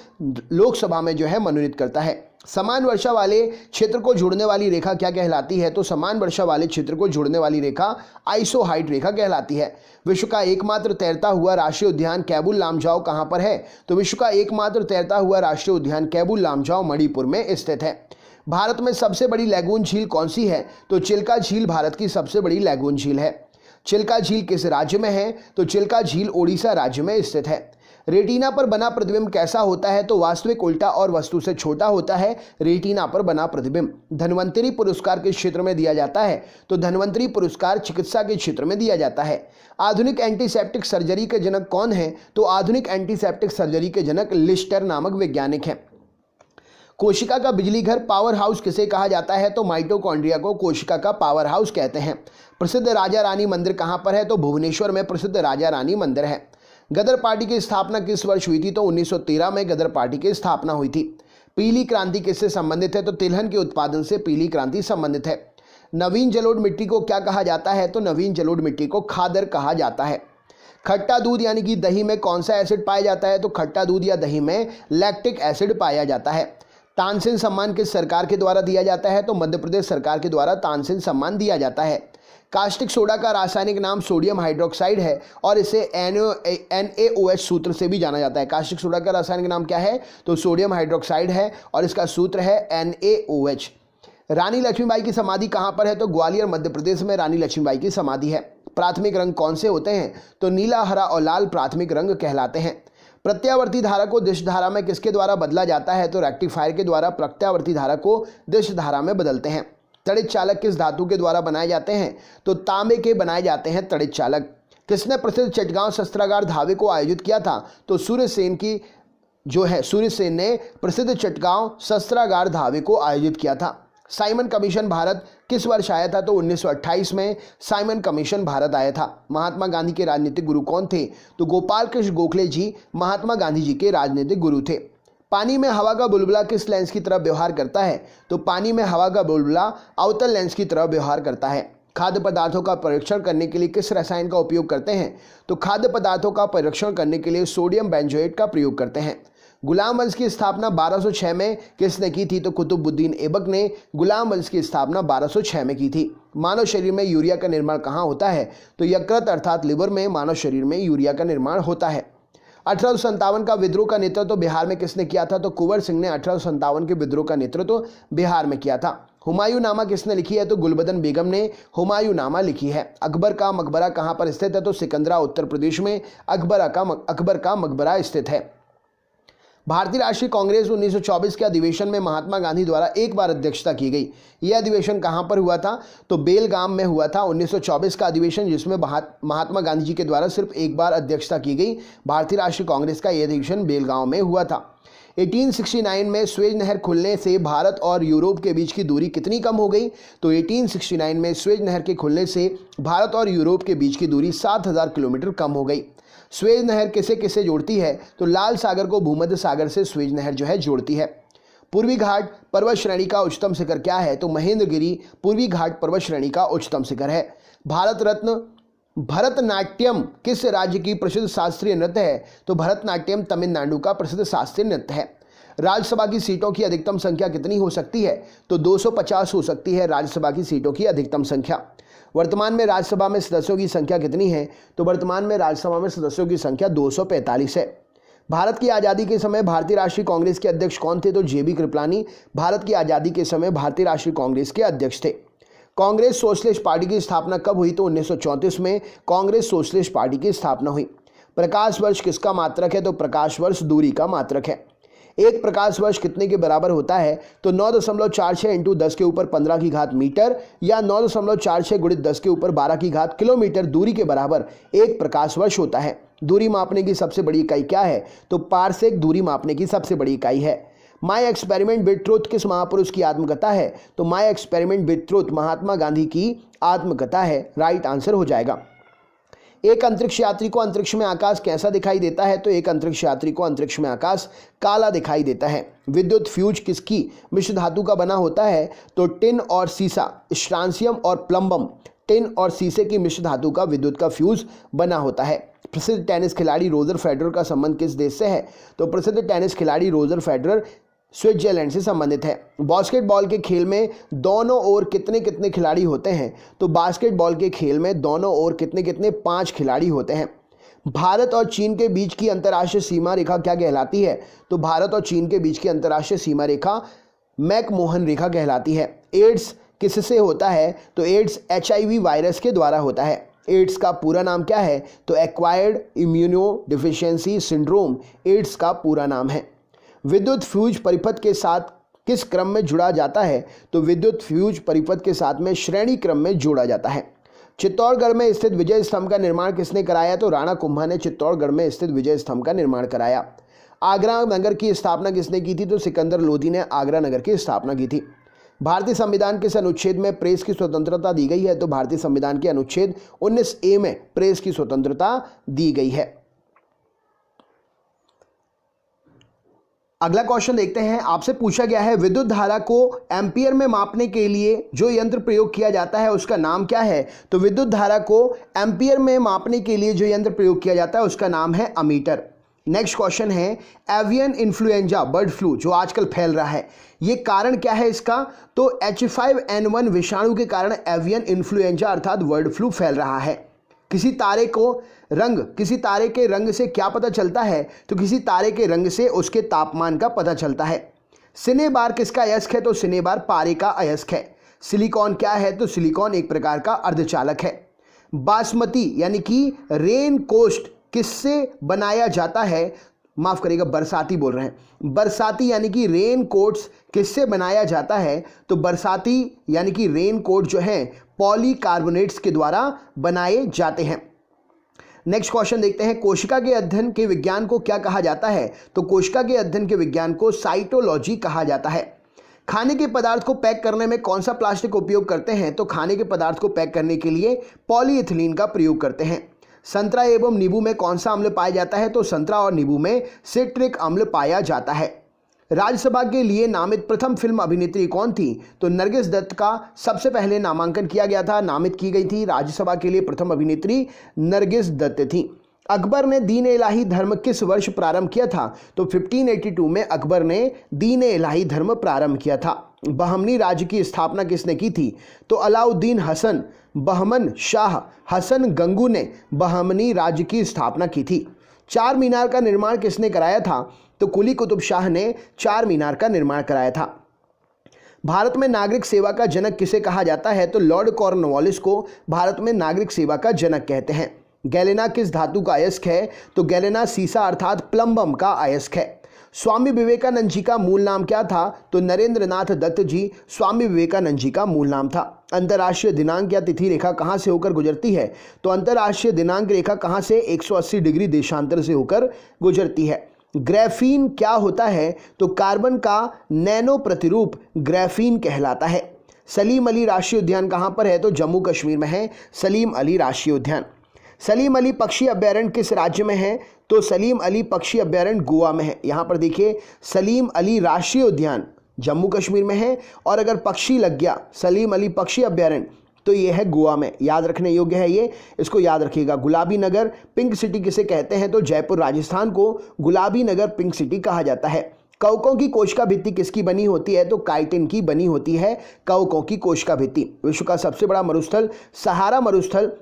लोकसभा में जो है मनोनीत करता है। समान वर्षा वाले क्षेत्र को जोड़ने वाली रेखा क्या कहलाती है? तो समान वर्षा वाले क्षेत्र को जोड़ने वाली रेखा आइसोहाइट रेखा कहलाती है। विश्व का एकमात्र तैरता हुआ राष्ट्रीय उद्यान कैबुल लामजाओ कहां पर है? तो विश्व का एकमात्र तैरता हुआ राष्ट्रीय उद्यान कैबुल लामजाओ मणिपुर में स्थित है। भारत में सबसे बड़ी लैगून झील कौन सी है? तो चिल्का झील भारत की सबसे बड़ी लैगून झील है। चिल्का झील किस राज्य में है? तो चिल्का झील ओडिशा राज्य में स्थित है। रेटिना पर बना प्रतिबिंब कैसा होता है? तो वास्तविक उल्टा और वस्तु से छोटा होता है रेटिना पर बना प्रतिबिंब। धन्वंतरी पुरस्कार किस क्षेत्र में दिया जाता है? तो धन्वंतरी पुरस्कार चिकित्सा के क्षेत्र में दिया जाता है। आधुनिक एंटीसेप्टिक सर्जरी के जनक कौन है? तो आधुनिक एंटीसेप्टिक सर्जरी के जनक लिस्टर नामक वैज्ञानिक हैं। कोशिका का बिजली घर पावर हाउस किसे कहा जाता है? तो माइटोकॉन्ड्रिया को कोशिका का पावर हाउस कहते हैं। प्रसिद्ध राजा रानी मंदिर कहां पर है? तो भुवनेश्वर में प्रसिद्ध राजा रानी मंदिर है। गदर पार्टी की स्थापना किस वर्ष हुई थी? तो 1913 में गदर पार्टी की स्थापना हुई थी। पीली क्रांति किससे संबंधित है? तो तिलहन के उत्पादन से पीली क्रांति संबंधित है। नवीन जलोढ़ मिट्टी को क्या कहा जाता है? तो नवीन जलोढ़ मिट्टी को खादर कहा जाता है। खट्टा दूध यानी कि दही में कौन सा एसिड पाया जाता है? तो खट्टा दूध या दही में लैक्टिक एसिड पाया जाता है। तानसेन सम्मान किस सरकार के द्वारा दिया जाता है? तो मध्य प्रदेश सरकार के द्वारा तानसेन सम्मान दिया जाता है। कास्टिक सोडा का रासायनिक नाम सोडियम हाइड्रोक्साइड है और इसे NaOH सूत्र से भी जाना जाता है। कास्टिक सोडा का रासायनिक नाम क्या है? तो सोडियम हाइड्रोक्साइड है और इसका सूत्र है NaOH। रानी लक्ष्मीबाई की समाधि कहां पर है? तो ग्वालियर मध्य प्रदेश में रानी लक्ष्मीबाई की समाधि है। प्राथमिक रंग कौन से होते हैं? तो नीला, हरा और लाल प्राथमिक रंग कहलाते हैं। प्रत्यावर्ती धारा को दिश धारा में किसके द्वारा बदला जाता है? तो रेक्टिफायर के द्वारा प्रत्यावर्ती धारा को दिश धारा में बदलते हैं। तड़ित चालक किस धातु के द्वारा बनाए जाते हैं? तो तांबे के बनाए जाते हैं तड़ित चालक। किसने प्रसिद्ध चटगांव शस्त्रागार धावे को आयोजित किया था? तो सूर्यसेन ने प्रसिद्ध चटगांव शस्त्रागार धावे को आयोजित किया था। साइमन कमीशन भारत किस वर्ष आया था? तो 1928 में साइमन कमीशन भारत आया था। महात्मा गांधी के राजनीतिक गुरु कौन थे? तो गोपाल कृष्ण गोखले जी महात्मा गांधी जी के राजनीतिक गुरु थे। पानी में हवा का बुलबुला किस लेंस की तरह व्यवहार करता है? तो पानी में हवा का बुलबुला अवतल लेंस की तरह व्यवहार करता है। खाद्य पदार्थों का परीक्षण करने के लिए किस रसायन का उपयोग करते हैं? तो खाद्य पदार्थों का परीक्षण करने के लिए सोडियम बेंजोएट का प्रयोग करते हैं। गुलाम वंश की स्थापना 1206 में किसने की थी? तो कुतुबुद्दीन ऐबक ने गुलाम वंश की स्थापना 1206 में की थी। मानव शरीर में यूरिया का निर्माण कहाँ होता है? तो यकृत अर्थात लिवर में मानव शरीर में यूरिया का निर्माण होता है। 1857 का विद्रोह का नेतृत्व बिहार में किसने किया था? तो कुंवर सिंह ने 1857 के विद्रोह का नेतृत्व बिहार में किया था। हुमायूंनामा किसने लिखी है? तो गुलबदन बेगम ने हुमायूंनामा लिखी है। अकबर का मकबरा कहाँ पर स्थित है? तो सिकंदरा उत्तर प्रदेश में अकबर का मकबरा स्थित है। भारतीय राष्ट्रीय कांग्रेस 1924 के अधिवेशन में महात्मा गांधी द्वारा एक बार अध्यक्षता की गई। यह अधिवेशन कहां पर हुआ था? तो बेलगाम में हुआ था 1924 का अधिवेशन, जिसमें महात्मा गांधी जी के द्वारा सिर्फ एक बार अध्यक्षता की गई। भारतीय राष्ट्रीय कांग्रेस का यह अधिवेशन बेलगांव में हुआ था। 1869 में स्वेज नहर खुलने से भारत और यूरोप के बीच की दूरी कितनी कम हो गई? तो 1869 में स्वेज नहर के खुलने से भारत और यूरोप के बीच की दूरी 7000 किलोमीटर कम हो गई। स्वेज नहर किसे किसे जोड़ती है? तो लाल सागर को भूमध्य सागर से स्वेज नहर जो है जोड़ती है। पूर्वी घाट पर्वत श्रेणी का उच्चतम शिखर क्या है? तो महेंद्रगिरी पूर्वी घाट पर्वत श्रेणी का उच्चतम शिखर है। भारत रत्न भरतनाट्यम किस राज्य की प्रसिद्ध शास्त्रीय नृत्य है? तो भरतनाट्यम तमिलनाडु का प्रसिद्ध शास्त्रीय नृत्य है। राज्यसभा की सीटों की अधिकतम संख्या कितनी हो सकती है? तो 250 हो सकती है राज्यसभा की सीटों की अधिकतम संख्या। वर्तमान में राज्यसभा में सदस्यों की संख्या कितनी है? तो वर्तमान में राज्यसभा में सदस्यों की संख्या 245 है। भारत की आज़ादी के समय भारतीय राष्ट्रीय कांग्रेस के अध्यक्ष कौन थे? तो जेबी कृपलानी भारत की आज़ादी के समय भारतीय राष्ट्रीय कांग्रेस के अध्यक्ष थे। कांग्रेस सोशलिस्ट पार्टी की स्थापना कब हुई? तो 1934 में कांग्रेस सोशलिस्ट पार्टी की स्थापना हुई। प्रकाश वर्ष किसका मात्रक है? तो प्रकाश वर्ष दूरी का मात्रक है। एक प्रकाश वर्ष कितने के बराबर होता है? तो 9.46 इंटू 10 के ऊपर 15 की घात मीटर या 9.46 गुणित 10 के ऊपर 12 की घात किलोमीटर दूरी के बराबर एक प्रकाश वर्ष होता है। दूरी मापने की सबसे बड़ी इकाई क्या है? तो पारसेक दूरी मापने की सबसे बड़ी इकाई है। माई एक्सपेरिमेंट विद ट्रुथ किस महापुरुष की आत्मकथा है? तो my experiment with truth Mahatma Gandhi की आत्मकथा है। राइट आंसर हो जाएगा। एक अंतरिक्ष यात्री को अंतरिक्ष में आकाश कैसा दिखाई देता है? तो एक अंतरिक्ष यात्री को अंतरिक्ष में आकाश काला दिखाई देता है। विद्युत फ्यूज किसकी मिश्र धातु का बना होता है? तो टिन और सीसा, स्ट्रांसियम और प्लम्बम, टिन और सीसे की मिश्र धातु का विद्युत का फ्यूज बना होता है। प्रसिद्ध टेनिस खिलाड़ी रोजर फेडरर का संबंध किस देश से है? तो प्रसिद्ध टेनिस खिलाड़ी रोजर फेडरर स्विट्जरलैंड से संबंधित है। बास्केटबॉल के खेल में दोनों ओर कितने कितने खिलाड़ी होते हैं? तो बास्केटबॉल के खेल में दोनों ओर कितने कितने 5 खिलाड़ी होते हैं। भारत और चीन के बीच की अंतर्राष्ट्रीय सीमा रेखा क्या कहलाती है? तो भारत और चीन के बीच की अंतर्राष्ट्रीय सीमा रेखा मैकमोहन रेखा कहलाती है। एड्स किससे होता है? तो एड्स HIV वायरस के द्वारा होता है। एड्स का पूरा नाम क्या है? तो acquired immuno deficiency syndrome AIDS का पूरा नाम है। विद्युत फ्यूज परिपथ के साथ किस क्रम में जुड़ा जाता है? तो विद्युत फ्यूज परिपथ के साथ में श्रेणी क्रम में जोड़ा जाता है। चित्तौड़गढ़ में स्थित विजय स्तंभ का निर्माण किसने कराया? तो राणा कुंभा ने चित्तौड़गढ़ में स्थित विजय स्तंभ का निर्माण कराया। आगरा नगर की स्थापना किसने की थी? तो सिकंदर लोधी ने आगरा नगर की स्थापना की थी। भारतीय संविधान किस अनुच्छेद में प्रेस की स्वतंत्रता दी गई है? तो भारतीय संविधान के अनुच्छेद 19A में प्रेस की स्वतंत्रता दी गई है। अगला क्वेश्चन देखते हैं। आपसे पूछा गया है विद्युत धारा को एम्पियर में मापने के लिए जो यंत्र प्रयोग किया जाता है उसका नाम क्या है? तो विद्युत धारा को एम्पियर में मापने के लिए जो यंत्र प्रयोग किया जाता है उसका नाम है अमीटर। नेक्स्ट क्वेश्चन है एवियन इन्फ्लुएंजा बर्ड फ्लू जो आजकल फैल रहा है, ये कारण क्या है इसका? तो H5N1 विषाणु के कारण एवियन इन्फ्लुएंजा अर्थात बर्ड फ्लू फैल रहा है। किसी तारे के रंग से क्या पता चलता है? तो किसी तारे के रंग से उसके तापमान का पता चलता है। सिनेबार किसका अयस्क है? तो सिनेबार पारे का अयस्क है। सिलिकॉन क्या है? तो सिलिकॉन एक प्रकार का अर्धचालक है। बासमती यानी कि रेन कोस्ट किससे बनाया जाता है? माफ करिएगा, बरसाती बोल रहे हैं। बरसाती यानी कि रेन कोट्स किससे बनाया जाता है? तो बरसाती यानी कि रेन कोट जो है पॉलीकार्बोनेट्स के द्वारा बनाए जाते हैं। नेक्स्ट क्वेश्चन देखते हैं। कोशिका के अध्ययन के विज्ञान को क्या कहा जाता है? तो कोशिका के अध्ययन के विज्ञान को साइटोलॉजी कहा जाता है। खाने के पदार्थ को पैक करने में कौन सा प्लास्टिक उपयोग करते हैं? तो खाने के पदार्थ को पैक करने के लिए पॉलीइथिलीन का प्रयोग करते हैं। संतरा एवं नींबू में कौन सा अम्ल पाया जाता है? तो संतरा और नींबू में सिट्रिक अम्ल पाया जाता है। राज्यसभा के लिए नामित प्रथम फिल्म अभिनेत्री कौन थी? तो नरगिस दत्त का सबसे पहले नामांकन किया गया था, नामित की गई थी। राज्यसभा के लिए प्रथम अभिनेत्री नरगिस दत्त थी। अकबर ने दीन इलाही धर्म किस वर्ष प्रारंभ किया था? तो 1582 में अकबर ने दीन इलाही धर्म प्रारंभ किया था। बहमनी राज्य की स्थापना किसने की थी? तो अलाउद्दीन हसन बहमन शाह हसन गंगू ने बहमनी राज्य की स्थापना की थी। चार मीनार का निर्माण किसने कराया था? तो कुली कुतुब शाह ने चार मीनार का निर्माण कराया था। भारत में नागरिक सेवा का जनक किसे कहा जाता है? तो लॉर्ड कॉर्नवालिस को भारत में नागरिक सेवा का जनक कहते हैं। गैलेना किस धातु का अयस्क है? तो गैलेना सीसा अर्थात प्लम्बम का अयस्क है। स्वामी विवेकानंद जी का मूल नाम क्या था? तो नरेंद्रनाथ दत्त जी स्वामी विवेकानंद जी का मूल नाम था। अंतर्राष्ट्रीय दिनांक या तिथि रेखा कहाँ से होकर गुजरती है? तो अंतर्राष्ट्रीय दिनांक रेखा कहाँ से? 180 डिग्री देशांतर से होकर गुजरती है। ग्राफीन क्या होता है? तो कार्बन का नैनो प्रतिरूप ग्राफीन कहलाता है। सलीम अली राष्ट्रीय उद्यान कहाँ पर है? तो जम्मू कश्मीर में है सलीम अली राष्ट्रीय उद्यान। सलीम अली पक्षी अभ्यारण्य किस राज्य में है? तो सलीम अली पक्षी अभ्यारण्य गोवा में है। यहाँ पर देखिए सलीम अली राष्ट्रीय उद्यान जम्मू कश्मीर में है, और अगर पक्षी लग गया सलीम अली पक्षी अभ्यारण्य तो ये है गोवा में। याद रखने योग्य है ये, इसको याद रखिएगा। गुलाबी नगर पिंक सिटी किसे कहते हैं? तो जयपुर राजस्थान को गुलाबी नगर पिंक सिटी कहा जाता है। कवकों की कोशिका भित्ति किसकी बनी होती है? तो काइटिन की बनी होती है कवकों की कोशिका भित्ति। विश्व का सबसे बड़ा मरुस्थल सहारा मरुस्थल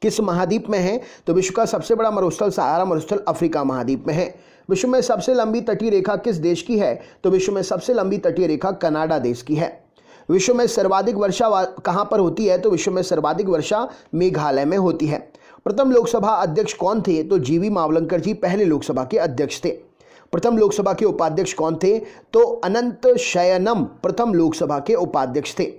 किस महाद्वीप में है? तो विश्व का सबसे बड़ा मरुस्थल सहारा मरुस्थल अफ्रीका महाद्वीप में है। विश्व में सबसे लंबी तटीय रेखा किस देश की है? तो विश्व में सबसे लंबी तटीय रेखा कनाडा देश की है। विश्व में सर्वाधिक वर्षा कहां पर होती है? तो विश्व में सर्वाधिक वर्षा मेघालय में होती है। प्रथम लोकसभा अध्यक्ष कौन थे? तो जीवी मावलंकर जी पहले लोकसभा के अध्यक्ष थे। प्रथम लोकसभा के उपाध्यक्ष कौन थे? तो अनंत शयनम प्रथम लोकसभा के उपाध्यक्ष थे।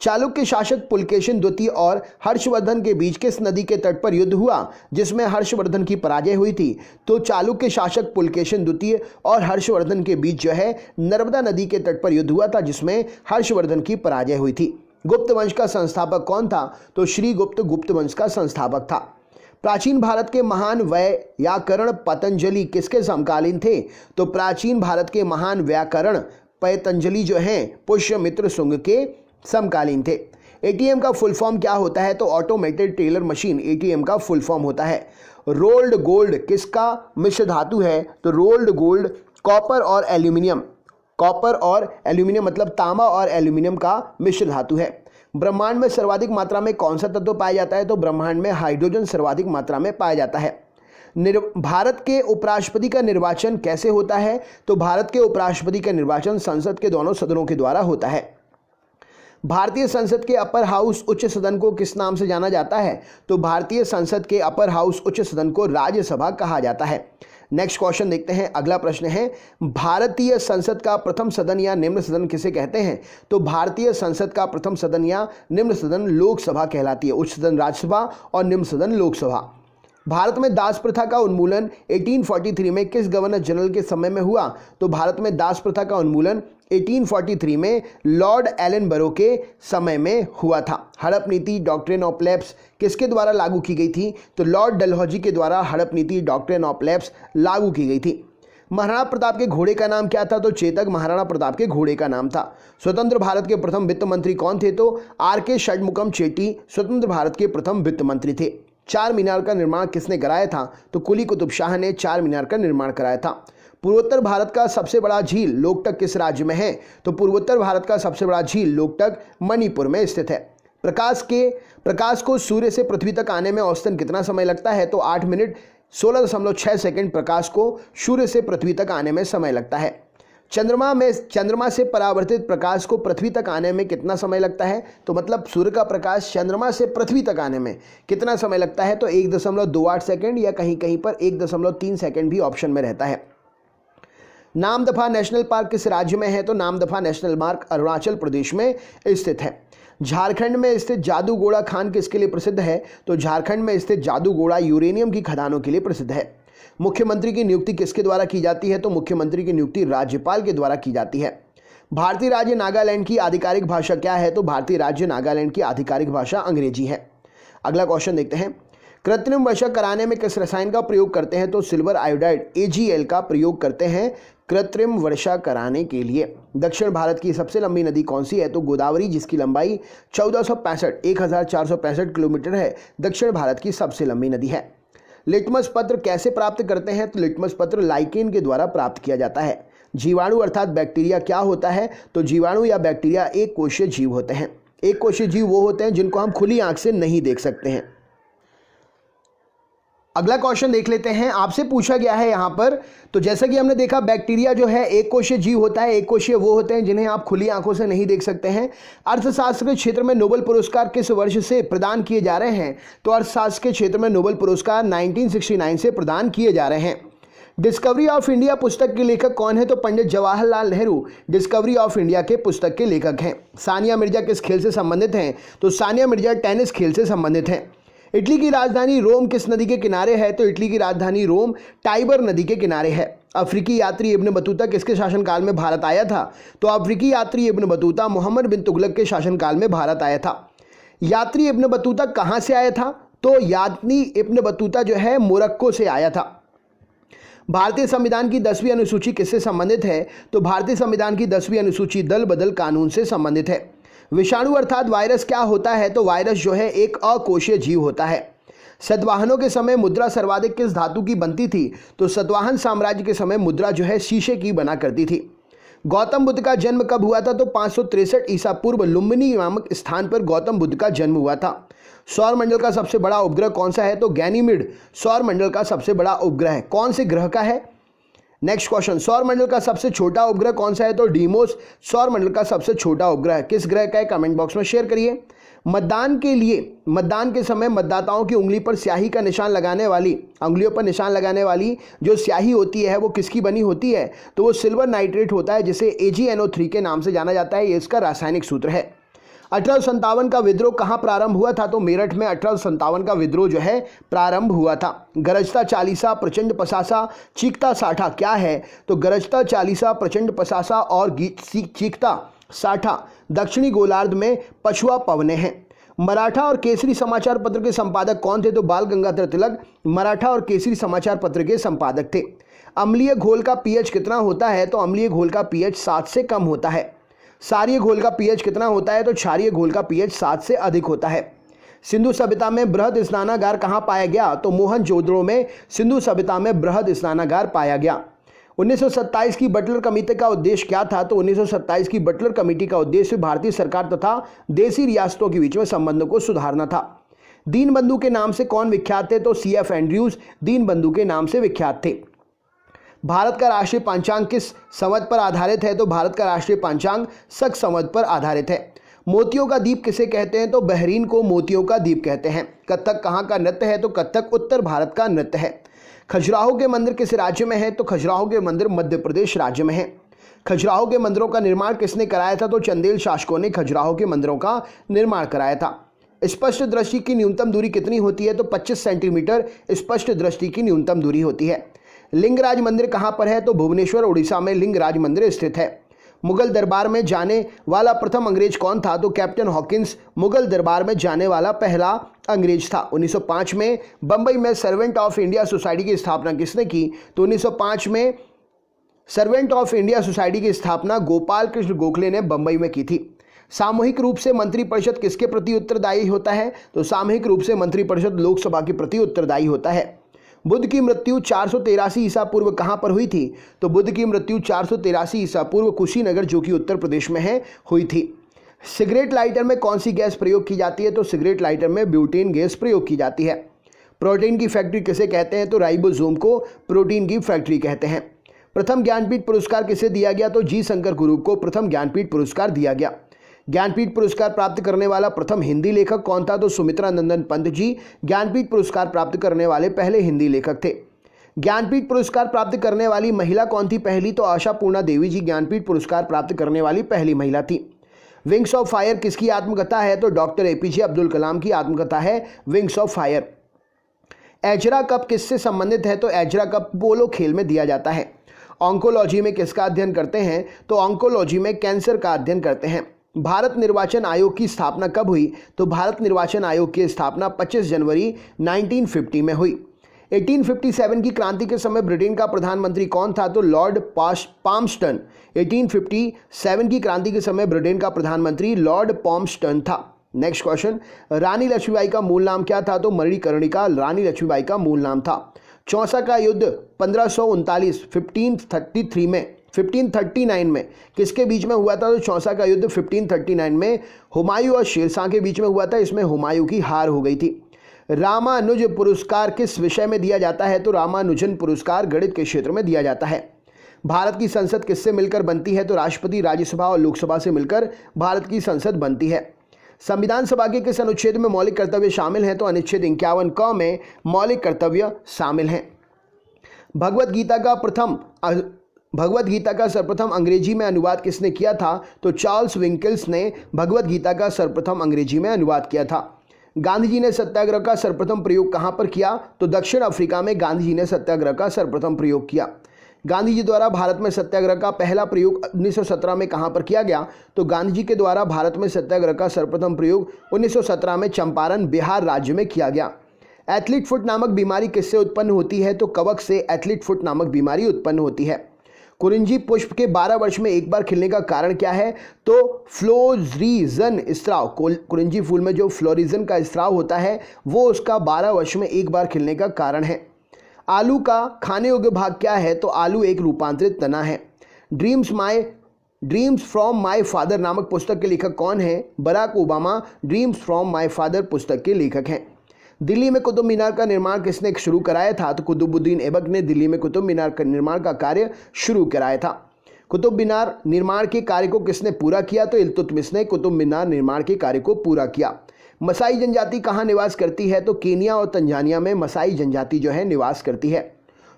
चालुक्य शासक पुलकेशिन द्वितीय और हर्षवर्धन के बीच किस नदी के तट पर युद्ध हुआ जिसमें हर्षवर्धन की पराजय हुई थी? तो चालुक्य शासक पुलकेशिन द्वितीय और हर्षवर्धन के बीच जो है नर्मदा नदी के तट पर युद्ध हुआ था जिसमें हर्षवर्धन की पराजय हुई थी। गुप्त वंश का संस्थापक कौन था? तो श्रीगुप्त गुप्त वंश का संस्थापक था। प्राचीन भारत के महान व्याकरण पतंजलि किसके समकालीन थे? तो प्राचीन भारत के महान व्याकरण पतंजलि जो हैं पुष्यमित्र शुंग के समकालीन थे। एटीएम का फुल फॉर्म क्या होता है? तो ऑटोमेटेड टेलर मशीन एटीएम का फुल फॉर्म होता है। रोल्ड गोल्ड किसका मिश्र धातु है? तो रोल्ड गोल्ड कॉपर और एल्यूमिनियम, कॉपर और एल्यूमिनियम मतलब तांबा और एल्यूमिनियम का मिश्र धातु है। ब्रह्मांड में सर्वाधिक मात्रा में कौन सा तत्व पाया जाता है? तो ब्रह्मांड में हाइड्रोजन सर्वाधिक मात्रा में पाया जाता है। भारत के उपराष्ट्रपति का निर्वाचन कैसे होता है? तो भारत के उपराष्ट्रपति का निर्वाचन संसद के दोनों सदनों के द्वारा होता है। भारतीय संसद के अपर हाउस उच्च सदन को किस नाम से जाना जाता है? तो भारतीय संसद के अपर हाउस उच्च सदन को राज्यसभा कहा जाता है। नेक्स्ट क्वेश्चन देखते हैं। अगला प्रश्न है भारतीय संसद का प्रथम सदन या निम्न सदन किसे कहते हैं? तो भारतीय संसद का प्रथम सदन या निम्न सदन लोकसभा कहलाती है। उच्च सदन राज्यसभा और निम्न सदन लोकसभा। भारत में दास प्रथा का उन्मूलन 1843 में किस गवर्नर जनरल के समय में हुआ? तो भारत में दास प्रथा का उन्मूलन 1843 में लॉर्ड एलनबरो के समय में हुआ था। हड़प नीति डॉक्ट्रिन ऑफ लैप्स किसके द्वारा लागू की गई थी? तो लॉर्ड डलहौजी के द्वारा हड़प नीति डॉक्ट्रिन ऑफ लैप्स लागू की गई थी। महाराणा प्रताप के घोड़े का नाम क्या था? तो चेतक महाराणा प्रताप के घोड़े का नाम था। स्वतंत्र भारत के प्रथम वित्त मंत्री कौन थे? तो आर.के. षणमुगम चेट्टी स्वतंत्र भारत के प्रथम वित्त मंत्री थे। चार मीनार का निर्माण किसने कराया था? तो कुली कुतुब शाह ने चार मीनार का निर्माण कराया था। पूर्वोत्तर भारत का सबसे बड़ा झील लोकटक किस राज्य में है? तो पूर्वोत्तर भारत का सबसे बड़ा झील लोकटक मणिपुर में स्थित है। प्रकाश को सूर्य से पृथ्वी तक आने में औसतन कितना समय लगता है? तो 8 मिनट 16.6 सेकंड प्रकाश को सूर्य से पृथ्वी तक आने में समय लगता है। चंद्रमा से परावर्तित प्रकाश को पृथ्वी तक आने में कितना समय लगता है? तो मतलब सूर्य का प्रकाश चंद्रमा से पृथ्वी तक आने में कितना समय लगता है? तो 1.28 सेकंड या कहीं कहीं पर 1.3 सेकंड भी ऑप्शन में रहता है। नामदफा नेशनल पार्क किस राज्य में है? तो नामदफा नेशनल पार्क अरुणाचल प्रदेश में स्थित है। झारखंड में स्थित जादूगोड़ा खान किसके लिए प्रसिद्ध है? तो झारखंड में स्थित जादूगोड़ा यूरेनियम की खदानों के लिए प्रसिद्ध है। मुख्यमंत्री की नियुक्ति किसके द्वारा की जाती है? तो मुख्यमंत्री की नियुक्ति राज्यपाल के द्वारा की जाती है। भारतीय राज्य नागालैंड की आधिकारिक भाषा क्या है? तो भारतीय राज्य नागालैंड की आधिकारिक भाषा अंग्रेजी है। अगला क्वेश्चन देखते हैं। कृत्रिम वर्षा कराने में किस रसायन का प्रयोग करते हैं? तो सिल्वर आयोडाइड AgL का प्रयोग करते हैं कृत्रिम वर्षा कराने के लिए। दक्षिण भारत की सबसे लंबी नदी कौन सी है? तो गोदावरी, जिसकी लंबाई 1465 किलोमीटर है, दक्षिण भारत की सबसे लंबी नदी है। लिटमस पत्र कैसे प्राप्त करते हैं? तो लिटमस पत्र लाइकेन के द्वारा प्राप्त किया जाता है। जीवाणु अर्थात बैक्टीरिया क्या होता है? तो जीवाणु या बैक्टीरिया एक कोशीय जीव होते हैं। एक कोशीय जीव वो होते हैं जिनको हम खुली आंख से नहीं देख सकते हैं। अगला क्वेश्चन देख लेते हैं। आपसे पूछा गया है यहां पर, तो जैसा कि हमने देखा बैक्टीरिया जो है एक कोशीय जीव होता है। एक कोशीय वो होते हैं जिन्हें आप खुली आंखों से नहीं देख सकते हैं। अर्थशास्त्र के क्षेत्र में नोबेल पुरस्कार किस वर्ष से प्रदान किए जा रहे हैं? तो अर्थशास्त्र के क्षेत्र में नोबेल पुरस्कार 1969 से प्रदान किए जा रहे हैं। डिस्कवरी ऑफ इंडिया पुस्तक के लेखक कौन है? तो Pandit Jawaharlal Nehru discovery of India के पुस्तक के लेखक हैं। सानिया मिर्जा किस खेल से संबंधित हैं? तो सानिया मिर्जा टेनिस खेल से संबंधित हैं। इटली की राजधानी रोम किस नदी के किनारे है? तो इटली की राजधानी रोम टाइबर नदी के किनारे है। अफ्रीकी यात्री इब्न बतूता किसके शासनकाल में भारत आया था? तो अफ्रीकी यात्री इब्न बतूता मोहम्मद बिन तुगलक के शासनकाल में भारत आया था। यात्री इब्न बतूता कहां से आया था? तो यात्री इब्न बतूता जो है मोरक्को से आया था। भारतीय संविधान की 10वीं अनुसूची किससे संबंधित है? तो भारतीय संविधान की 10वीं अनुसूची दल बदल कानून से संबंधित है। विषाणु अर्थात वायरस क्या होता है? तो वायरस जो है एक अकोशीय जीव होता है। सतवाहनों के समय मुद्रा सर्वाधिक किस धातु की बनती थी? तो सतवाहन साम्राज्य के समय मुद्रा जो है शीशे की बना करती थी। गौतम बुद्ध का जन्म कब हुआ था? तो 563 ईसा पूर्व लुम्बिनी नामक स्थान पर गौतम बुद्ध का जन्म हुआ था। सौर मंडल का सबसे बड़ा उपग्रह कौन सा है? तो गैनीमेड सौर मंडल का सबसे बड़ा उपग्रह है। कौन से ग्रह का है? नेक्स्ट क्वेश्चन, सौर मंडल का सबसे छोटा उपग्रह कौन सा है? तो डीमोस सौर मंडल का सबसे छोटा उपग्रह किस ग्रह का है? कमेंट बॉक्स में शेयर करिए। मतदान के समय मतदाताओं की उंगली पर स्याही का निशान लगाने वाली, उंगलियों पर निशान लगाने वाली जो स्याही होती है वो किसकी बनी होती है? तो वो सिल्वर नाइट्रेट होता है, जिसे AgNO3 के नाम से जाना जाता है। ये इसका रासायनिक सूत्र है। 1857 का विद्रोह कहाँ प्रारंभ हुआ था? तो मेरठ में 1857 का विद्रोह जो है प्रारंभ हुआ था। गरजता चालीसा, प्रचंड पसासा, चीखता साठा क्या है? तो गरजता चालीसा, प्रचंड पसासा और चीखता साठा दक्षिणी गोलार्ध में पछुआ पवने हैं। मराठा और केसरी समाचार पत्र के संपादक कौन थे? तो बाल गंगाधर तिलक मराठा और केसरी समाचार पत्र के संपादक थे। अम्लीय घोल का pH कितना होता है? तो अम्लीय घोल का pH 7 से कम होता है। क्षारीय घोल का pH कितना होता है? तो क्षारीय घोल का pH 7 से अधिक होता है। सिंधु सभ्यता में बृहद स्नानागार कहाँ पाया गया? तो मोहनजोदड़ो में सिंधु सभ्यता में बृहद स्नानागार पाया गया। 1927 की बटलर कमेटी का उद्देश्य क्या था? तो 1927 की बटलर कमेटी का उद्देश्य भारतीय सरकार तथा देसी रियासतों के बीच में संबंधों को सुधारना था। दीनबंधु के नाम से कौन विख्यात थे? तो CF एंड्रयूज दीनबंधु के नाम से विख्यात थे। भारत का राष्ट्रीय पंचांग किस संवत पर आधारित है? तो भारत का राष्ट्रीय पंचांग शक संवत पर आधारित है। मोतियों का द्वीप किसे कहते हैं? तो बहरीन को मोतियों का द्वीप कहते हैं। कथक कहाँ का नृत्य है? तो कथक उत्तर भारत का नृत्य है। खजुराहो के मंदिर किस राज्य में है? तो खजुराहो के मंदिर मध्य प्रदेश राज्य में है। खजुराहो के मंदिरों का निर्माण किसने कराया था? तो चंदेल शासकों ने खजुराहो के मंदिरों का निर्माण कराया था। स्पष्ट दृष्टि की न्यूनतम दूरी कितनी होती है? तो 25 सेंटीमीटर स्पष्ट दृष्टि की न्यूनतम दूरी होती है। लिंगराज मंदिर कहाँ पर है? तो भुवनेश्वर उड़ीसा में लिंगराज मंदिर स्थित है। मुगल दरबार में जाने वाला प्रथम अंग्रेज कौन था? तो कैप्टन हॉकिंस मुगल दरबार में जाने वाला पहला अंग्रेज था। 1905 में बंबई में सर्वेंट ऑफ इंडिया सोसाइटी की स्थापना किसने की? तो 1905 में सर्वेंट ऑफ इंडिया सोसाइटी की स्थापना गोपाल कृष्ण गोखले ने बंबई में की थी। सामूहिक रूप से मंत्रिपरिषद किसके प्रति उत्तरदायी होता है? तो सामूहिक रूप से मंत्रिपरिषद लोकसभा के प्रति उत्तरदायी होता है। बुद्ध की मृत्यु 483 ईसा पूर्व कहाँ पर हुई थी? तो बुद्ध की मृत्यु 483 ईसा पूर्व कुशीनगर, जो कि उत्तर प्रदेश में है, हुई थी। सिगरेट लाइटर में कौन सी गैस प्रयोग की जाती है? तो सिगरेट लाइटर में ब्यूटेन गैस प्रयोग की जाती है। प्रोटीन की फैक्ट्री किसे कहते हैं? तो राइबोसोम को प्रोटीन की फैक्ट्री कहते हैं। प्रथम ज्ञानपीठ पुरस्कार किसे दिया गया? तो जी शंकर कुरूप को प्रथम ज्ञानपीठ पुरस्कार दिया गया। ज्ञानपीठ पुरस्कार प्राप्त करने वाला प्रथम हिंदी लेखक कौन था? तो सुमित्रा नंदन पंत जी ज्ञानपीठ पुरस्कार प्राप्त करने वाले पहले हिंदी लेखक थे। ज्ञानपीठ पुरस्कार प्राप्त करने वाली महिला कौन थी पहली? तो आशापूर्णा देवी जी ज्ञानपीठ पुरस्कार प्राप्त करने वाली पहली महिला थी। विंग्स ऑफ फायर किसकी आत्मकथा है? तो डॉक्टर APJ अब्दुल कलाम की आत्मकथा है wings of fire. Ezra cup किससे संबंधित है? तो एजरा कप पोलो खेल में दिया जाता है। ऑन्कोलॉजी में किसका अध्ययन करते हैं? तो ऑन्कोलॉजी में कैंसर का अध्ययन करते हैं। भारत निर्वाचन आयोग की स्थापना कब हुई? तो भारत निर्वाचन आयोग की स्थापना 25 जनवरी 1950 में हुई। 1857 की क्रांति के समय ब्रिटेन का प्रधानमंत्री कौन था? तो लॉर्ड पाल्मस्टन। 1857 की क्रांति के समय ब्रिटेन का प्रधानमंत्री लॉर्ड पाल्मस्टन था। नेक्स्ट क्वेश्चन, रानी लक्ष्मीबाई का मूल नाम क्या था? तो मणिकर्णिका रानी लक्ष्मीबाई का मूल नाम था। चौसा का युद्ध 1539 1539 में किसके बीच में हुआ था? तो चौसा का युद्ध 1539 में हुमायूं और शेरशाह के बीच में हुआ था। इसमें हुमायूं की हार हो गई थी। रामानुज पुरस्कार किस विषय में दिया जाता है? तो रामानुजन पुरस्कार गणित के क्षेत्र में दिया जाता है। भारत की संसद किससे मिलकर बनती है? तो राष्ट्रपति, राज्यसभा और लोकसभा से मिलकर भारत की संसद बनती है। संविधान सभा के किस अनुच्छेद में मौलिक कर्तव्य शामिल हैं? तो अनुच्छेद 51 क में मौलिक कर्तव्य शामिल हैं। भगवत गीता का सर्वप्रथम अंग्रेजी में अनुवाद किसने किया था? तो चार्ल्स विंकल्स ने भगवत गीता का सर्वप्रथम अंग्रेजी में अनुवाद किया था। गांधी जी ने सत्याग्रह का सर्वप्रथम प्रयोग कहां पर किया? तो दक्षिण अफ्रीका में गांधी जी ने सत्याग्रह का सर्वप्रथम प्रयोग किया। गांधी जी द्वारा भारत में सत्याग्रह का पहला प्रयोग 1917 में कहां पर किया गया? तो गांधी जी के द्वारा भारत में सत्याग्रह का सर्वप्रथम प्रयोग 1917 में चंपारण, बिहार राज्य में किया गया। एथलीट फुट नामक बीमारी किससे उत्पन्न होती है? तो कवक से एथलीट फुट नामक बीमारी उत्पन्न होती है। कुरिंजी पुष्प के 12 वर्ष में एक बार खिलने का कारण क्या है? तो फ्लोरिजन स्राव। कुरिंजी फूल में जो फ्लोरिजन का स्राव होता है वो उसका 12 वर्ष में एक बार खिलने का कारण है। आलू का खाने योग्य भाग क्या है? तो आलू एक रूपांतरित तना है। ड्रीम्स फ्रॉम माई फादर नामक पुस्तक के लेखक कौन है? Barack Obama Dreams from My Father पुस्तक के लेखक हैं। दिल्ली में कुतुब मीनार का निर्माण किसने शुरू कराया था? तो कुतुबुद्दीन ऐबक ने दिल्ली में कुतुब मीनार का निर्माण का कार्य शुरू कराया था। कुतुब मीनार निर्माण के कार्य को किसने पूरा किया? तो इल्तुतमिश ने कुतुब मीनार निर्माण के कार्य को पूरा किया। मसाई जनजाति कहाँ निवास करती है? तो केनिया और तंजानिया में मसाई जनजाति जो है निवास करती है।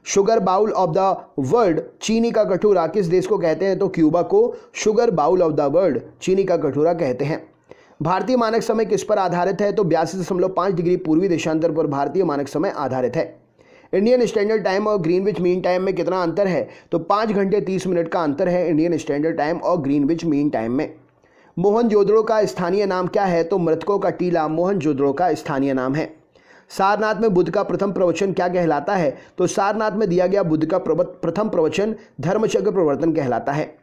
Sugar bowl of the world, चीनी का कटोरा किस देश को कहते हैं? तो क्यूबा को sugar bowl of the world, चीनी का कटोरा कहते हैं। भारतीय मानक समय किस पर आधारित है? तो 82.5 डिग्री पूर्वी देशांतर पर भारतीय मानक समय आधारित है। इंडियन स्टैंडर्ड टाइम और ग्रीनविच मीन टाइम में कितना अंतर है? तो 5 घंटे 30 मिनट का अंतर है इंडियन स्टैंडर्ड टाइम और ग्रीनविच मीन टाइम में। मोहनजोदड़ो का स्थानीय नाम क्या है? तो मृतकों का टीला मोहनजोदड़ो का स्थानीय नाम है। सारनाथ में बुद्ध का प्रथम प्रवचन क्या कहलाता है? तो सारनाथ में दिया गया बुद्ध का प्रथम प्रवचन धर्मचक्र प्रवर्तन कहलाता है।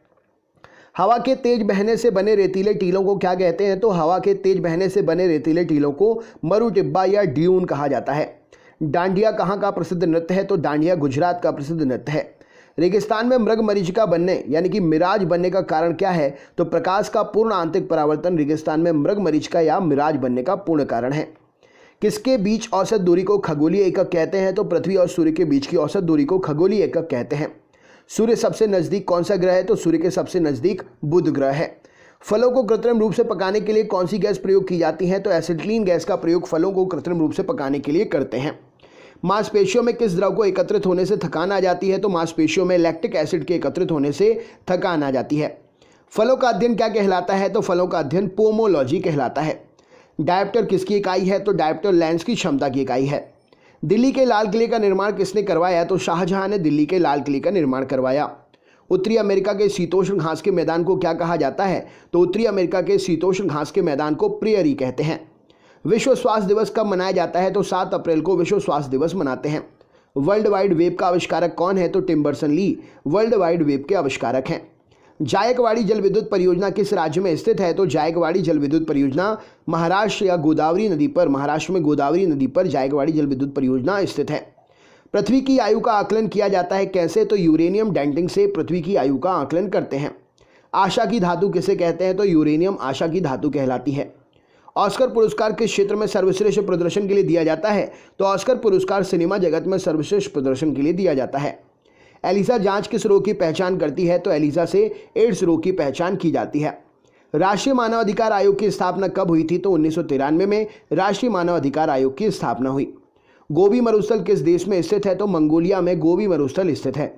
हवा के तेज बहने से बने रेतीले टीलों को क्या कहते हैं? तो हवा के तेज बहने से बने रेतीले टीलों को मरुटिब्बा या ड्यून कहा जाता है। डांडिया कहाँ का प्रसिद्ध नृत्य है? तो डांडिया गुजरात का प्रसिद्ध नृत्य है। रेगिस्तान में मृगमरीचिका बनने यानी कि मिराज बनने का कारण क्या है? तो प्रकाश का पूर्ण आंतरिक परावर्तन रेगिस्तान में मृगमरीचिका या मिराज बनने का पूर्ण कारण है। किसके बीच औसत दूरी को खगोलीय एकक कहते हैं? तो पृथ्वी और सूर्य के बीच की औसत दूरी को खगोलीय एकक कहते हैं। सूर्य सबसे नजदीक कौन सा ग्रह है? तो सूर्य के सबसे नजदीक बुध ग्रह है। फलों को कृत्रिम रूप से पकाने के लिए कौन सी गैस प्रयोग की जाती है? तो एसिटिलीन गैस का प्रयोग फलों को कृत्रिम रूप से पकाने के लिए करते हैं। मांसपेशियों में किस द्रव को एकत्रित होने से थकान आ जाती है? तो मांसपेशियों में लैक्टिक एसिड के एकत्रित होने से थकान आ जाती है। फलों का अध्ययन क्या कहलाता है? तो फलों का अध्ययन पोमोलॉजी कहलाता है। डायप्टर किसकी इकाई है? तो डायप्टर लेंस की क्षमता की इकाई है। दिल्ली के लाल किले का निर्माण किसने करवाया? तो शाहजहां ने दिल्ली के लाल किले का निर्माण करवाया। उत्तरी अमेरिका के शीतोष्ण घास के मैदान को क्या कहा जाता है? तो उत्तरी अमेरिका के शीतोष्ण घास के मैदान को प्रेयरी कहते हैं। विश्व स्वास्थ्य दिवस कब मनाया जाता है? तो 7 अप्रैल को विश्व स्वास्थ्य दिवस मनाते हैं। वर्ल्ड वाइड वेब का आविष्कारक कौन है? तो Tim Berners Lee World Wide Web के आविष्कारक हैं। जायकवाड़ी जल विद्युत परियोजना किस राज्य में स्थित है? तो जायकवाड़ी जल विद्युत परियोजना महाराष्ट्र या गोदावरी नदी पर, महाराष्ट्र में गोदावरी नदी पर जायकवाड़ी जल विद्युत परियोजना स्थित है। पृथ्वी की आयु का आकलन किया जाता है कैसे? तो यूरेनियम डेंटिंग से पृथ्वी की आयु का आकलन करते हैं। आशा की धातु किसे कहते हैं? तो यूरेनियम आशा की धातु कहलाती है। ऑस्कर पुरस्कार किस क्षेत्र में सर्वश्रेष्ठ प्रदर्शन के लिए दिया जाता है? तो ऑस्कर पुरस्कार सिनेमा जगत में सर्वश्रेष्ठ प्रदर्शन के लिए दिया जाता है। एलिसा जांच किस रोग की पहचान करती है? तो एलिसा से एड्स रोग की पहचान की जाती है। राष्ट्रीय मानवाधिकार आयोग की स्थापना कब हुई थी? तो 1993 में राष्ट्रीय मानवाधिकार आयोग की स्थापना हुई। गोबी मरुस्थल किस देश में स्थित है? तो मंगोलिया में गोबी मरुस्थल स्थित है।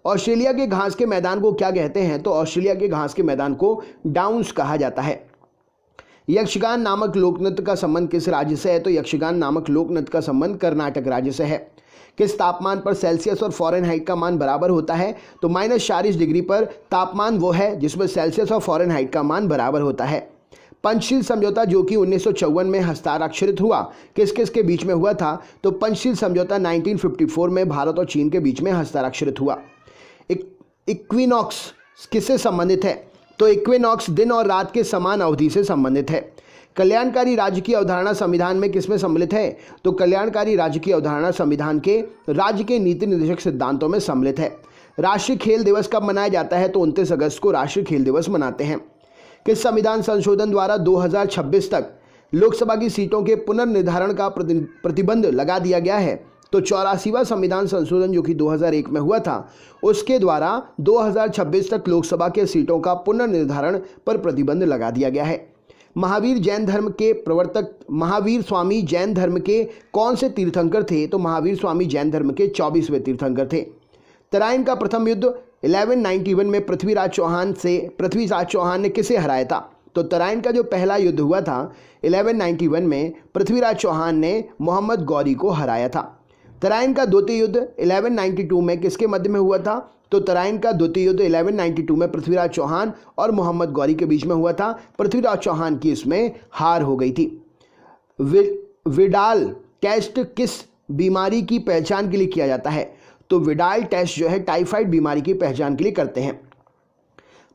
ऑस्ट्रेलिया के घास के मैदान को क्या कहते हैं? तो ऑस्ट्रेलिया के घास के मैदान को डाउन्स कहा जाता है। यक्षगान नामक लोकनृत्य का संबंध किस राज्य से है? तो यक्षगान नामक लोकनृत्य का संबंध कर्नाटक राज्य से है। किस तापमान पर सेल्सियस और फ़ारेनहाइट का मान बराबर होता है? तो -40 डिग्री पर तापमान वो है जिसमें सेल्सियस और फ़ारेनहाइट का मान बराबर होता है। पंचशील समझौता जो कि 1954 में हस्ताक्षरित हुआ, किस किस के बीच में हुआ था? तो पंचशील समझौता 1954 में भारत और चीन के बीच में हस्ताक्षरित हुआ। इक्विनॉक्स किससे संबंधित है? तो इक्विनॉक्स दिन और रात के समान अवधि से संबंधित है। कल्याणकारी राज्य की अवधारणा संविधान में किसमें सम्मिलित है? तो कल्याणकारी राज्य की अवधारणा संविधान के राज्य के नीति निर्देशक सिद्धांतों में सम्मिलित है। राष्ट्रीय खेल दिवस कब मनाया जाता है? तो 29 अगस्त को राष्ट्रीय खेल दिवस मनाते हैं। किस संविधान संशोधन द्वारा 2026 तक लोकसभा की सीटों के पुनर्निर्धारण का प्रतिबंध लगा दिया गया है? तो 84वां संविधान संशोधन जो कि 2001 में हुआ था, उसके द्वारा 2026 तक लोकसभा के सीटों का पुनर्निर्धारण पर प्रतिबंध लगा दिया गया है। महावीर जैन धर्म के प्रवर्तक महावीर स्वामी जैन धर्म के कौन से तीर्थंकर थे? तो महावीर स्वामी जैन धर्म के 24वें तीर्थंकर थे। तराइन का प्रथम युद्ध 1191 में पृथ्वीराज चौहान ने किसे हराया था? तो तराइन का जो पहला युद्ध हुआ था 1191 में पृथ्वीराज चौहान ने मोहम्मद गौरी को हराया था। तराइन का द्वितीय युद्ध 1192 में किसके मध्य में हुआ था? तो तराइन का द्वितीय युद्ध 1192 में पृथ्वीराज चौहान और मोहम्मद गौरी के बीच में हुआ था। पृथ्वीराज चौहान की इसमें हार हो गई थी। विडाल कैस्ट किस बीमारी की पहचान के लिए किया जाता है? तो विडाल टेस्ट जो है टाइफाइड बीमारी की पहचान के लिए करते हैं।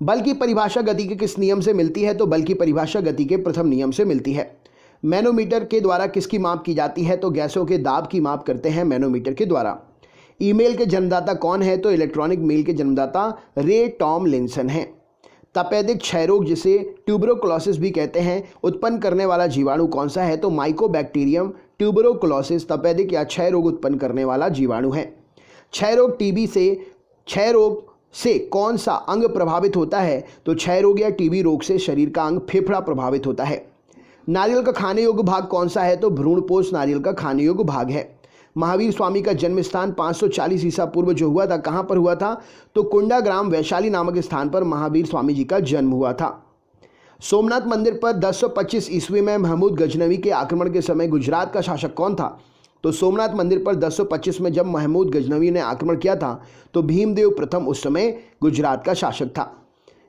बल की परिभाषा गति के किस नियम से मिलती है? तो बल की परिभाषा गति के प्रथम नियम से मिलती है। मैनोमीटर के द्वारा किसकी माप की जाती है? तो गैसों के दाब की माप करते हैं मैनोमीटर के द्वारा। ईमेल के जन्मदाता कौन है? तो इलेक्ट्रॉनिक मेल के जन्मदाता रे टॉमलिंसन हैं। तपेदिक क्षय रोग जिसे ट्यूबरोकुलोसिस भी कहते हैं उत्पन्न करने वाला जीवाणु कौन सा है? तो माइकोबैक्टीरियम ट्यूबरोकुलोसिस तपेदिक या क्षय रोग उत्पन्न करने वाला जीवाणु है। क्षय रोग से कौन सा अंग प्रभावित होता है? तो क्षय रोग या टीबी रोग से शरीर का अंग फेफड़ा प्रभावित होता है। नारियल का खाने योग्य भाग कौन सा है? तो भ्रूणपोष नारियल का खाने योग्य भाग है। महावीर स्वामी का जन्म स्थान 540 ईसा पूर्व जो हुआ था, कहां पर हुआ था? तो कुंडाग्राम वैशाली नामक स्थान पर महावीर स्वामी जी का जन्म हुआ था। सोमनाथ मंदिर पर 1025 ईस्वी में महमूद गजनवी के आक्रमण के समय गुजरात का शासक कौन था? तो सोमनाथ मंदिर पर 1025 में जब महमूद गजनवी ने आक्रमण किया था तो भीमदेव प्रथम उस समय गुजरात का शासक था।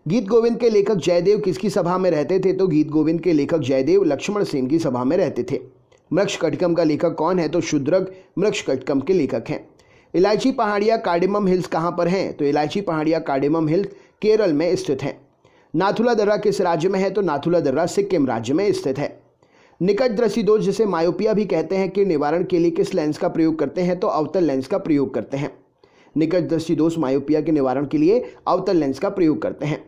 गीत गोविंद के लेखक जयदेव किसकी सभा में रहते थे? तो गीत गोविंद के लेखक जयदेव लक्ष्मण सेन की सभा में रहते थे। मृक्षकटिकम का लेखक कौन है? तो शुद्रक मृक्षकटिकम के लेखक हैं। इलायची पहाड़ियाँ कार्डेमम हिल्स कहाँ पर हैं? तो इलायची पहाड़ियाँ कार्डेमम हिल्स केरल में स्थित हैं। नाथुला दर्रा किस राज्य में है? तो नाथुला दर्रा सिक्किम राज्य में स्थित है। निकट दृष्टि दोष जिसे मायोपिया भी कहते हैं के निवारण के लिए किस लेंस का प्रयोग करते हैं? तो अवतल लेंस का प्रयोग करते हैं। निकट दृष्टि दोष मायोपिया के निवारण के लिए अवतल लेंस का प्रयोग करते हैं।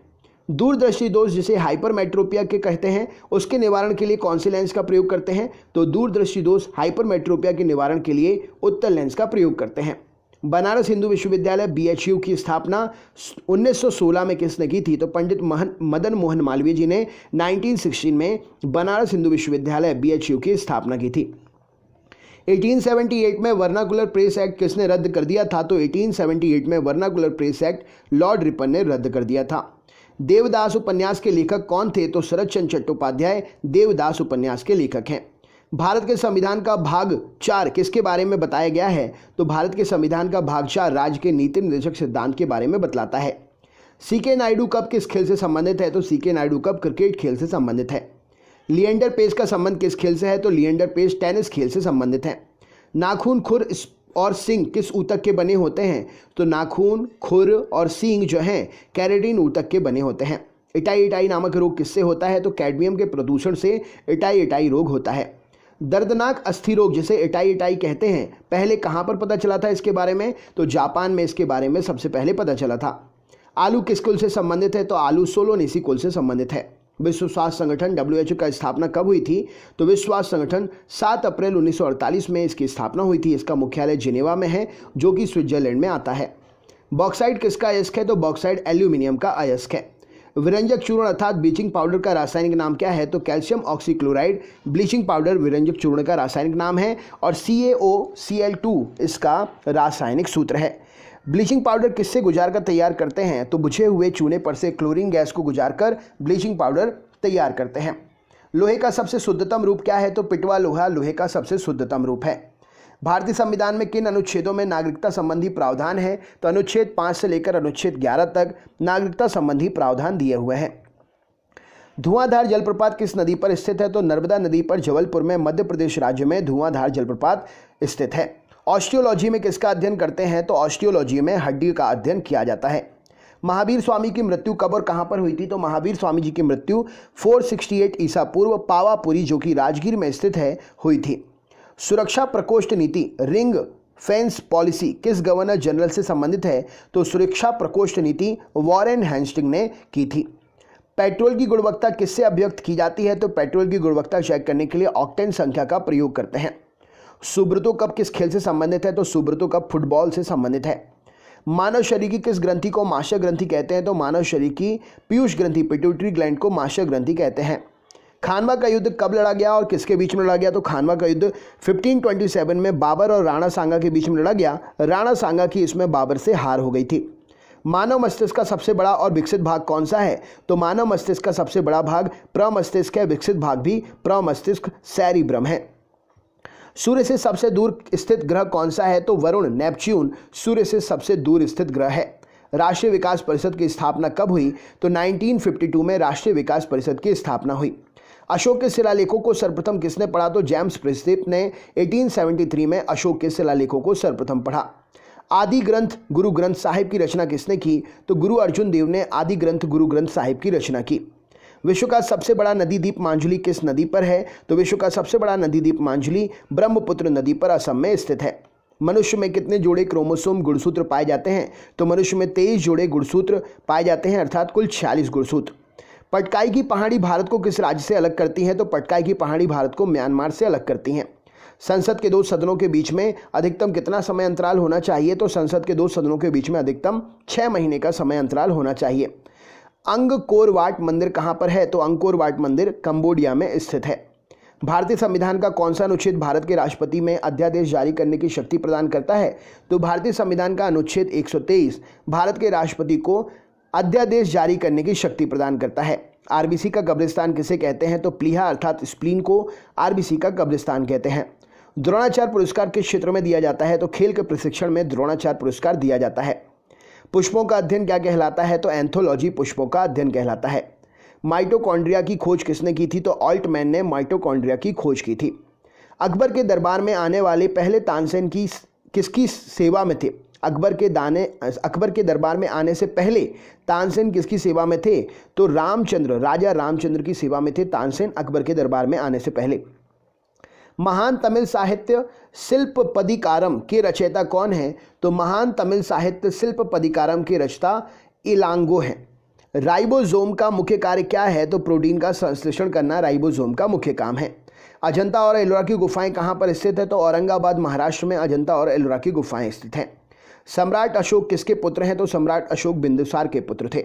दूरदृष्टि दोष जिसे हाइपरमेट्रोपिया के कहते हैं उसके निवारण के लिए कौन से लेंस का प्रयोग करते हैं? तो दूरदृष्टि दोष हाइपरमेट्रोपिया के निवारण के लिए उत्तल लेंस का प्रयोग करते हैं। बनारस हिंदू विश्वविद्यालय BHU की स्थापना 1916 में किसने की थी? तो पंडित मदन मोहन मालवीय जी ने 1916 में बनारस हिंदू विश्वविद्यालय BHU की स्थापना की थी। 1878 में वर्नाकुलर प्रेस एक्ट किसने रद्द कर दिया था? तो 1878 में vernacular press act Lord Ripon ने रद्द कर दिया था। देवदास उपन्यास के लेखक कौन थे? तो शरद चंद्र चट्टोपाध्याय देवदास उपन्यास के लेखक हैं। भारत के संविधान का भाग 4 किसके बारे में बताया गया है? तो भारत के संविधान का भाग 4 राज्य के नीति निर्देशक सिद्धांत के बारे में बतलाता है। CK नायडू कप किस खेल से संबंधित है? तो CK नायडू कप क्रिकेट खेल से संबंधित है। लिएंडर पेस का संबंध किस खेल से है? तो लिएंडर पेस टेनिस खेल से संबंधित है। नाखून, खुर और सींग किस ऊतक के बने होते हैं? तो नाखून, खुर और सींग जो हैं कैरेटिन ऊतक के बने होते हैं। इटाई नामक रोग किससे होता है? तो कैडमियम के प्रदूषण से इटाई रोग होता है। दर्दनाक अस्थि रोग जिसे इटाई कहते हैं पहले कहां पर पता चला था इसके बारे में? तो जापान में इसके बारे में सबसे पहले पता चला था। आलू किस कुल से संबंधित है? तो आलू सोलोनेसी कुल से संबंधित है। विश्व स्वास्थ्य संगठन WHO का स्थापना कब हुई थी? तो विश्व स्वास्थ्य संगठन 7 अप्रैल 1948 में इसकी स्थापना हुई थी। इसका मुख्यालय जिनेवा में है जो कि स्विट्जरलैंड में आता है। बॉक्साइट किसका अयस्क है? तो बॉक्साइट एल्यूमिनियम का अयस्क है। विरंजक चूर्ण अर्थात ब्लीचिंग पाउडर का रासायनिक नाम क्या है? तो कैल्शियम ऑक्सीक्लोराइड ब्लीचिंग पाउडर विरंजक चूर्ण का रासायनिक नाम है और CaOCl2 इसका रासायनिक सूत्र है। ब्लीचिंग पाउडर किससे गुजार कर तैयार करते हैं? तो बुझे हुए चूने पर से क्लोरीन गैस को गुजार कर ब्लीचिंग पाउडर तैयार करते हैं। लोहे का सबसे शुद्धतम रूप क्या है? तो पिटवा लोहा लोहे का सबसे शुद्धतम रूप है। भारतीय संविधान में किन अनुच्छेदों में नागरिकता संबंधी प्रावधान है? तो अनुच्छेद 5 से लेकर अनुच्छेद 11 तक नागरिकता संबंधी प्रावधान दिए हुए हैं। धुआंधार जलप्रपात किस नदी पर स्थित है? तो नर्मदा नदी पर जबलपुर में मध्य प्रदेश राज्य में धुआंधार जलप्रपात स्थित है। ऑस्टियोलॉजी में किसका अध्ययन करते हैं? तो ऑस्टियोलॉजी में हड्डी का अध्ययन किया जाता है। महावीर स्वामी की मृत्यु कब और कहां पर हुई थी? तो महावीर स्वामी जी की मृत्यु 468 ईसा पूर्व पावापुरी जो कि राजगीर में स्थित है हुई थी। सुरक्षा प्रकोष्ठ नीति रिंग फेंस पॉलिसी किस गवर्नर जनरल से संबंधित है? तो सुरक्षा प्रकोष्ठ नीति वॉरेन हेस्टिंग ने की थी। पेट्रोल की गुणवत्ता किससे अभिव्यक्त की जाती है? तो पेट्रोल की गुणवत्ता चेक करने के लिए ऑक्टेन संख्या का प्रयोग करते हैं। सुब्रतो कप किस खेल से संबंधित है? तो सुब्रतो कप फुटबॉल से संबंधित है। मानव शरीर की किस ग्रंथि को माशा ग्रंथि कहते हैं? तो मानव शरीर की पीयूष ग्रंथि पिट्यूटरी ग्लैंड को माशा ग्रंथि कहते हैं। खानवा का युद्ध कब लड़ा गया और किसके बीच में लड़ा गया? तो खानवा का युद्ध 1527 में बाबर और राणा सांगा के बीच में लड़ा गया। राणा सांगा की इसमें बाबर से हार हो गई थी। मानव मस्तिष्क का सबसे बड़ा और विकसित भाग कौन सा है? तो मानव मस्तिष्क का सबसे बड़ा भाग प्रमस्तिष्क है, विकसित भाग भी प्रमस्तिष्क सेरिब्रम है। सूर्य से सबसे दूर स्थित ग्रह कौन सा है? तो वरुण नेपच्यून सूर्य से सबसे दूर स्थित ग्रह है। राष्ट्रीय विकास परिषद की स्थापना कब हुई? तो 1952 में राष्ट्रीय विकास परिषद की स्थापना हुई। अशोक के शिलालेखों को सर्वप्रथम किसने पढ़ा? तो जेम्स प्रिंसपिप ने 1873 में अशोक के शिलालेखों को सर्वप्रथम पढ़ा। आदि ग्रंथ गुरु ग्रंथ साहिब की रचना किसने की? तो गुरु अर्जुन देव ने आदि ग्रंथ गुरु ग्रंथ साहिब की रचना की। विश्व का सबसे बड़ा नदी द्वीप मांजुली किस नदी पर है? तो विश्व का सबसे बड़ा नदी द्वीप मांजुली ब्रह्मपुत्र नदी पर असम में स्थित है। मनुष्य में कितने जोड़े क्रोमोसोम गुणसूत्र पाए जाते हैं? तो मनुष्य में 23 जोड़े गुणसूत्र पाए जाते हैं, अर्थात कुल 46 गुणसूत्र। पटकाई की पहाड़ी भारत को किस राज्य से अलग करती हैं? तो पटकाई की पहाड़ी भारत को म्यांमार से अलग करती हैं। संसद के दो सदनों के बीच में अधिकतम कितना समय अंतराल होना चाहिए? तो संसद के दो सदनों के बीच में अधिकतम 6 महीने का समय अंतराल होना चाहिए। अंगकोर वाट मंदिर कहाँ पर है? तो अंगकोर वाट मंदिर कंबोडिया में स्थित है। भारतीय संविधान का कौन सा अनुच्छेद भारत के राष्ट्रपति में अध्यादेश जारी करने की शक्ति प्रदान करता है? तो भारतीय संविधान का अनुच्छेद 123 भारत के राष्ट्रपति को अध्यादेश जारी करने की शक्ति प्रदान करता है। आरबीसी का कब्रिस्तान किसे कहते हैं? तो प्लीहा अर्थात स्प्लीन को आरबीसी का कब्रिस्तान कहते हैं। द्रोणाचार्य पुरस्कार किस क्षेत्र में दिया जाता है? तो खेल के प्रशिक्षण में द्रोणाचार्य पुरस्कार दिया जाता है। पुष्पों का अध्ययन क्या कहलाता है? तो एंथोलॉजी पुष्पों का अध्ययन कहलाता है। माइटोकॉन्ड्रिया की खोज किसने की थी? तो ऑल्टमैन ने माइटोकॉन्ड्रिया की खोज की थी। अकबर के दरबार में आने वाले पहले तानसेन किसकी सेवा में थे? अकबर के दरबार में आने से पहले तानसेन किसकी सेवा में थे? तो राजा रामचंद्र की सेवा में थे तानसेन अकबर के दरबार में आने से पहले। महान तमिल साहित्य शिल्पपदिकारम के रचयिता कौन है? तो महान तमिल साहित्य शिल्पपदिकारम के रचयिता इलांगो हैं। राइबोसोम का मुख्य कार्य क्या है? तो प्रोटीन का संश्लेषण करना राइबोसोम का मुख्य काम है। अजंता और एलोरा की गुफाएं कहाँ पर स्थित है? तो औरंगाबाद महाराष्ट्र में अजंता और एलोरा की गुफाएं स्थित हैं। सम्राट अशोक किसके पुत्र हैं? तो सम्राट अशोक बिंदुसार के पुत्र थे।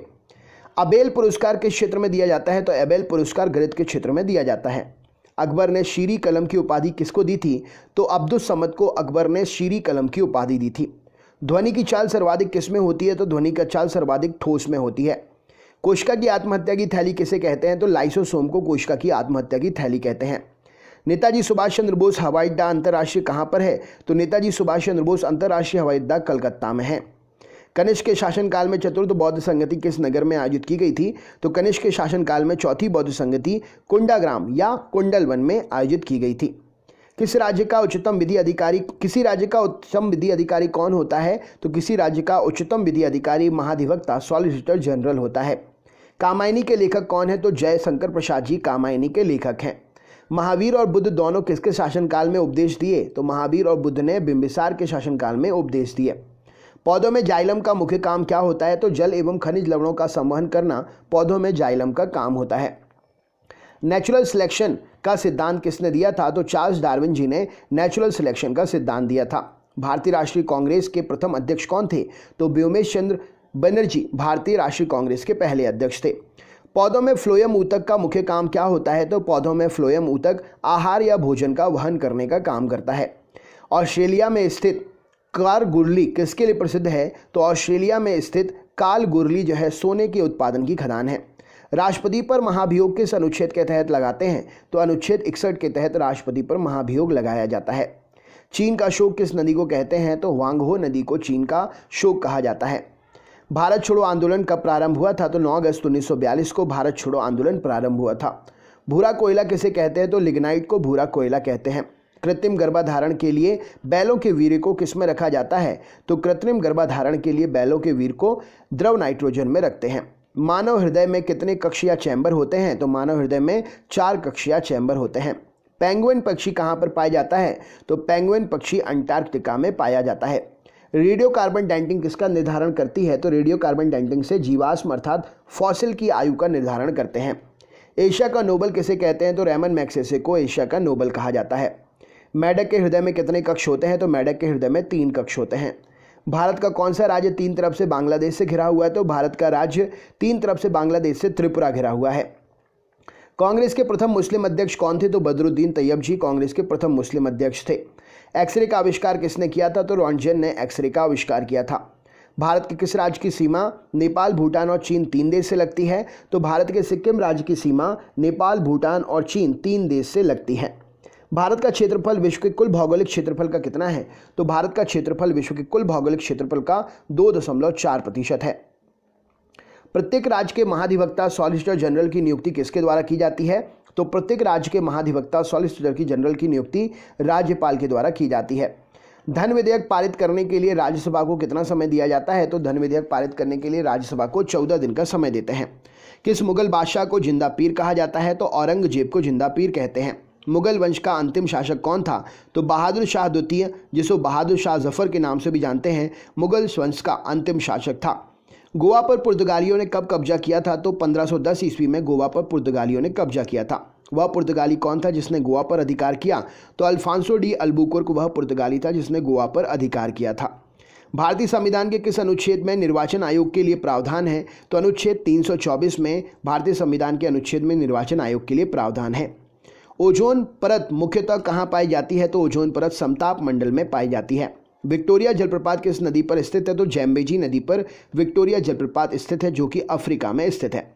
अबेल पुरस्कार किस क्षेत्र में दिया जाता है? तो अबेल पुरस्कार गणित के क्षेत्र में दिया जाता है। अकबर ने शीरी कलम की उपाधि किसको दी थी? तो अब्दुस समद को अकबर ने शीरी कलम की उपाधि दी थी। ध्वनि की चाल सर्वाधिक किस में होती है? तो ध्वनि की चाल सर्वाधिक ठोस में होती है। कोशिका की आत्महत्या की थैली किसे कहते हैं? तो लाइसोसोम को कोशिका की आत्महत्या की थैली कहते हैं। नेताजी सुभाष चंद्र बोस हवाई अड्डा अंतर्राष्ट्रीय कहाँ पर है? तो नेताजी सुभाष चंद्र बोस अंतर्राष्ट्रीय हवाई अड्डा कलकत्ता में है। कनिष्क के शासनकाल में चतुर्थ बौद्ध संगति किस नगर में आयोजित की गई थी? तो कनिष्क के शासनकाल में चौथी बौद्ध संगति कुंडाग्राम या कुंडलवन में आयोजित की गई थी। किसी राज्य का उच्चतम विधि अधिकारी कौन होता है? तो किसी राज्य का उच्चतम विधि अधिकारी महाधिवक्ता सॉलिसिटर जनरल होता है। कामायनी के लेखक कौन है? तो जयशंकर प्रसाद जी कामायनी के लेखक हैं। महावीर और बुद्ध दोनों किसके शासनकाल में उपदेश दिए? तो महावीर और बुद्ध ने बिंबिसार के शासनकाल में उपदेश दिए। पौधों में जाइलम का मुख्य काम क्या होता है? तो जल एवं खनिज लवणों का संवहन करना पौधों में जाइलम का काम होता है। नेचुरल सिलेक्शन का सिद्धांत किसने दिया था? तो चार्ल्स डार्विन जी ने नेचुरल सिलेक्शन का सिद्धांत दिया था। भारतीय राष्ट्रीय कांग्रेस के प्रथम अध्यक्ष कौन थे? तो व्योमेश चंद्र बनर्जी भारतीय राष्ट्रीय कांग्रेस के पहले अध्यक्ष थे। पौधों में फ्लोएम ऊतक का मुख्य काम क्या होता है? तो पौधों में फ्लोएम ऊतक आहार या भोजन का वहन करने का काम करता है। ऑस्ट्रेलिया में स्थित कारगुरली किसके लिए प्रसिद्ध है? तो ऑस्ट्रेलिया में स्थित कालगुरली जो है सोने के उत्पादन की खदान है। राष्ट्रपति पर महाभियोग किस अनुच्छेद के तहत लगाते हैं? तो अनुच्छेद 61 के तहत राष्ट्रपति पर महाभियोग लगाया जाता है। चीन का शोक किस नदी को कहते हैं? तो वांगहो नदी को चीन का शोक कहा जाता है। भारत छोड़ो आंदोलन कब प्रारंभ हुआ था? तो 9 अगस्त 1942 को भारत छोड़ो आंदोलन प्रारंभ हुआ था। भूरा कोयला किसे कहते हैं? तो लिग्नाइट को भूरा कोयला कहते हैं। कृत्रिम गर्भाधारण के लिए बैलों के वीर्य को किस में रखा जाता है? तो कृत्रिम गर्भाधारण के लिए बैलों के वीर्य को द्रव नाइट्रोजन में रखते हैं। मानव हृदय में कितने कक्ष या चैम्बर होते हैं? तो मानव हृदय में 4 कक्ष या चैम्बर होते हैं। पेंगुइन पक्षी कहाँ पर पाया जाता है? तो पेंगुइन पक्षी अंटार्कटिका में पाया जाता है। रेडियो कार्बन डेटिंग किसका निर्धारण करती है? तो रेडियो कार्बन डेटिंग से जीवाश्म अर्थात फॉसिल की आयु का निर्धारण करते हैं। एशिया का नोबल किसे कहते हैं? तो रेमन मैग्सेसे को एशिया का नोबल कहा जाता है। मेढक के हृदय में कितने कक्ष होते हैं? तो मेढक के हृदय में 3 कक्ष होते हैं। भारत का कौन सा राज्य 3 तरफ से बांग्लादेश से घिरा हुआ है? तो भारत का राज्य 3 तरफ से बांग्लादेश से त्रिपुरा घिरा हुआ है। कांग्रेस के प्रथम मुस्लिम अध्यक्ष कौन थे? तो बदरुद्दीन तैयब जी कांग्रेस के प्रथम मुस्लिम अध्यक्ष थे। एक्सरे का आविष्कार किसने किया था? तो रॉन्टगन ने एक्सरे का आविष्कार किया था। भारत के किस राज्य की सीमा नेपाल, भूटान और चीन 3 देश से लगती है? तो भारत के सिक्किम राज्य की सीमा नेपाल, भूटान और चीन 3 देश से लगती है। भारत का क्षेत्रफल विश्व के कुल भौगोलिक क्षेत्रफल का कितना है? तो भारत का क्षेत्रफल विश्व के कुल भौगोलिक क्षेत्रफल का 2.4% है। प्रत्येक राज्य के महाधिवक्ता सॉलिसिटर जनरल की नियुक्ति किसके द्वारा की जाती है? तो प्रत्येक राज्य के महाधिवक्ता सॉलिसिटर जनरल की नियुक्ति राज्यपाल के द्वारा की जाती है। धन विधेयक पारित करने के लिए राज्यसभा को कितना समय दिया जाता है? तो धन विधेयक पारित करने के लिए राज्यसभा को 14 दिन का समय देते हैं। किस मुगल बादशाह को जिंदा पीर कहा जाता है? तो औरंगजेब को जिंदा पीर कहते हैं। मुगल वंश का अंतिम शासक कौन था? तो बहादुर शाह द्वितीय, जिसको बहादुर शाह जफर के नाम से भी जानते हैं, मुगल वंश का अंतिम शासक था। गोवा पर पुर्तगालियों ने कब कब्जा किया था? तो 1510 ईस्वी में गोवा पर पुर्तगालियों ने कब्जा किया था। वह पुर्तगाली कौन था जिसने गोवा पर अधिकार किया? तो अल्फांसो डी अल्बुकुर्क वह पुर्तगाली था जिसने गोवा पर अधिकार किया था। भारतीय संविधान के किस अनुच्छेद में निर्वाचन आयोग के लिए प्रावधान है? तो अनुच्छेद 324 में भारतीय संविधान के अनुच्छेद में निर्वाचन आयोग के लिए प्रावधान है। ओजोन परत मुख्यतः कहाँ पाई जाती है? तो ओजोन परत समताप मंडल में पाई जाती है। विक्टोरिया जलप्रपात किस नदी पर स्थित है? तो जैम्बेजी नदी पर विक्टोरिया जलप्रपात स्थित है, जो कि अफ्रीका में स्थित है।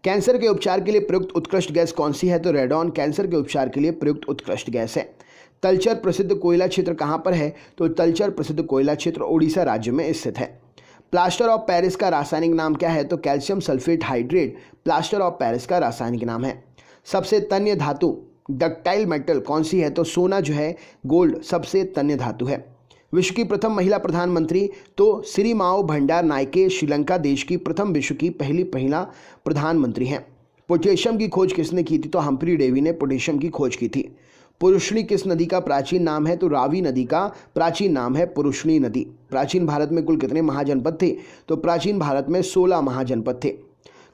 कैंसर के उपचार के लिए प्रयुक्त उत्कृष्ट गैस कौन सी है? तो रेडॉन कैंसर के उपचार के लिए प्रयुक्त उत्कृष्ट गैस है। तलचर प्रसिद्ध कोयला क्षेत्र कहाँ पर है? तो तलचर प्रसिद्ध कोयला क्षेत्र उड़ीसा राज्य में स्थित है। प्लास्टर ऑफ पेरिस का रासायनिक नाम क्या है? तो calcium sulphate hydrate plaster of Paris का रासायनिक नाम है। सबसे तन्य धातु डक्टाइल मेटल कौन सी है? तो सोना जो है, गोल्ड सबसे तन्य धातु है। विश्व की प्रथम महिला प्रधानमंत्री? तो सिरिमाओ भंडार नायके श्रीलंका देश की प्रथम विश्व की पहली महिला प्रधानमंत्री हैं। पोटेशियम की खोज किसने की थी? तो हम्फ्री डेवी ने पोटेशियम की खोज की थी। पुरुषनी किस नदी का प्राचीन नाम है? तो रावी नदी का प्राचीन नाम है पुरुषनी नदी। प्राचीन भारत में कुल कितने महाजनपद थे? तो प्राचीन भारत में 16 महाजनपद थे।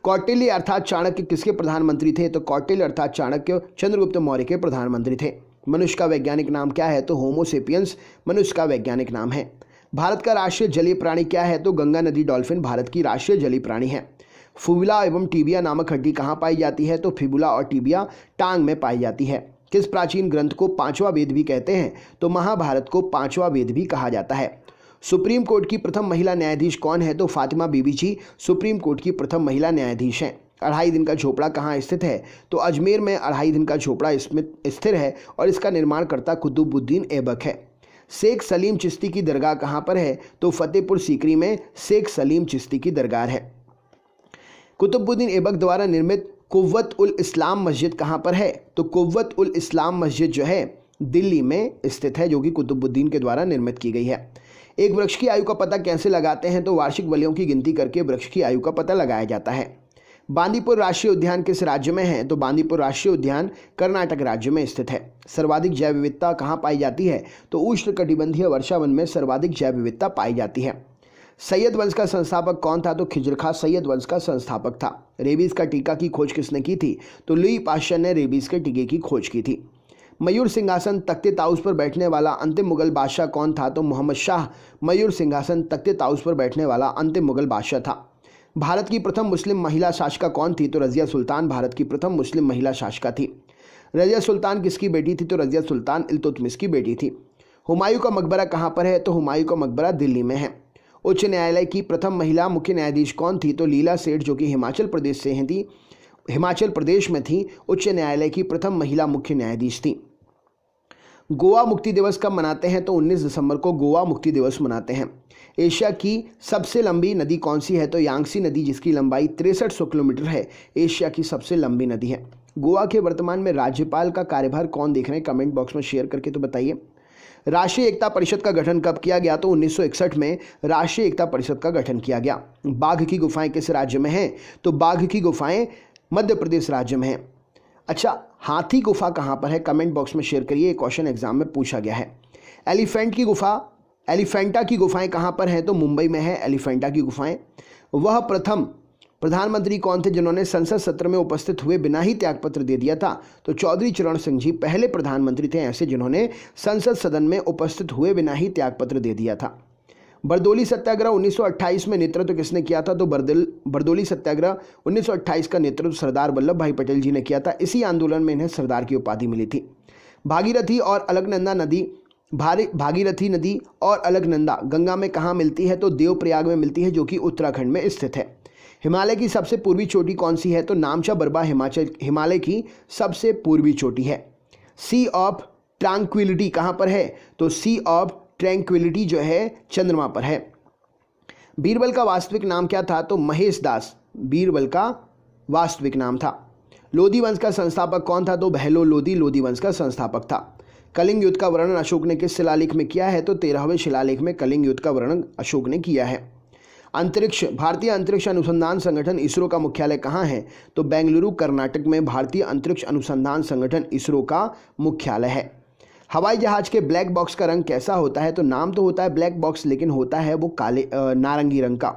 कौटिल्य अर्थात चाणक्य किसके प्रधानमंत्री थे? तो कौटिल्य अर्थात चाणक्य चंद्रगुप्त मौर्य के प्रधानमंत्री थे। मनुष्य का वैज्ञानिक नाम क्या है? तो होमो सेपियंस मनुष्य का वैज्ञानिक नाम है। भारत का राष्ट्रीय जलीय प्राणी क्या है? तो गंगा नदी डॉल्फिन भारत की राष्ट्रीय जलीय प्राणी है। फिबुला एवं टिबिया नामक हड्डी कहाँ पाई जाती है? तो फिबुला और टिबिया टांग में पाई जाती है। किस प्राचीन ग्रंथ को पांचवा वेद भी कहते हैं? तो महाभारत को पांचवा वेद भी कहा जाता है। सुप्रीम कोर्ट की प्रथम महिला न्यायाधीश कौन है? तो फातिमा बीबी जी सुप्रीम कोर्ट की प्रथम महिला न्यायाधीश हैं। 2.5 दिन का झोपड़ा कहाँ स्थित है? तो अजमेर में 2.5 दिन का झोपड़ा इसमें स्थिर है और इसका निर्माणकर्ता कुतुबुद्दीन ऐबक है। शेख सलीम चिश्ती की दरगाह कहाँ पर है? तो फतेहपुर सीकरी में शेख सलीम चिश्ती की दरगाह है। कुतुबुद्दीन ऐबक द्वारा निर्मित कुव्वत उल इस्लाम मस्जिद कहाँ पर है? तो कुव्वत उल इस्लाम मस्जिद जो है दिल्ली में स्थित है, जो कि कुतुबुद्दीन के द्वारा निर्मित की गई है। एक वृक्ष की आयु का पता कैसे लगाते हैं? तो वार्षिक वलयों की गिनती करके वृक्ष की आयु का पता लगाया जाता है। बांदीपुर राष्ट्रीय उद्यान किस राज्य में है? तो बांदीपुर राष्ट्रीय उद्यान कर्नाटक राज्य में स्थित है। सर्वाधिक जैव विविधता कहाँ पाई जाती है? तो उष्णकटिबंधीय वर्षावन में सर्वाधिक जैव विविधता पाई जाती है। सैयद वंश का संस्थापक कौन था? तो खिजर खां सैयद वंश का संस्थापक था। रेबीज का टीका की खोज किसने की थी? तो लुई पाश्चर ने रेबीज के टीके की खोज की थी। मयूर सिंहासन तख्ते ताउस पर बैठने वाला अंतिम मुगल बादशाह कौन था? तो मोहम्मद शाह मयूर सिंहासन तख्ते ताउस पर बैठने वाला अंतिम मुगल बादशाह था। भारत की प्रथम मुस्लिम महिला शासिका कौन थी? तो रजिया सुल्तान भारत की प्रथम मुस्लिम महिला शासिका थी। रजिया सुल्तान किसकी बेटी थी? तो रजिया सुल्तान इल्तुतमिश की बेटी थी। हुमायूं का मकबरा कहाँ पर है? तो हुमायूं का मकबरा दिल्ली में है। उच्च न्यायालय की प्रथम महिला मुख्य न्यायाधीश कौन थी? तो लीला सेठ, जो कि हिमाचल प्रदेश से थी, हिमाचल प्रदेश में थी, उच्च न्यायालय की प्रथम महिला मुख्य न्यायाधीश थी। गोवा मुक्ति दिवस कब मनाते हैं? तो 19 दिसंबर को गोवा मुक्ति दिवस मनाते हैं। एशिया की सबसे लंबी नदी कौन सी है? तो यांगसी नदी, जिसकी लंबाई 6300 किलोमीटर है, एशिया की सबसे लंबी नदी है। गोवा के वर्तमान में राज्यपाल का कार्यभार कौन देख रहे हैं? कमेंट बॉक्स में शेयर करके तो बताइए। राष्ट्रीय एकता परिषद का गठन कब किया गया? तो 1961 में राष्ट्रीय एकता परिषद का गठन किया गया। बाघ की गुफाएं किस राज्य में हैं? तो बाघ की गुफाएं मध्य प्रदेश राज्य में हैं। अच्छा, हाथी गुफा कहाँ पर है? कमेंट बॉक्स में शेयर करिए, क्वेश्चन एग्जाम में पूछा गया है। एलिफेंटा की गुफाएं कहाँ पर हैं? तो मुंबई में है एलिफेंटा की गुफाएं। वह प्रथम प्रधानमंत्री कौन थे जिन्होंने संसद सत्र में उपस्थित हुए बिना ही त्यागपत्र दे दिया था? तो चौधरी चरण सिंह जी पहले प्रधानमंत्री थे ऐसे जिन्होंने संसद सदन में उपस्थित हुए बिना ही त्यागपत्र दे दिया था। बरदौली सत्याग्रह 1928 में नेतृत्व किसने किया था? तो बरदौली सत्याग्रह 1928 का नेतृत्व सरदार वल्लभ भाई पटेल जी ने किया था। इसी आंदोलन में इन्हें सरदार की उपाधि मिली थी। भागीरथी नदी और अलकनंदा गंगा में कहाँ मिलती है? तो देवप्रयाग में मिलती है, जो कि उत्तराखंड में स्थित है। हिमालय की सबसे पूर्वी चोटी कौन सी है? तो नामचा बरबा हिमालय की सबसे पूर्वी चोटी है। सी ऑफ ट्रैंक्विलिटी कहाँ पर है? तो सी ऑफ ट्रैंक्विलिटी जो है चंद्रमा पर है। बीरबल का वास्तविक नाम क्या था? तो महेश दास बीरबल का वास्तविक नाम था। लोधी वंश का संस्थापक कौन था? तो बहलो लोधी लोधी वंश का संस्थापक था। कलिंग युद्ध का वर्णन अशोक ने किस शिलालेख में किया है? तो 13वें शिलालेख में कलिंग युद्ध का वर्णन अशोक ने किया है। अंतरिक्ष, भारतीय अंतरिक्ष अनुसंधान संगठन इसरो का मुख्यालय कहाँ है? तो बेंगलुरु कर्नाटक में भारतीय अंतरिक्ष अनुसंधान संगठन इसरो का मुख्यालय है। हवाई जहाज के ब्लैक बॉक्स का रंग कैसा होता है? तो नाम तो होता है ब्लैक बॉक्स, लेकिन होता है वो काले नारंगी रंग का।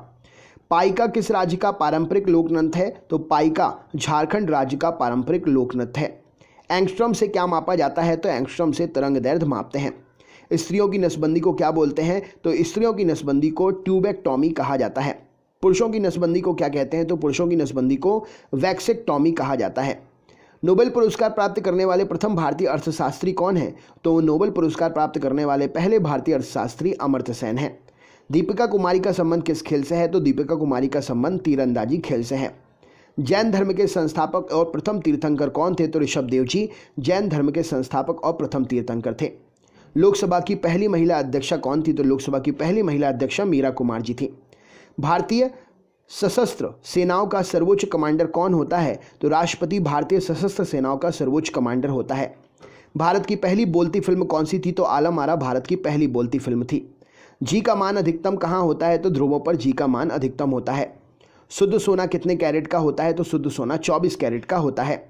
पाइका किस राज्य का पारंपरिक लोक नृत्य है? तो पाइका झारखंड राज्य का पारंपरिक लोक नृत्य है। एंगस्ट्रॉम से क्या मापा जाता है? तो एंगस्ट्रॉम से तरंग दैर्ध्य मापते हैं। स्त्रियों की नसबंदी को क्या बोलते हैं? तो स्त्रियों की नसबंदी को ट्यूबेक्टॉमी कहा जाता है। पुरुषों की नसबंदी को क्या कहते हैं? तो पुरुषों की नसबंदी को वैक्सेक्टॉमी कहा जाता है। नोबेल पुरस्कार प्राप्त करने वाले प्रथम भारतीय अर्थशास्त्री कौन है? तो नोबेल पुरस्कार प्राप्त करने वाले पहले भारतीय अर्थशास्त्री अमर्त्य सेन हैं। दीपिका कुमारी का संबंध किस खेल से है? तो दीपिका कुमारी का संबंध तीरंदाजी खेल से है। जैन धर्म के संस्थापक और प्रथम तीर्थंकर कौन थे? तो ऋषभ देव जी जैन धर्म के संस्थापक और प्रथम तीर्थंकर थे। लोकसभा की पहली महिला अध्यक्षा कौन थी? तो लोकसभा की पहली महिला अध्यक्षा मीरा कुमार जी थी। भारतीय सशस्त्र सेनाओं का सर्वोच्च कमांडर कौन होता है? तो राष्ट्रपति भारतीय सशस्त्र सेनाओं का सर्वोच्च कमांडर होता है। भारत की पहली बोलती फिल्म कौन सी थी? तो आलम आरा भारत की पहली बोलती फिल्म थी। जी का मान अधिकतम कहाँ होता है? तो ध्रुवों पर जी का मान अधिकतम होता है। शुद्ध सोना कितने कैरेट का होता है? तो शुद्ध सोना 24 कैरेट का होता है।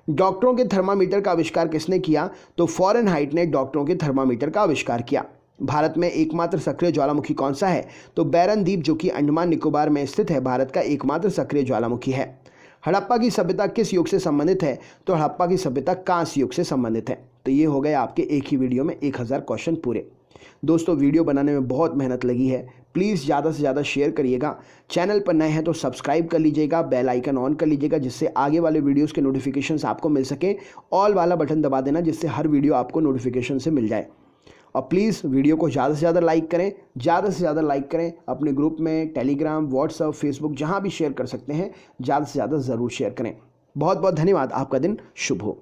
डॉक्टरों के थर्मामीटर का आविष्कार किसने किया? तो फॉरेनहाइट ने डॉक्टरों के थर्मामीटर का आविष्कार किया। भारत में एकमात्र सक्रिय ज्वालामुखी कौन सा है? तो बैरन द्वीप, जो कि अंडमान निकोबार में स्थित है, भारत का एकमात्र सक्रिय ज्वालामुखी है। हड़प्पा की सभ्यता किस युग से संबंधित है? तो हड़प्पा की सभ्यता कांस्य युग से संबंधित है। तो ये हो गए आपके एक ही वीडियो में 1000 क्वेश्चन पूरे। दोस्तों, वीडियो बनाने में बहुत मेहनत लगी है, प्लीज़ ज़्यादा से ज़्यादा शेयर करिएगा। चैनल पर नए हैं तो सब्सक्राइब कर लीजिएगा, बेल आइकन ऑन कर लीजिएगा, जिससे आगे वाले वीडियोस के नोटिफिकेशंस आपको मिल सके। ऑल वाला बटन दबा देना, जिससे हर वीडियो आपको नोटिफिकेशन से मिल जाए। और प्लीज़ वीडियो को ज़्यादा से ज़्यादा लाइक करें, ज़्यादा से ज़्यादा लाइक करें। अपने ग्रुप में टेलीग्राम, व्हाट्सएप, फेसबुक जहाँ भी शेयर कर सकते हैं, ज़्यादा से ज़्यादा ज़रूर शेयर करें। बहुत बहुत धन्यवाद। आपका दिन शुभ हो।